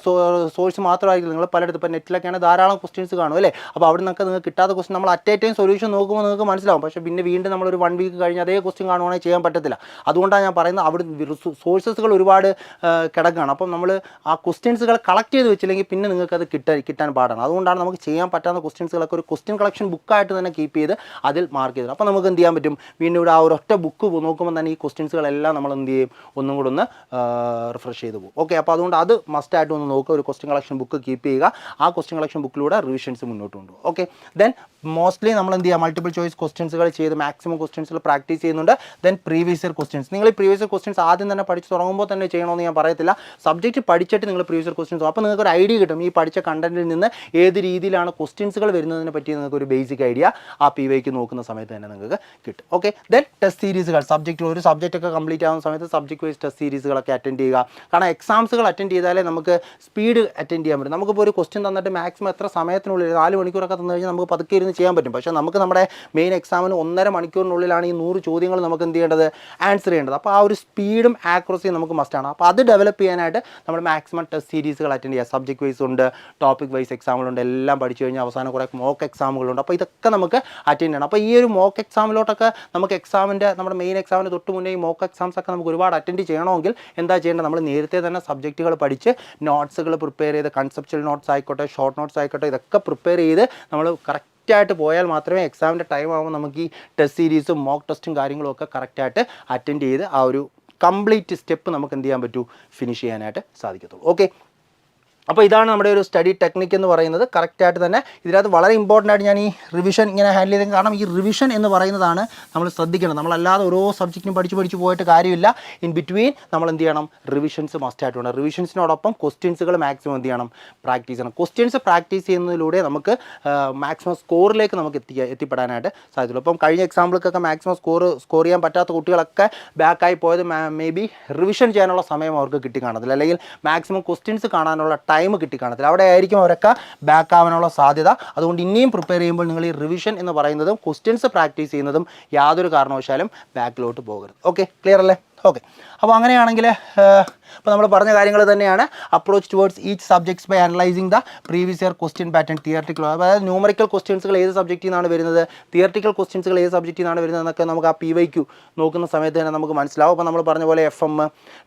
സോഴ്സ് മാത്രമായിരിക്കും. നിങ്ങൾ പലയിടത്ത് ഇപ്പോൾ നെറ്റിലൊക്കെയാണ് ധാരാളം ക്വസ്റ്റ്യൻസ് കാണും അല്ലേ. അപ്പോൾ അവിടെ നിന്നൊക്കെ നിങ്ങൾക്ക് കിട്ടാത്ത ക്വസ്റ്റ്യൻ നമ്മൾ അറ്റ് എ ടൈം സൊല്യൂഷൻ നോക്കുമ്പോൾ നിങ്ങൾക്ക് മനസ്സിലാവും. പക്ഷേ പിന്നെ വീണ്ടും നമ്മളൊരു 1 വീക്ക് കഴിഞ്ഞ് അതേ ക്വസ്റ്റ്യൻ കാണുവാണെങ്കിൽ ചെയ്യാൻ പറ്റത്തില്ല. അതുകൊണ്ടാണ് ഞാൻ പറയുന്നത് അവിടെ സോഴ്സസുകൾ ഒരുപാട് കിടക്കുകയാണ്. അപ്പം നമ്മൾ ആ ക്വസ്റ്റ്യൻസുകൾ കളക്ട് ചെയ്ത് വെച്ചില്ലെങ്കിൽ പിന്നെ നിങ്ങൾക്ക് അത് കിട്ടാൻ പാടാണ്. അതുകൊണ്ടാണ് നമുക്ക് ചെയ്യാൻ പറ്റാത്ത ക്വസ്റ്റ്യൻസുകളൊക്കെ ഒരു ക്വസ്റ്റ്യൻ കളക്ഷൻ ബുക്കായിട്ട് തന്നെ കീപ്പ് ചെയ്ത് അതിൽ മാർക്ക് ചെയ്ത്, അപ്പോൾ നമുക്ക് എന്ത് ചെയ്യാൻ പറ്റും, വീണ്ടും ഇവിടെ ആ ഒരു ഒറ്റ ബുക്ക് നോക്കുമ്പോൾ തന്നെ ഈ ക്വസ്റ്റ്യൻസുകളെല്ലാം നമ്മൾ എന്ത് ചെയ്യും, ഒന്നും കൂടെ ഒന്ന് റിഫ്രഷ് ചെയ്ത് പോകും. ഓക്കെ. അപ്പോൾ അതുകൊണ്ട് അത് മസ്റ്റായിട്ട് ഒന്ന് നോക്കുക. ഒരു ക്വസ്റ്റ്യൻ കളക്ഷൻ ബുക്ക് കീപ്പ് ചെയ്യുക. ആ ക്വസ്റ്റ്യൻ കളക്ഷൻ ബുക്കിലൂടെ റിവിഷൻസ് മുന്നോട്ട് കൊണ്ടുപോകും. ഓക്കെ. ദെൻ മോസ്റ്റ്ലി നമ്മൾ എന്ത് ചെയ്യുക, മൾട്ടിപ്പിൾ ചോയ്സ് ക്വസ്റ്റ്യൻസുകൾ ചെയ്ത് മാക്സിമം ക്വസ്റ്റ്യൻസുകൾ പ്രാക്ടീസ് ചെയ്യുന്നുണ്ട്. ദെൻ പ്രീവിയസ് ഇയർ ക്വസ്റ്റ്യൻസ്, നിങ്ങൾ ഈ പ്രീവിയസ് ഇയർ ക്വസ്റ്റ്യൻസ് ആദ്യം തന്നെ പഠിച്ച് തുടങ്ങുമ്പോൾ തന്നെ ചെയ്യണമെന്ന് ഞാൻ പറയത്തില്ല. സബ്ജക്റ്റ് പഠിച്ചിട്ട് നിങ്ങൾ പ്രീവിയസ് ഇയർ ക്വസ്റ്റ്യൻസ്, അപ്പോൾ നിങ്ങൾക്ക് ഒരു ഐഡിയ കിട്ടും ഈ പഠിച്ച കണ്ടന്റിൽ നിന്ന് ഏത് രീതിയിലാണ് ക്വസ്റ്റ്യൻസുകൾ വരുന്നതിനെ പറ്റി നിങ്ങൾക്ക് ഒരു ബേസിക് ഐഡിയ ആ PYQ നോക്കുന്ന സമയത്ത് തന്നെ നിങ്ങൾക്ക് കിട്ടും. ഓക്കെ. ദെൻ ടെസ്റ്റ് സീരീസുകൾ, ഒരു സബ്ജക്റ്റ് ഒക്കെ കംപ്ലീറ്റ് ആവുന്ന സമയത്ത് സബ്ജക്റ്റ് വൈസ് ടെസ്റ്റ് സീരീസുകളൊക്കെ അറ്റൻഡ് ചെയ്യുക. കാരണം എക്സാംസുകൾ അറ്റൻഡ് ചെയ്താലേ നമുക്ക് സ്പീഡ് അറ്റൻഡ് ചെയ്യാൻ പറ്റും. നമുക്കിപ്പോൾ ഒരു ക്വസ്റ്റ്യൻ തന്നിട്ട് മാക്സിമം എത്ര സമയത്തിനുള്ളിൽ 4 മണിക്കൂറൊക്കെ തന്നു കഴിഞ്ഞാൽ നമുക്ക് പതുക്കെ ഇരുന്ന് ചെയ്യാൻ പറ്റും. പക്ഷേ നമുക്ക് നമ്മുടെ മെയിൻ എക്സാമിന് 1.5 മണിക്കൂറിനുള്ളിലാണ് ഈ 100 ചോദ്യങ്ങൾ നമുക്ക് എന്ത് ചെയ്യേണ്ടത്, ആൻസർ ചെയ്യേണ്ടത്. അപ്പോൾ ആ ഒരു സ്പീഡും ആക്യുറസിയും നമുക്ക് മസ്റ്റാണ്. അപ്പോൾ അത് ഡെവലപ്പ് ചെയ്യാനായിട്ട് നമ്മൾ മാക്സിമം ടെസ്റ്റ് സീരീസുകൾ അറ്റൻഡ് ചെയ്യുക. സബ്ജക്റ്റ് വൈസ് ഉണ്ട്, ടോപ്പിക് വൈസ് എക്സാമുകളുണ്ട്, എല്ലാം പഠിച്ചു കഴിഞ്ഞാൽ അവസാനം കുറേ മോക്ക് എക്സാമുകളുണ്ട്. അപ്പോൾ ഇതൊക്കെ നമുക്ക് അറ്റൻഡ് ചെയ്യണം. അപ്പോൾ ഈ ഒരു മോക്ക് എക്സാമിലോട്ടൊക്കെ നമുക്ക് നമ്മുടെ മെയിൻ എക്സാമിന് തൊട്ട് മുന്നേ ഈ മോക്ക് എക്സാംസ് ഒക്കെ നമുക്ക് ഒരുപാട് അറ്റൻഡ് ചെയ്യണമെങ്കിൽ എന്താ ചെയ്യേണ്ടത്, നമ്മൾ നേരത്തെ തന്നെ സബ്ജക്റ്റുകൾ പഠിച്ച് നോട്ട്സുകൾ പ്രിപ്പയർ ചെയ്ത്, കൺസെപ്ച്വൽ നോട്ട്സ് ആയിക്കോട്ടെ, ഷോർട്ട് നോട്ട്സ് ആയിക്കോട്ടെ, ഇതൊക്കെ പ്രിപ്പയർ ചെയ്ത് നമ്മൾ കറക്റ്റായിട്ട് പോയാൽ മാത്രമേ എക്സാമിൻ്റെ ടൈം ആകുമ്പോൾ നമുക്ക് ഈ ടെസ്റ്റ് സീരീസും മോക്ക് ടെസ്റ്റും കാര്യങ്ങളും ഒക്കെ കറക്റ്റായിട്ട് അറ്റൻഡ് ചെയ്ത് ആ ഒരു കംപ്ലീറ്റ് സ്റ്റെപ്പ് നമുക്ക് എന്ത് ചെയ്യാൻ പറ്റൂ, ഫിനിഷ് ചെയ്യാനായിട്ട് സാധിക്കത്തുള്ളൂ. ഓക്കെ. അപ്പോൾ ഇതാണ് നമ്മുടെ ഒരു സ്റ്റഡി ടെക്നിക്ക് എന്ന് പറയുന്നത്. കറക്റ്റായിട്ട് തന്നെ ഇതിനകത്ത് വളരെ ഇമ്പോർട്ടൻ്റ് ആയിട്ട് ഞാൻ ഈ റിവിഷൻ ഇങ്ങനെ ഹാൻഡിൽ ചെയ്തത്, കാരണം ഈ റിവിഷൻ എന്ന് പറയുന്നതാണ് നമ്മൾ ശ്രദ്ധിക്കണം. നമ്മളല്ലാതെ ഓരോ സബ്ജക്റ്റിനും പഠിച്ച് പോയിട്ട് കാര്യമില്ല. ഇൻ ബിറ്റ്വീൻ നമ്മൾ എന്ത് ചെയ്യണം, റിവിഷൻസ് മസ്റ്റായിട്ട് വേണം. റിവിഷൻസിനോടൊപ്പം ക്വസ്റ്റ്യൻസുകൾ മാക്സിമം എന്ത് ചെയ്യണം, പ്രാക്ടീസ് ചെയ്യണം. ക്വസ്റ്റ്യൻസ് പ്രാക്ടീസ് ചെയ്യുന്നതിലൂടെ നമുക്ക് മാക്സിമം സ്കോറിലേക്ക് നമുക്ക് എത്തിപ്പെടാനായിട്ട് സാധിക്കുള്ളൂ. അപ്പം കഴിഞ്ഞ എക്സാമ്പിൾക്കൊക്കെ മാക്സിമം സ്കോർ ചെയ്യാൻ പറ്റാത്ത കുട്ടികളൊക്കെ ബാക്കായി പോയത് മേ ബി റിവിഷൻ ചെയ്യാനുള്ള സമയം അവർക്ക് കിട്ടിക്കാണത്തില്ല, അല്ലെങ്കിൽ മാക്സിമം ക്വസ്റ്റ്യൻസ് കാണാനുള്ള ടൈം കിട്ടിക്കാണത്തില്ല. അവിടെ ആയിരിക്കും അവരൊക്കെ ബാക്ക് ആവാനുള്ള സാധ്യത. അതുകൊണ്ട് ഇനിയും പ്രിപ്പയർ ചെയ്യുമ്പോൾ നിങ്ങൾ ഈ റിവിഷൻ എന്ന് പറയുന്നതും ക്വസ്റ്റ്യൻസ് പ്രാക്ടീസ് ചെയ്യുന്നതും യാതൊരു കാരണവശാലും ബാക്കിലോട്ട് പോകരുത്. ഓക്കെ, ക്ലിയർ അല്ലേ? ഓക്കെ. അപ്പോൾ അങ്ങനെയാണെങ്കിൽ അപ്പോൾ നമ്മൾ പറഞ്ഞ കാര്യങ്ങൾ തന്നെയാണ്. Approach towards each subjects by analysing the previous year question pattern, theoretical, അതായത് ന്യൂമറിക്കൽ ക്വസ്റ്റ്യൻസുകൾ ഏത് സബ്ജക്റ്റിൽ നിന്നാണ് വരുന്നത്, തിയററ്റിക്കൽ ക്വസ്റ്റ്യൻസുകൾ ഏത് സബ്ജക്റ്റിൽ നിന്നാണ് വരുന്നത് എന്നൊക്കെ നമുക്ക് ആ PYQ നോക്കുന്ന സമയത്ത് തന്നെ നമുക്ക് മനസ്സിലാവും. അപ്പോൾ നമ്മൾ പറഞ്ഞ പോലെ FM,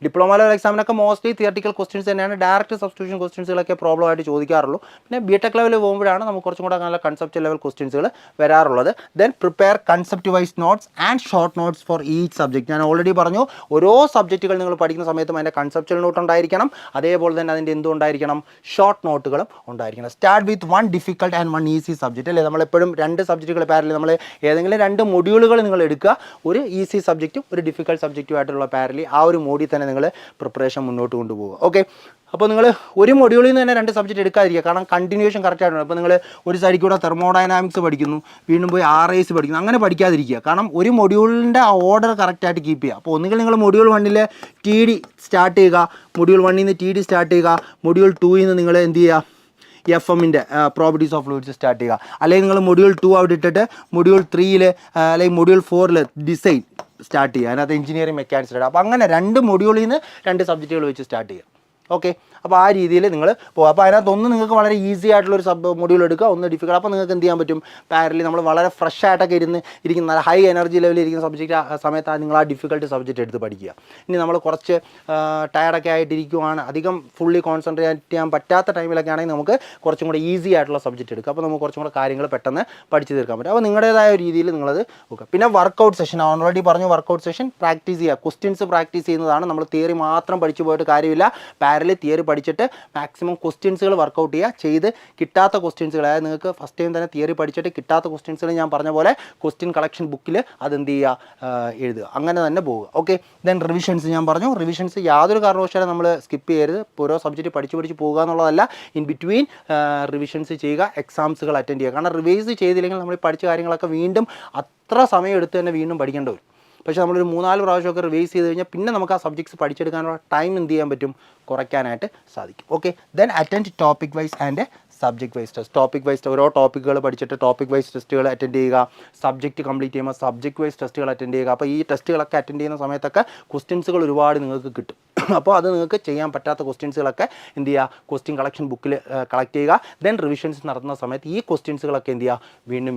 ഡിപ്ലോമ ലെവൽ എക്സാമിനൊക്കെ മോസ്റ്റ്ലി തിയററ്റിക്കൽ ക്വസ്റ്റ്യൻസ് തന്നെയാണ്. ഡയറക്റ്റ് സബ്സ്റ്റിറ്റ്യൂഷൻ ക്വസ്റ്റ്യൻസുകളൊക്കെ പ്രോബ്ലം ആയിട്ട് ചോദിക്കാറുള്ളൂ. പിന്നെ BTech ലെവൽ പോകുമ്പോഴാണ് നമുക്ക് കുറച്ചും കൂടെ നല്ല കൺസെപ്റ്റ് ലെവൽ ക്വസ്റ്റ്യൻസുകൾ വരാറുള്ളത്. Then prepare concept wise notes and short notes for each subject. ഞാൻ ഓൾറെഡി പറഞ്ഞു, ഓരോ സബ്ജക്റ്റുകൾ നിങ്ങൾ പഠിക്കുന്ന സമയത്തും അതിൻ്റെ കൺസെപ്ച്വൽ നോട്ട് ഉണ്ടായിരിക്കണം. അതേപോലെ തന്നെ അതിൻ്റെ എന്തുണ്ടായിരിക്കണം, ഷോർട്ട് നോട്ടുകളും ഉണ്ടായിരിക്കണം. Start with 1 difficult and 1 easy subject അല്ലേ. നമ്മളെപ്പോഴും 2 സബ്ജക്റ്റുകൾ പാരലൽ, നമ്മൾ ഏതെങ്കിലും 2 മൊഡ്യൂളുകൾ നിങ്ങൾ എടുക്കുക, ഒരു ഈസി സബ്ജക്റ്റും ഒരു ഡിഫിക്കൽട്ട് സബ്ജക്റ്റും ആയിട്ടുള്ള പാരലൽ ആ ഒരു മോഡിൽ തന്നെ നിങ്ങൾ പ്രിപ്പറേഷൻ മുന്നോട്ട് കൊണ്ടുപോകുക. ഓക്കെ. അപ്പോൾ നിങ്ങൾ ഒരു മൊഡ്യൂളിൽ നിന്ന് തന്നെ 2 സബ്ജക്റ്റ് എടുക്കാതിരിക്കുക, കാരണം കണ്ടിന്യൂഷൻ കറക്റ്റായിട്ടുണ്ട്. അപ്പോൾ നിങ്ങൾ ഒരു സൈഡിൽ കൂടെ തെർമോഡൈനാമിക്സ് പഠിക്കുന്നു, വീണ്ടും പോയി RIS പഠിക്കുന്നു, അങ്ങനെ പഠിക്കാതിരിക്കുക. കാരണം ഒരു മൊഡ്യൂളിൻ്റെ ആ ഓർഡർ കറക്റ്റായിട്ട് കീപ്പ് ചെയ്യുക. അപ്പോൾ ഒന്നുകിൽ നിങ്ങൾ മൊഡ്യൂൾ 1 TD സ്റ്റാർട്ട് ചെയ്യുക, മൊഡ്യൂൾ 1 നിന്ന് TD സ്റ്റാർട്ട് ചെയ്യുക, മൊഡ്യൂൾ 2 നിന്ന് നിങ്ങൾ എന്ത് ചെയ്യുക, FM-ൻ്റെ പ്രോപ്പർട്ടീസ് ഓഫ് ഫ്ലൂയിഡ്സ് സ്റ്റാർട്ട് ചെയ്യുക. അല്ലെങ്കിൽ നിങ്ങൾ മൊഡ്യൂൾ 2 അവിടെ ഇട്ടിട്ട് മൊഡ്യൂൾ 3 അല്ലെങ്കിൽ മൊഡ്യൂൾ 4 ഡിസൈൻ സ്റ്റാർട്ട് ചെയ്യുക. അതിനകത്ത് എഞ്ചിനീയറിംഗ് മെക്കാനിക്സ് ഇടുക. അപ്പോൾ അങ്ങനെ 2 മൊഡ്യൂളിൽ നിന്ന് 2 സബ്ജക്റ്റുകൾ വെച്ച് സ്റ്റാർട്ട് ചെയ്യുക. ഓക്കെ, അപ്പോൾ ആ രീതിയിൽ നിങ്ങൾ പോകുക. അപ്പോൾ അതിനകത്തൊന്ന് നിങ്ങൾക്ക് വളരെ ഈസി ആയിട്ടുള്ളൊരു മൊഡ്യൂൾ എടുക്കുക, ഒന്ന് ഡിഫിക്കൽട്ട്. അപ്പോൾ നിങ്ങൾക്ക് എന്ത് ചെയ്യാൻ പറ്റും, പാരലി നമ്മൾ വളരെ ഫ്രഷ് ആയിട്ടൊക്കെ ഇരിക്കുന്ന നല്ല ഹൈ എനർജി ലെവലിൽ ഇരിക്കുന്ന സബ്ജക്റ്റ് സമയത്താണ് നിങ്ങൾ ആ ഡിഫിക്കൽട്ട് സബ്ജക്റ്റ് എടുത്ത് പഠിക്കുക. ഇനി നമ്മൾ കുറച്ച് ടയർഡൊക്കെ ആയിട്ടിരിക്കുവാണ്, അധികം ഫുള്ളി കോൺസെൻട്രേറ്റ് ചെയ്യാൻ പറ്റാത്ത ടൈമിലൊക്കെ ആണെങ്കിൽ നമുക്ക് കുറച്ചും കൂടെ ഈസി ആയിട്ടുള്ള സബ്ജക്റ്റ് എടുക്കുക. അപ്പോൾ നമുക്ക് കുറച്ചും കൂടെ കാര്യങ്ങൾ പെട്ടെന്ന് പഠിച്ച് തീർക്കാൻ പറ്റും. അപ്പോൾ നിങ്ങളുടേതായ രീതിയിൽ നിങ്ങളത് നോക്കുക. പിന്നെ വർക്കൗട്ട് സെഷൻ ഓൾറെഡി പറഞ്ഞു, വർക്കൗട്ട് സെഷൻ പ്രാക്ടീസ് ചെയ്യുക. ക്വസ്റ്റ്യൻസ് പ്രാക്ടീസ് ചെയ്യുന്നതാണ്. നമ്മൾ തിയറി മാത്രം പഠിച്ചു പോയിട്ട് കാര്യമില്ല. പാരലി തിയറി പഠിച്ചിട്ട് മാക്സിമം ക്വസ്റ്റ്യൻസുകൾ വർക്കൗട്ട് ചെയ്യുക. ചെയ്ത് കിട്ടാത്ത ക്വസ്റ്റ്യൻസുകൾ, അതായത് നിങ്ങൾക്ക് ഫസ്റ്റ് ടൈം തന്നെ തിയറി പഠിച്ചിട്ട് കിട്ടാത്ത ക്വസ്റ്റ്യൻസുകൾ ഞാൻ പറഞ്ഞ പോലെ ക്വസ്റ്റ്യൻ കളക്ഷൻ ബുക്കിൽ അതെന്ത് ചെയ്യുക, എഴുതുക. അങ്ങനെ തന്നെ പോവുക. ഓക്കെ, ദെൻ റിവിഷൻസ് ഞാൻ പറഞ്ഞു. റിവിഷൻസ് യാതൊരു കാരണവശാലും നമ്മൾ സ്കിപ്പ് ചെയ്യരുത്. ഓരോ സബ്ജക്റ്റ് പഠിച്ച് പോകുക എന്നുള്ളതല്ല, ഇൻ ബിറ്റ്വീൻ റിവിഷൻസ് ചെയ്യുക, എക്സാംസുകൾ അറ്റൻഡ് ചെയ്യുക. കാരണം റിവൈസ് ചെയ്തില്ലെങ്കിൽ നമ്മൾ പഠിച്ച കാര്യങ്ങളൊക്കെ വീണ്ടും അത്ര സമയം എടുത്ത് തന്നെ വീണ്ടും പഠിക്കേണ്ടി വരും. പക്ഷേ നമ്മളൊരു 3-4 പ്രാവശ്യമൊക്കെ റിവൈസ് ചെയ്ത് കഴിഞ്ഞാൽ പിന്നെ നമുക്ക് ആ സബ്ജക്ട്സ് പഠിച്ചെടുക്കാനുള്ള ടൈം എന്ത് ചെയ്യാൻ പറ്റും, കുറയ്ക്കാനായിട്ട് സാധിക്കും. Okay, then attend topic wise and subject wise test. Topic wise ഓരോ ടോപ്പിക്കുകൾ പഠിച്ചിട്ട് ടോപ്പിക് വൈസ് ടെസ്റ്റുകൾ അറ്റൻഡ് ചെയ്യുക. സബ്ജക്റ്റ് കംപ്ലീറ്റ് ചെയ്യുമ്പോൾ സബ്ജക്ട് വൈസ് ടെസ്റ്റുകൾ അറ്റൻഡ് ചെയ്യുക. അപ്പോൾ ഈ ടെസ്റ്റുകളൊക്കെ അറ്റൻഡ് ചെയ്യുന്ന സമയത്തൊക്കെ ക്വസ്റ്റ്യൻസുകൾ ഒരുപാട് നിങ്ങൾക്ക് കിട്ടും. അപ്പോൾ അത് നിങ്ങൾക്ക് ചെയ്യാൻ പറ്റാത്ത ക്വസ്റ്റ്യൻസുകളൊക്കെ എന്ത് ചെയ്യുക, ക്വസ്റ്റ്യൻ കളക്ഷൻ ബുക്കിൽ കളക്ട് ചെയ്യുക. ദെൻ റിവിഷൻസ് നടത്തുന്ന സമയത്ത് ഈ ക്വസ്റ്റ്യൻസുകളൊക്കെ എന്ത് ചെയ്യുക, വീണ്ടും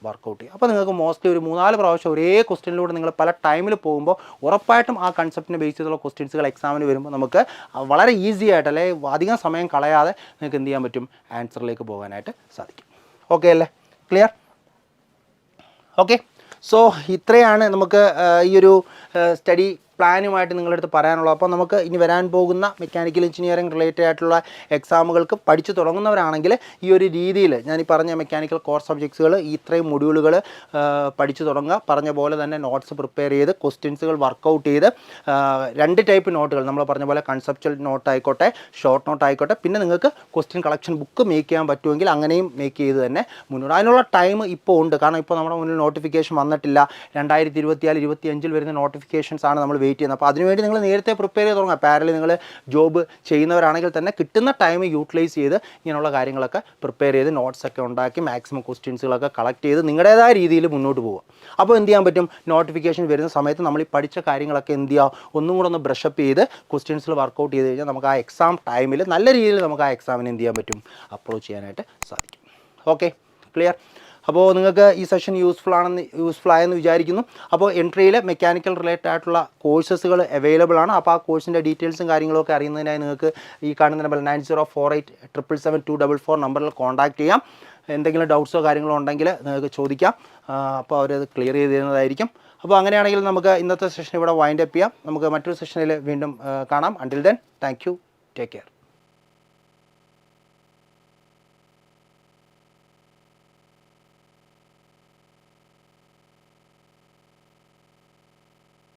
വർക്കൗട്ട് ചെയ്യുക. അപ്പോൾ നിങ്ങൾക്ക് മോസ്റ്റ്ലി ഒരു 3-4 പ്രാവശ്യം ഒരേ ക്വസ്റ്റ്യനിലൂടെ നിങ്ങൾ പല ടൈമിൽ പോകുമ്പോൾ ഉറപ്പായിട്ടും ആ കൺസെപ്റ്റിനെ ബേസ് ചെയ്തുള്ള ക്വസ്റ്റ്യൻസുകൾ എക്സാമിന് വരുമ്പോൾ നമുക്ക് വളരെ ഈസി ആയിട്ട്, അല്ലെങ്കിൽ അധികം സമയം കളയാതെ നിങ്ങൾക്ക് എന്ത് ചെയ്യാൻ പറ്റും, ആൻസറിലേക്ക് പോകാനായിട്ട് സാധിക്കും. ഓക്കെ അല്ലേ, ക്ലിയർ? ഓക്കെ, സോ ഇത്രയാണ് നമുക്ക് ഈ ഒരു സ്റ്റഡി പ്ലാനുമായിട്ട് നിങ്ങളടുത്ത് പറയാനുള്ളത്. അപ്പോൾ നമുക്ക് ഇനി വരാൻ പോകുന്ന മെക്കാനിക്കൽ എഞ്ചിനീയറിംഗ് റിലേറ്റഡ് ആയിട്ടുള്ള എക്സാമുകൾക്ക് പഠിച്ചു തുടങ്ങുന്നവരാണെങ്കിൽ ഈ ഒരു രീതിയിൽ ഞാൻ ഈ പറഞ്ഞ മെക്കാനിക്കൽ കോർ സബ്ജക്ട്സുകൾ ഇത്രയും മൊഡ്യൂളുകൾ പഠിച്ചു തുടങ്ങുക. പറഞ്ഞ പോലെ തന്നെ നോട്ട്സ് പ്രിപ്പയർ ചെയ്ത് ക്വസ്റ്റ്യൻസുകൾ വർക്കൗട്ട് ചെയ്ത് 2 ടൈപ്പ് നോട്ടുകൾ നമ്മൾ പറഞ്ഞ പോലെ കൺസെപ്ച്വൽ നോട്ട് ആയിക്കോട്ടെ, ഷോർട്ട് നോട്ട് ആയിക്കോട്ടെ, പിന്നെ നിങ്ങൾക്ക് ക്വസ്റ്റ്യൻ കളക്ഷൻ ബുക്ക് മേക്ക് ചെയ്യാൻ പറ്റുമെങ്കിൽ അങ്ങനെയും മേക്ക് ചെയ്ത് തന്നെ മുന്നോട്ട്. അതിനുള്ള ടൈം ഇപ്പോൾ ഉണ്ട്. കാരണം ഇപ്പോൾ നമ്മുടെ മുന്നിൽ നോട്ടിഫിക്കേഷൻ വന്നിട്ടില്ല. 2024-25 വരുന്ന നോട്ടിഫിക്കേഷൻസ് ആണ് നമ്മൾ വെയിറ്റ് ചെയ്യുന്നത്. അപ്പോൾ അതിനുവേണ്ടി നിങ്ങൾ നേരത്തെ പ്രിപ്പയർ ചെയ്ത് തുടങ്ങുക. പാരലി നിങ്ങൾ ജോബ് ചെയ്യുന്നവരാണെങ്കിൽ തന്നെ കിട്ടുന്ന ടൈം യൂട്ടിലൈസ് ചെയ്ത് ഇങ്ങനെയുള്ള കാര്യങ്ങളൊക്കെ പ്രിപ്പയർ ചെയ്ത് നോട്ട്സൊക്കെ ഉണ്ടാക്കി മാക്സിമം ക്വസ്റ്റ്യൻസുകളൊക്കെ കളക്ട് ചെയ്ത് നിങ്ങളുടേതായ രീതിയിൽ മുന്നോട്ട് പോവുക. അപ്പോൾ എന്ത് ചെയ്യാൻ പറ്റും, നോട്ടിഫിക്കേഷൻ വരുന്ന സമയത്ത് നമ്മൾ ഈ പഠിച്ച കാര്യങ്ങളൊക്കെ എന്ത് ചെയ്യുക, ഒന്നും കൂടെ ഒന്ന് ബ്രഷപ്പ് ചെയ്ത് ക്വസ്റ്റ്യൻസിൽ വർക്കൗട്ട് ചെയ്ത് കഴിഞ്ഞാൽ നമുക്ക് ആ എക്സാം ടൈമിൽ നല്ല രീതിയിൽ നമുക്ക് ആ എക്സാമിന് എന്ത് ചെയ്യാൻ പറ്റും, അപ്രോച്ച് ചെയ്യാനായിട്ട് സാധിക്കും. Okay, clear? അപ്പോൾ നിങ്ങൾക്ക് ഈ സെഷൻ യൂസ്ഫുൾ ആയെന്ന് വിചാരിക്കുന്നു. അപ്പോൾ എൻട്രിയിൽ മെക്കാനിക്കൽ റിലേറ്റഡ് ആയിട്ടുള്ള കോഴ്സസുകൾ അവൈലബിൾ ആണ്. അപ്പോൾ ആ കോഴ്സിൻ്റെ ഡീറ്റെയിൽസും കാര്യങ്ങളൊക്കെ അറിയുന്നതിനായി നിങ്ങൾക്ക് ഈ കാണുന്ന നമ്പർ 9048777244 നമ്പറിൽ കോൺടാക്റ്റ് ചെയ്യാം. എന്തെങ്കിലും ഡൗട്ട്സോ കാര്യങ്ങളോ ഉണ്ടെങ്കിൽ നിങ്ങൾക്ക് ചോദിക്കാം. അപ്പോൾ അവരത് ക്ലിയർ ചെയ്ത് തരുന്നതായിരിക്കും. അപ്പോൾ അങ്ങനെയാണെങ്കിൽ നമുക്ക് ഇന്നത്തെ സെഷൻ ഇവിടെ വൈൻഡ് അപ്പ് ചെയ്യാം. നമുക്ക് മറ്റൊരു സെഷനിൽ വീണ്ടും കാണാം. Until then, thank you, take care.